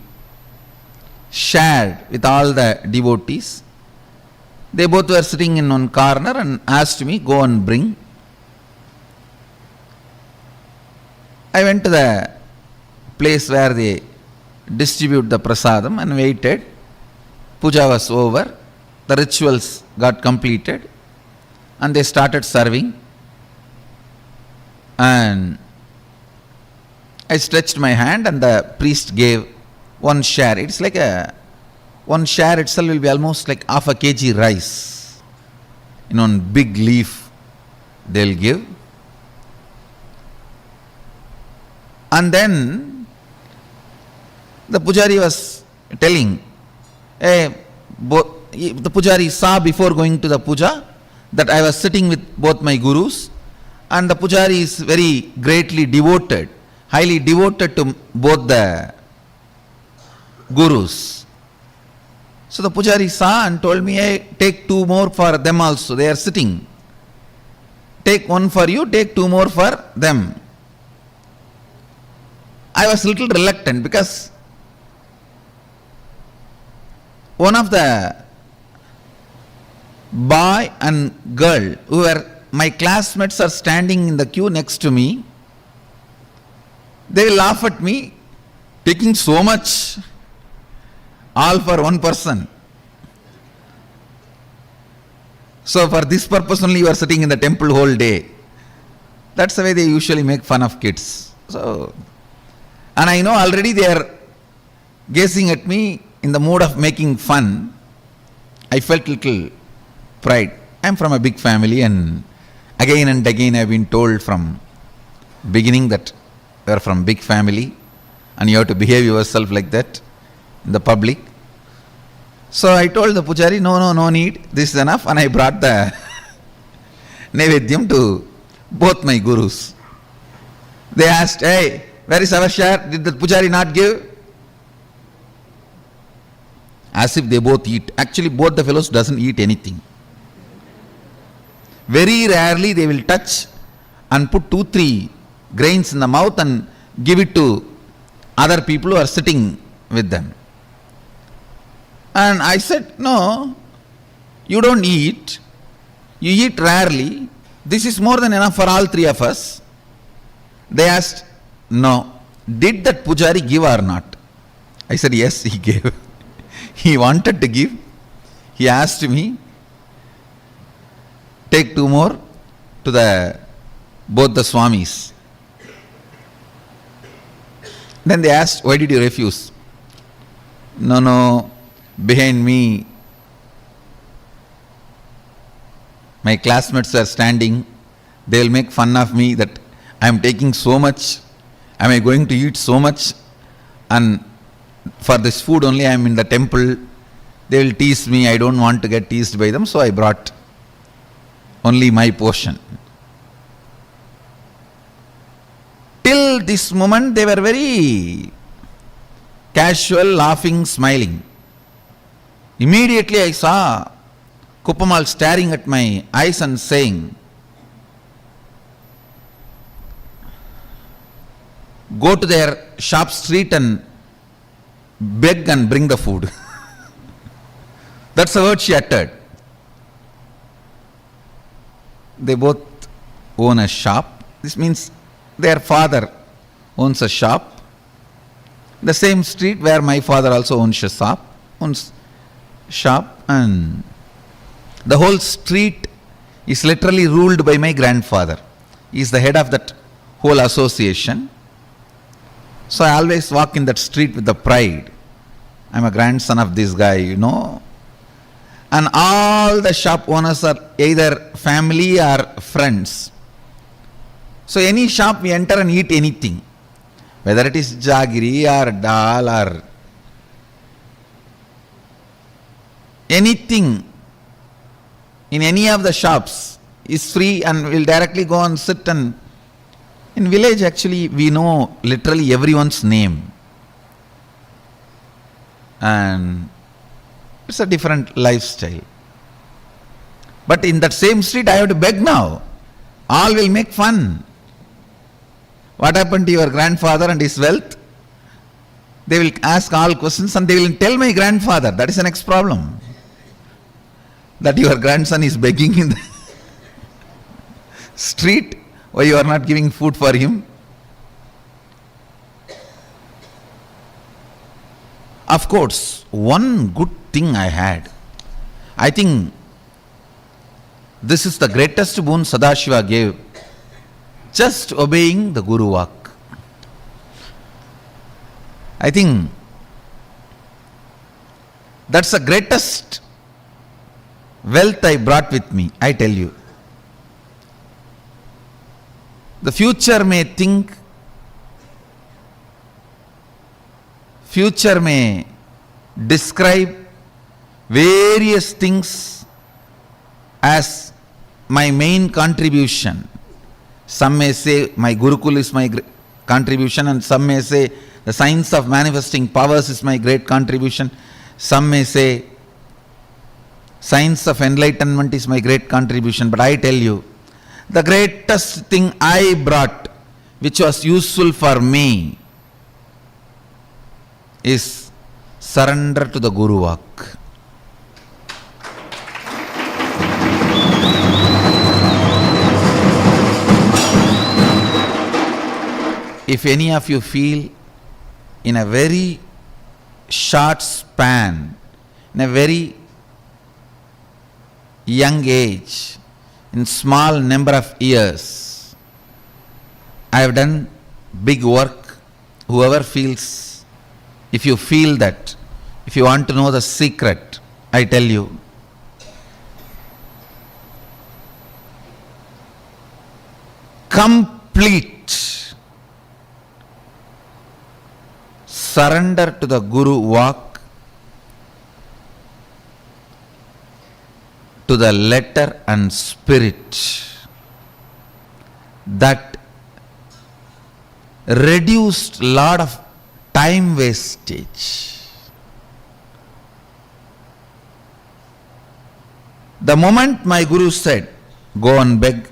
shared with all the devotees. They both were sitting in one corner and asked me, go and bring. I went to the place where they distribute the prasadam and waited. Puja was over. The rituals got completed and they started serving. And I stretched my hand and the priest gave one share. It's like one share itself will be almost like half a kg rice. In one big leaf they'll give. And then the pujari was telling, the pujari saw before going to the puja that I was sitting with both my gurus, and the pujari is very greatly devoted, highly devoted to both the gurus. So the pujari saw and told me, hey, take two more for them also, they are sitting. Take one for you, take two more for them. I was a little reluctant because one of the boy and girl who were my classmates are standing in the queue next to me. They will laugh at me, taking so much, all for one person. So for this purpose only you are sitting in the temple whole day. That's the way they usually make fun of kids. So, and I know already they are gazing at me in the mood of making fun. I felt little pride. I am from a big family, and again I have been told from beginning that we are from big family and you have to behave yourself like that in the public. So I told the pujari, no need, this is enough, and I brought the Nevedyam to both my gurus. They asked, hey, where is our share? Did the pujari not give? As if they both eat. Actually, both the fellows doesn't eat anything. Very rarely they will touch and put 2-3 grains in the mouth and give it to other people who are sitting with them. And I said, no, you don't eat. You eat rarely. This is more than enough for all three of us. They asked, no, did that pujari give or not? I said, yes, he gave. He wanted to give. He asked me, take 2 more to both the swamis. Then they asked, why did you refuse? No, behind me my classmates are standing. They will make fun of me that I am taking so much. Am I going to eat so much? And for this food only I am in the temple. They will tease me. I don't want to get teased by them, so I brought only my portion. Till this moment they were very casual, laughing, smiling. Immediately I saw Kuppamal staring at my eyes and saying, go to their shop street and beg and bring the food. That's the word she uttered. They both own a shop. This means their father owns a shop. The same street where my father also owns shop, and the whole street is literally ruled by my grandfather. He is the head of that whole association. So I always walk in that street with the pride. I am a grandson of this guy, And all the shop owners are either family or friends. So any shop we enter and eat anything, whether it is jaggery or dal or anything in any of the shops is free, and we'll directly go and sit and In village, actually, we know literally everyone's name. And it's a different lifestyle. But in that same street, I have to beg now. All will make fun. What happened to your grandfather and his wealth? They will ask all questions and they will tell my grandfather. That is the next problem. That your grandson is begging in the street. Why you are not giving food for him? Of course, one good thing I had. I think this is the greatest boon Sadashiva gave. Just obeying the Guru Vak. I think that's the greatest wealth I brought with me, I tell you. The future may think, future may describe various things as my main contribution. Some may say my Gurukul is my contribution, and some may say the science of manifesting powers is my great contribution. Some may say science of enlightenment is my great contribution. But I tell you, the greatest thing I brought, which was useful for me, is surrender to the Guru Vak. If any of you feel in a very short span, in a very young age, in small number of years, I have done big work. Whoever feels, if you feel that, if you want to know the secret, I tell you, complete surrender to the Guru Vak, to the letter and spirit, that reduced lot of time wastage. The moment my Guru said, go and beg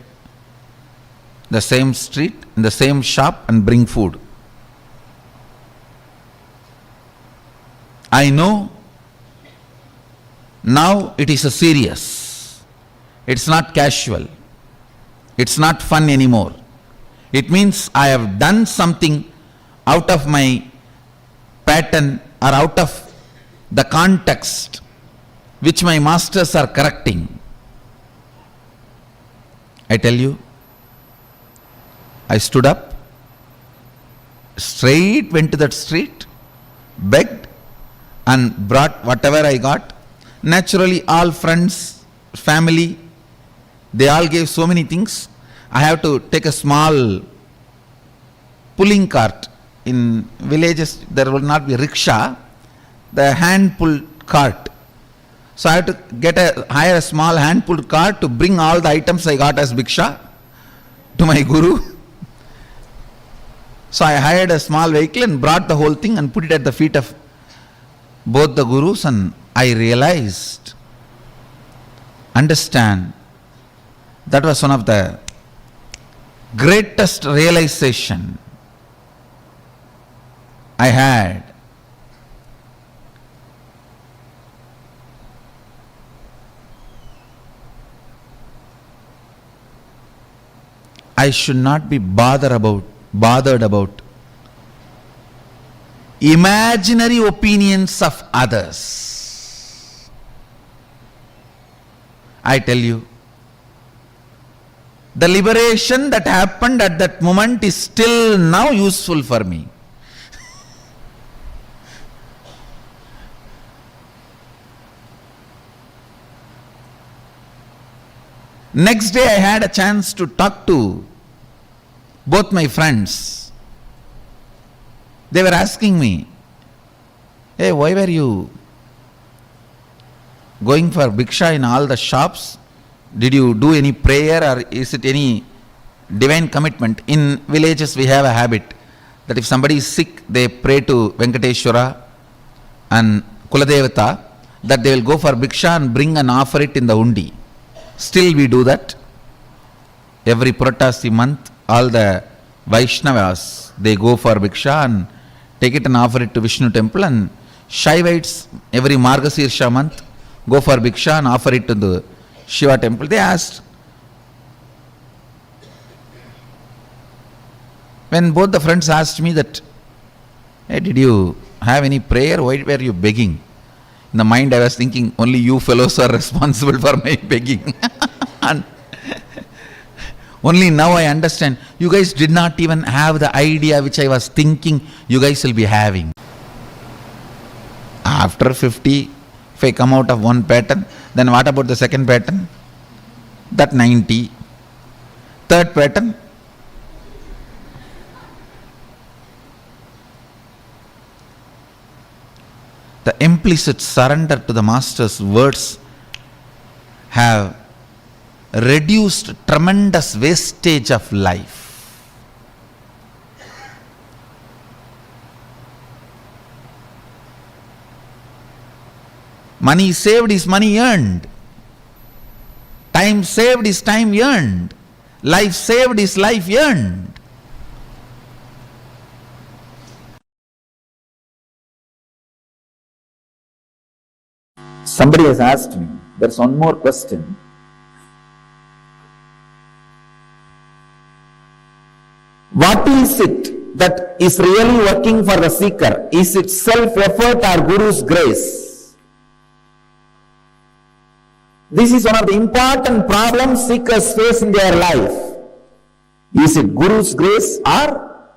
the same street, in the same shop and bring food, I know now it is a serious. It's not casual. It's not fun anymore. It means I have done something out of my pattern or out of the context which my masters are correcting. I tell you, I stood up, straight went to that street, begged, and brought whatever I got. Naturally, all friends, family, they all gave so many things. I have to take a small pulling cart. In villages, there will not be rickshaw, the hand-pulled cart. So I have to hire a small hand-pulled cart to bring all the items I got as bhiksha to my Guru. So I hired a small vehicle and brought the whole thing and put it at the feet of both the Gurus, and I realized, understand, that was one of the greatest realization I had. I should not be bothered about imaginary opinions of others. I tell you, the liberation that happened at that moment is still now useful for me. Next day I had a chance to talk to both my friends. They were asking me, hey, why were you going for bhiksha in all the shops? Did you do any prayer, or is it any divine commitment. In villages we have a habit that if somebody is sick, they pray to Venkateshwara and Kuladevata that they will go for Bhiksha and bring and offer it in the undi. Still we do that. Every Puratasi month, all the Vaishnavas, they go for Bhiksha and take it and offer it to Vishnu temple, and Shaivites every Margasirsha month go for Bhiksha and offer it to the Shiva temple. They asked, when both the friends asked me that, hey, did you have any prayer? Why were you begging? In the mind I was thinking, only you fellows are responsible for my begging. And only now I understand, you guys did not even have the idea which I was thinking you guys will be having. After 50, if I come out of one pattern, then what about the second pattern? That 90. Third pattern? The implicit surrender to the Master's words have reduced tremendous wastage of life. Money saved is money earned. Time saved is time earned. Life saved is life earned. Somebody has asked me, there's one more question. What is it that is really working for the seeker? Is it self-effort or Guru's grace? This is one of the important problems seekers face in their life. Is it Guru's grace or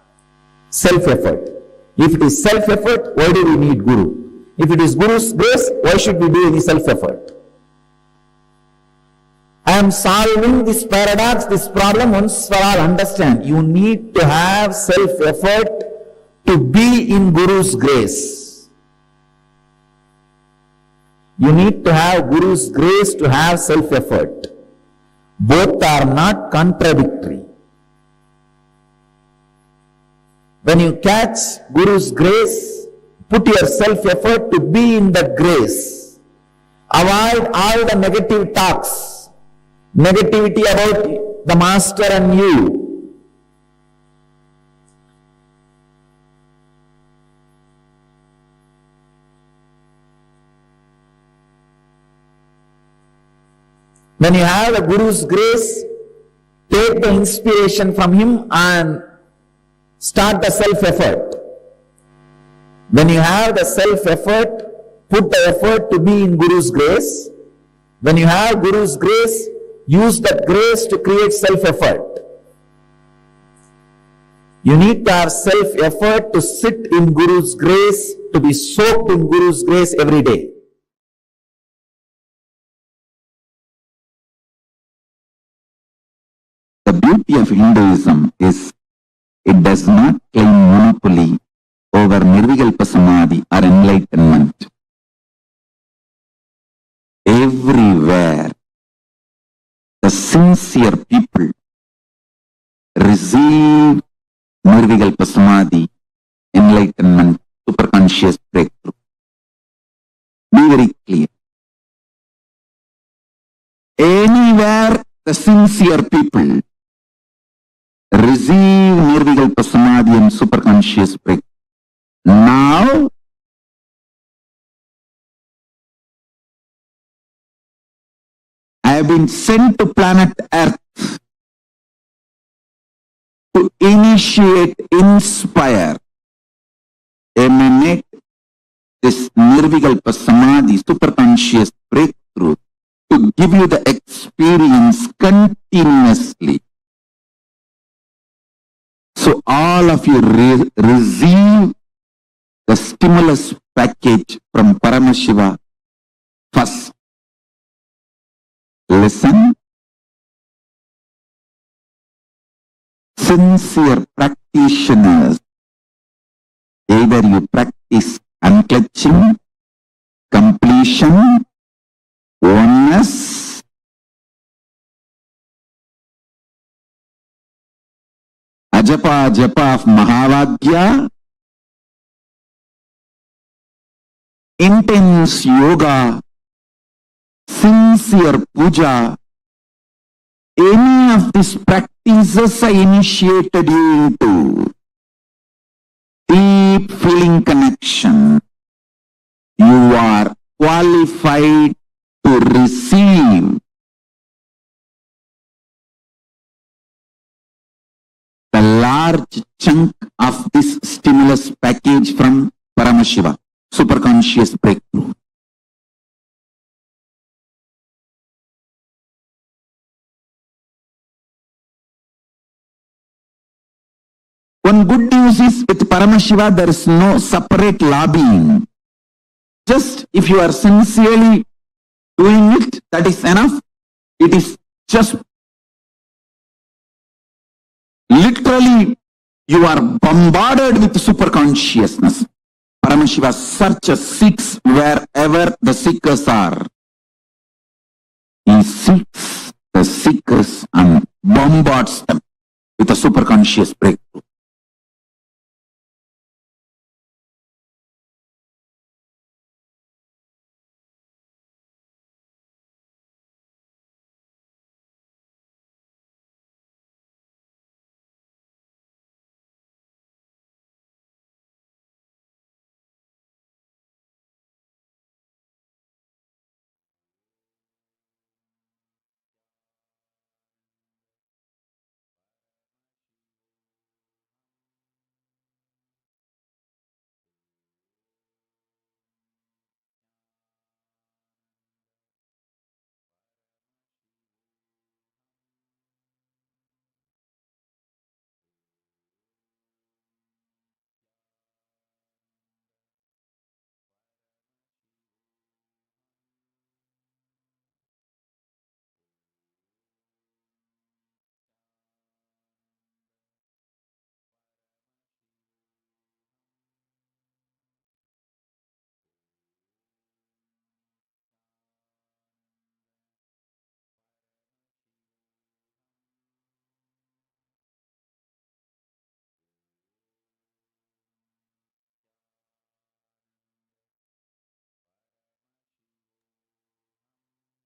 self-effort? If it is self-effort, why do we need Guru? If it is Guru's grace, why should we do any self-effort? I am solving this paradox, this problem once for all. Understand, you need to have self-effort to be in Guru's grace. You need to have Guru's grace to have self-effort. Both are not contradictory. When you catch Guru's grace, put your self-effort to be in that grace. Avoid all the negative talks, negativity about the Master and you. When you have the Guru's grace, take the inspiration from him and start the self-effort. When you have the self-effort, put the effort to be in Guru's grace. When you have Guru's grace, use that grace to create self-effort. You need to have self-effort to sit in Guru's grace, to be soaked in Guru's grace every day. The beauty of Hinduism is it does not claim monopoly over Nirvikalpa Samadhi or enlightenment. Everywhere the sincere people receive Nirvikalpa Samadhi, enlightenment, superconscious breakthrough. Be very clear. Anywhere the sincere people receive Nirvikalpa Samadhi and superconscious breakthrough. Now, I have been sent to planet Earth to initiate, inspire, emanate this Nirvikalpa Samadhi, superconscious breakthrough, to give you the experience continuously. So all of you receive the stimulus package from Paramashiva first. Listen. Sincere practitioners, either you practice unclutching, completion, oneness, japa of Mahavagya, intense yoga, sincere puja, any of these practices I initiated you into deep feeling connection, you are qualified to receive the large chunk of this stimulus package from Paramashiva, superconscious breakthrough. One good news is with Paramashiva, there is no separate lobbying. Just if you are sincerely doing it, that is enough. It is just literally you are bombarded with super consciousness. Paramashiva searches, seeks wherever the seekers are. He seeks the seekers and bombards them with a super conscious breakthrough.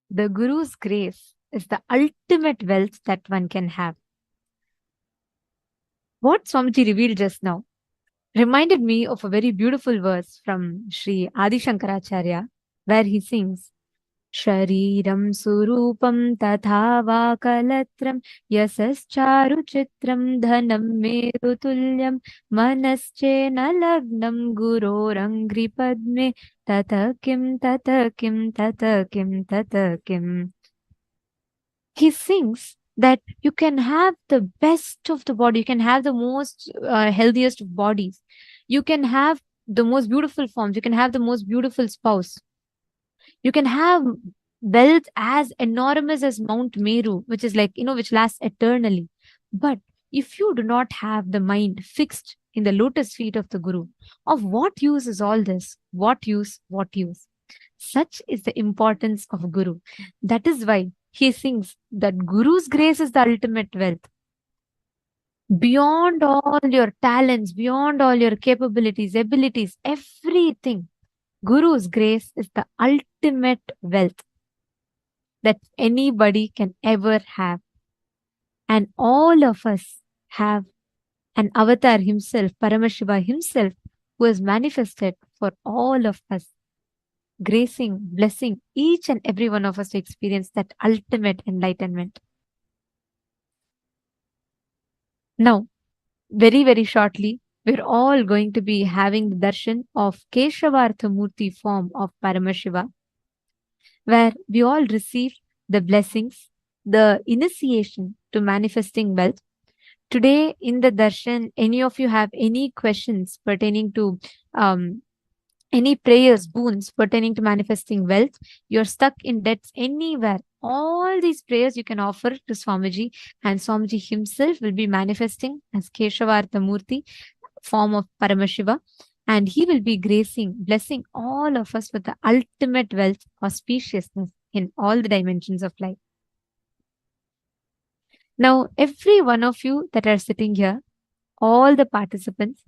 The Guru's grace is the ultimate wealth that one can have. What Swamiji revealed just now reminded me of a very beautiful verse from Sri Adi Shankaracharya, where he sings, Shariram surupam tatha vakalatram yasascharu chitram dhanam merutulyam manaschena lagnam gurorangri padme tatakim tatakim tatakim tatakim. He sings that you can have the best of the body, you can have the most healthiest of bodies, you can have the most beautiful forms, you can have the most beautiful spouse, you can have wealth as enormous as Mount Meru, which is like, which lasts eternally. But if you do not have the mind fixed in the lotus feet of the Guru, of what use is all this? What use? What use? Such is the importance of Guru. That is why he sings that Guru's grace is the ultimate wealth. Beyond all your talents, beyond all your capabilities, abilities, everything, Guru's grace is the ultimate wealth that anybody can ever have. And all of us have an avatar himself, Paramashiva himself, who has manifested for all of us, gracing, blessing each and every one of us to experience that ultimate enlightenment. Now, very, very shortly, we're all going to be having the darshan of Keshavartha Murti form of Paramashiva, where we all receive the blessings, the initiation to manifesting wealth. Today in the darshan, any of you have any questions pertaining to any prayers, boons pertaining to manifesting wealth, you're stuck in debts anywhere, all these prayers you can offer to Swamiji, and Swamiji himself will be manifesting as Keshavartha Murti, form of Paramashiva, and he will be gracing, blessing all of us with the ultimate wealth, auspiciousness in all the dimensions of life. Now, every one of you that are sitting here, all the participants.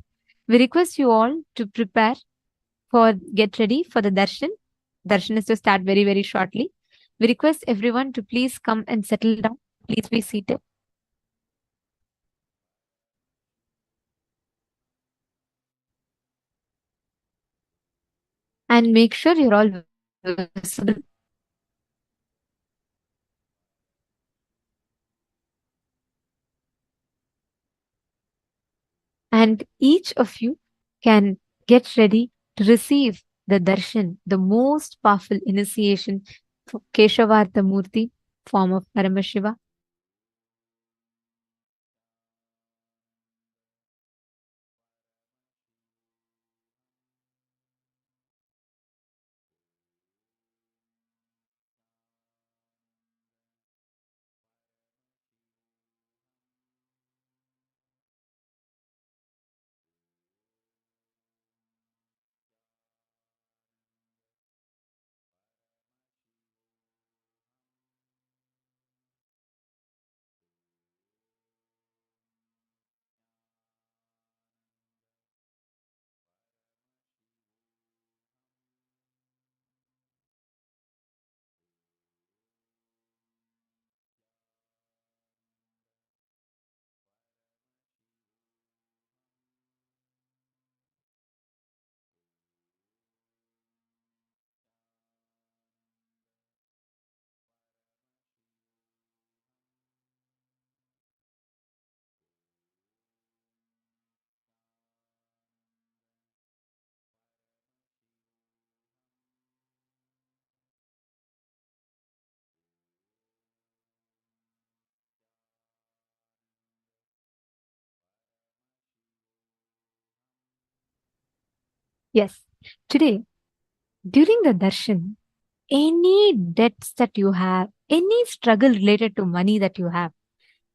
We request you all to prepare get ready for the darshan. Darshan is to start very, very shortly. We request everyone to please come and settle down. Please be seated. And make sure you're all visible. And each of you can get ready to receive the darshan, the most powerful initiation for Keshavartha Murti, form of Paramashiva. Yes, today, during the darshan, any debts that you have, any struggle related to money that you have,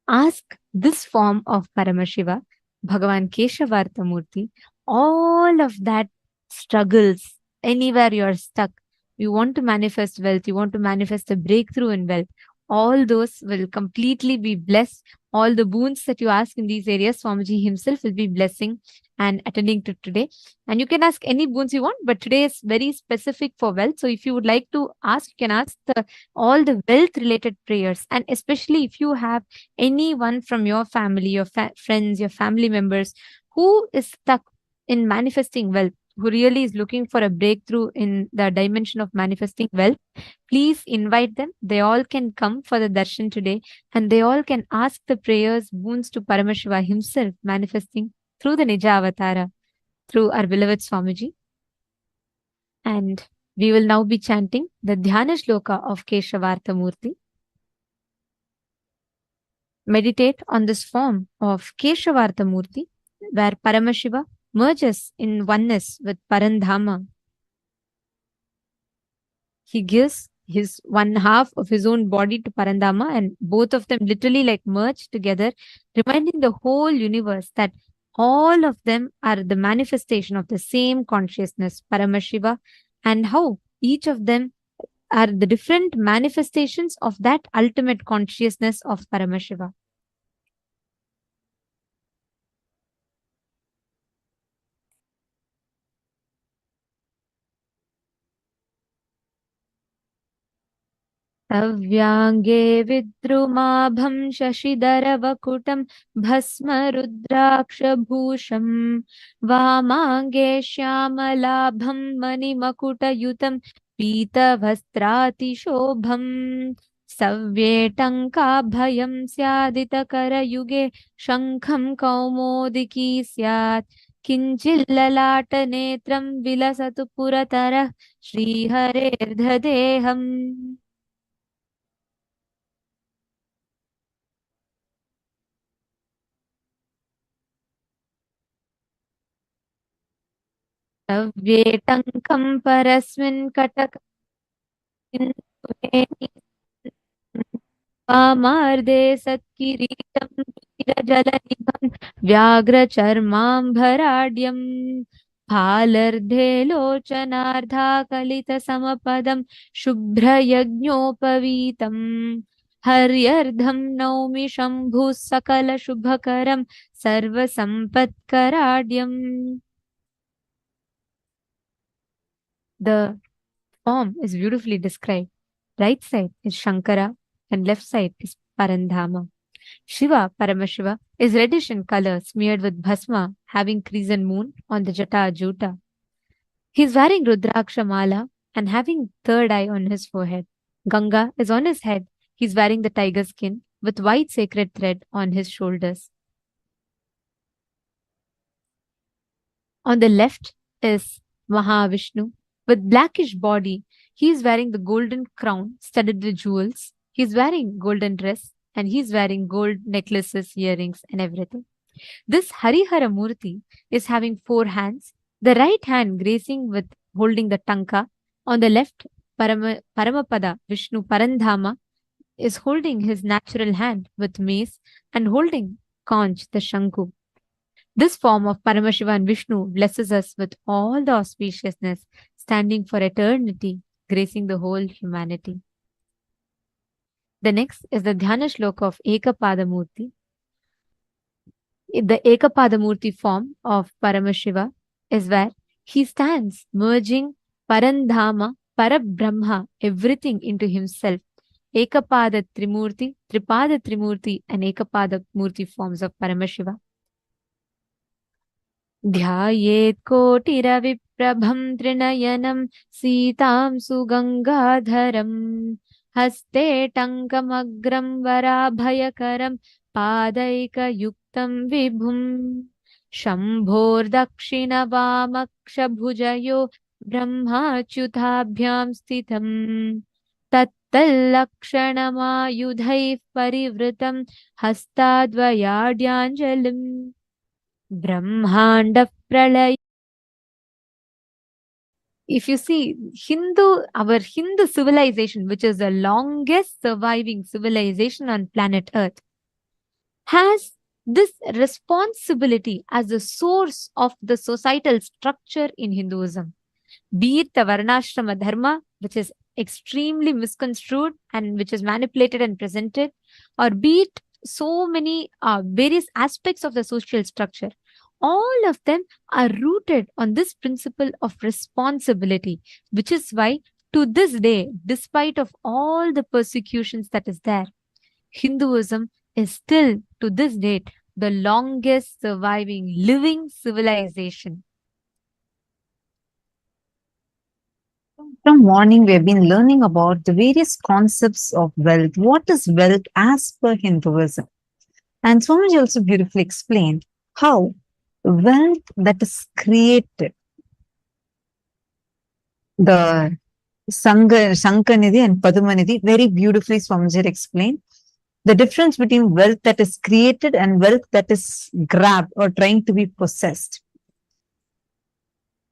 ask this form of Paramashiva, Bhagavan Keshavartha Murti, all of that struggles, anywhere you are stuck, you want to manifest wealth, you want to manifest a breakthrough in wealth, all those will completely be blessed. All the boons that you ask in these areas, Swamiji himself will be blessing and attending to today. And you can ask any boons you want, but today is very specific for wealth. So if you would like to ask, you can ask all the wealth related prayers. And especially if you have anyone from your family, your friends, your family members who is stuck in manifesting wealth, who really is looking for a breakthrough in the dimension of manifesting wealth, please invite them. They all can come for the darshan today and they all can ask the prayers, boons to Paramashiva himself manifesting through the Nija Avatara, through our beloved Swamiji. And we will now be chanting the Dhyana Shloka of Keshavartha Murti. Meditate on this form of Keshavartha Murti, where Paramashiva merges in oneness with Parandama. He gives his one half of his own body to Parandama, and both of them literally like merge together, reminding the whole universe that all of them are the manifestation of the same consciousness, Paramashiva, and how each of them are the different manifestations of that ultimate consciousness of Paramashiva. तव्यांगे विद्रुमाभं शशिधरवकुटं भस्मरुद्राक्षभूषं वामाङ्गे श्यामलाभं मणिमकुटयुतं पीतवस्त्रातिशोभम् सव्येटङ्काभयं स्यादितकरयुगे शङ्खं कौमोदिकी स्यात् किञ्चिल्ललाटनेत्रं विलसतु पुरतरः श्रीहरेर्धदेहम् सव्येटङ्कं परस्मिन् कटके वामार्धे सत्किरीटं रुचिरजलनिभं व्याघ्रचर्माम्भराढ्यं फालर्धे लोचनार्धाकलितसमपदं शुभ्रयज्ञोपवीतं हर्यर्धं नौमि शम्भुः सकलशुभकरं सर्वसम्पत्कराड्यम्. The form is beautifully described. Right side is Shankara and left side is Parandama. Shiva, Paramashiva, is reddish in color, smeared with bhasma, having crescent moon on the Jata Juta. He is wearing Rudraksha Mala and having third eye on his forehead. Ganga is on his head. He is wearing the tiger skin with white sacred thread on his shoulders. On the left is Mahavishnu with blackish body. He is wearing the golden crown studded with jewels. He is wearing golden dress and he is wearing gold necklaces, earrings and everything. This Harihara Murti is having 4 hands, the right hand gracing with holding the tanka. On the left, Paramapada Vishnu Parandama is holding his natural hand with mace and holding conch, the Shanku. This form of Paramashiva and Vishnu blesses us with all the auspiciousness, standing for eternity, gracing the whole humanity. The next is the Dhyana Shloka of Ekapada Murti. The Ekapada Murti form of Paramashiva is where he stands merging Parandama, Parabrahma, everything into himself. Ekapada Trimurti, Tripada Trimurti and Ekapada Murti forms of Paramashiva. ध्यायेत् कोटिरविप्रभं त्रिनयनं सीतां सुगङ्गाधरं हस्ते टङ्कमग्रं वराभयकरं पादैकयुक्तं विभुं शम्भोर्दक्षिणवामक्षभुजयो ब्रह्माच्युताभ्यां स्थितं तत्तल्लक्षणमायुधैः परिवृतं हस्ताद्वयाढ्याञ्जलिम् Brahmanda Pralaya. If you see our Hindu civilization, which is the longest surviving civilization on planet Earth, has this responsibility as the source of the societal structure in Hinduism. Be it the Varnashrama Dharma, which is extremely misconstrued and which is manipulated and presented, or be it so many various aspects of the social structure, all of them are rooted on this principle of responsibility, which is why to this day, despite of all the persecutions that is there, Hinduism is still to this date the longest surviving living civilization. From morning, we have been learning about the various concepts of wealth. What is wealth as per Hinduism? And Swamiji also beautifully explained how wealth that is created, the Shankanidhi and Padumanidhi, very beautifully Swamiji explained the difference between wealth that is created and wealth that is grabbed or trying to be possessed.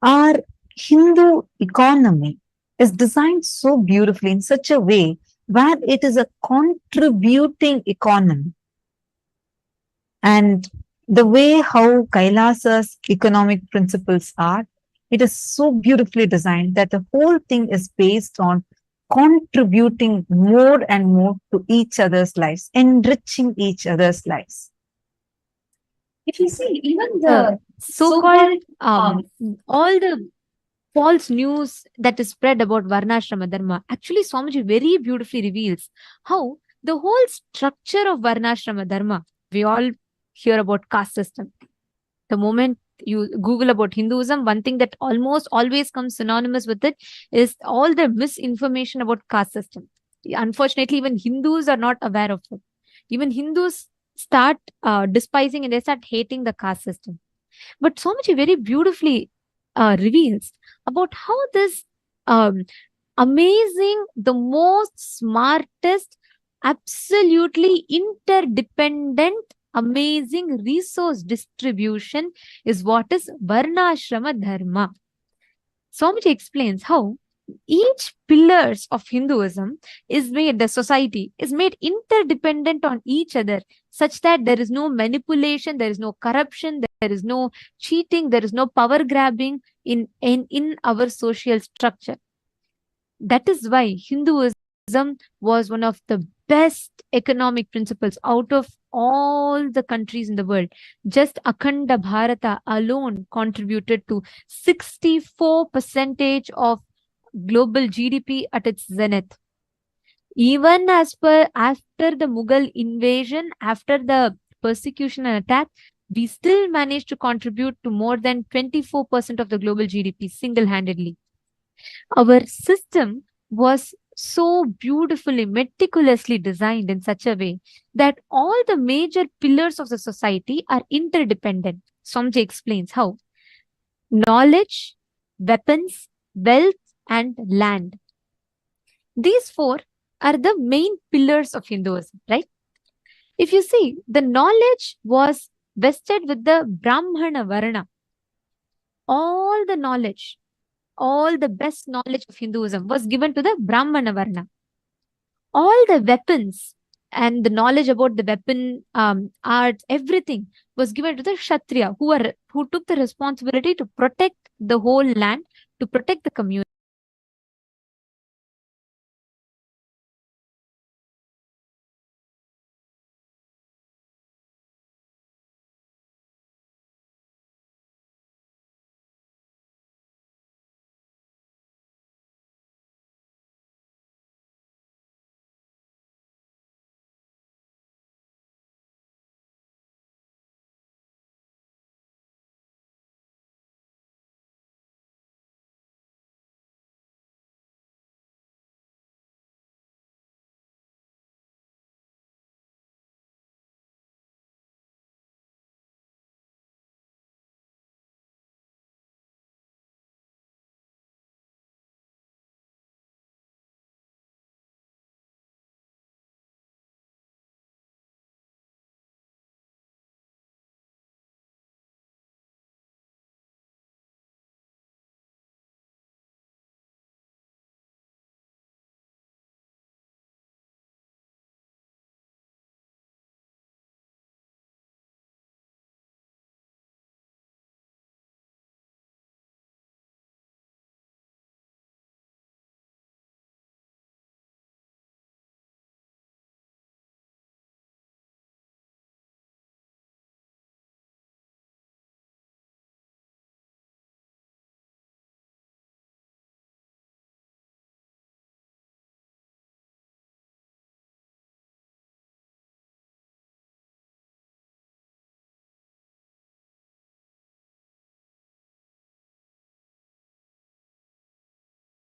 Our Hindu economy is designed so beautifully in such a way where it is a contributing economy. And the way how Kailasa's economic principles are, it is so beautifully designed that the whole thing is based on contributing more and more to each other's lives, enriching each other's lives. If you see, even the so-called all the false news that is spread about Varnashrama Dharma, actually Swamiji very beautifully reveals how the whole structure of Varnashrama Dharma, we all hear about caste system. The moment you Google about Hinduism, one thing that almost always comes synonymous with it is all the misinformation about caste system. Unfortunately, even Hindus are not aware of it. Even Hindus start despising and they start hating the caste system. But Swamiji very beautifully reveals about how this amazing, the most smartest, absolutely interdependent, amazing resource distribution is what is Varnashrama Dharma. Swamiji explains how each pillars of Hinduism is made, the society is made interdependent on each other, such that there is no manipulation, there is no corruption, there is no cheating, there is no power grabbing in our social structure. That is why Hinduism was one of the best economic principles out of all the countries in the world. Just Akhanda Bharata alone contributed to 64% of global GDP at its zenith. Even after the Mughal invasion, after the persecution and attack, we still managed to contribute to more than 24% of the global GDP single-handedly. Our system was so beautifully, meticulously designed in such a way that all the major pillars of the society are interdependent. Somji explains how. Knowledge, weapons, wealth, and land. These four are the main pillars of Hinduism, right? If you see, the knowledge was vested with the Brahmana Varna. All the knowledge, all the best knowledge of Hinduism was given to the Brahmana Varna. All the weapons and the knowledge about the weapon arts, everything was given to the Kshatriya, who took the responsibility to protect the whole land, to protect the community.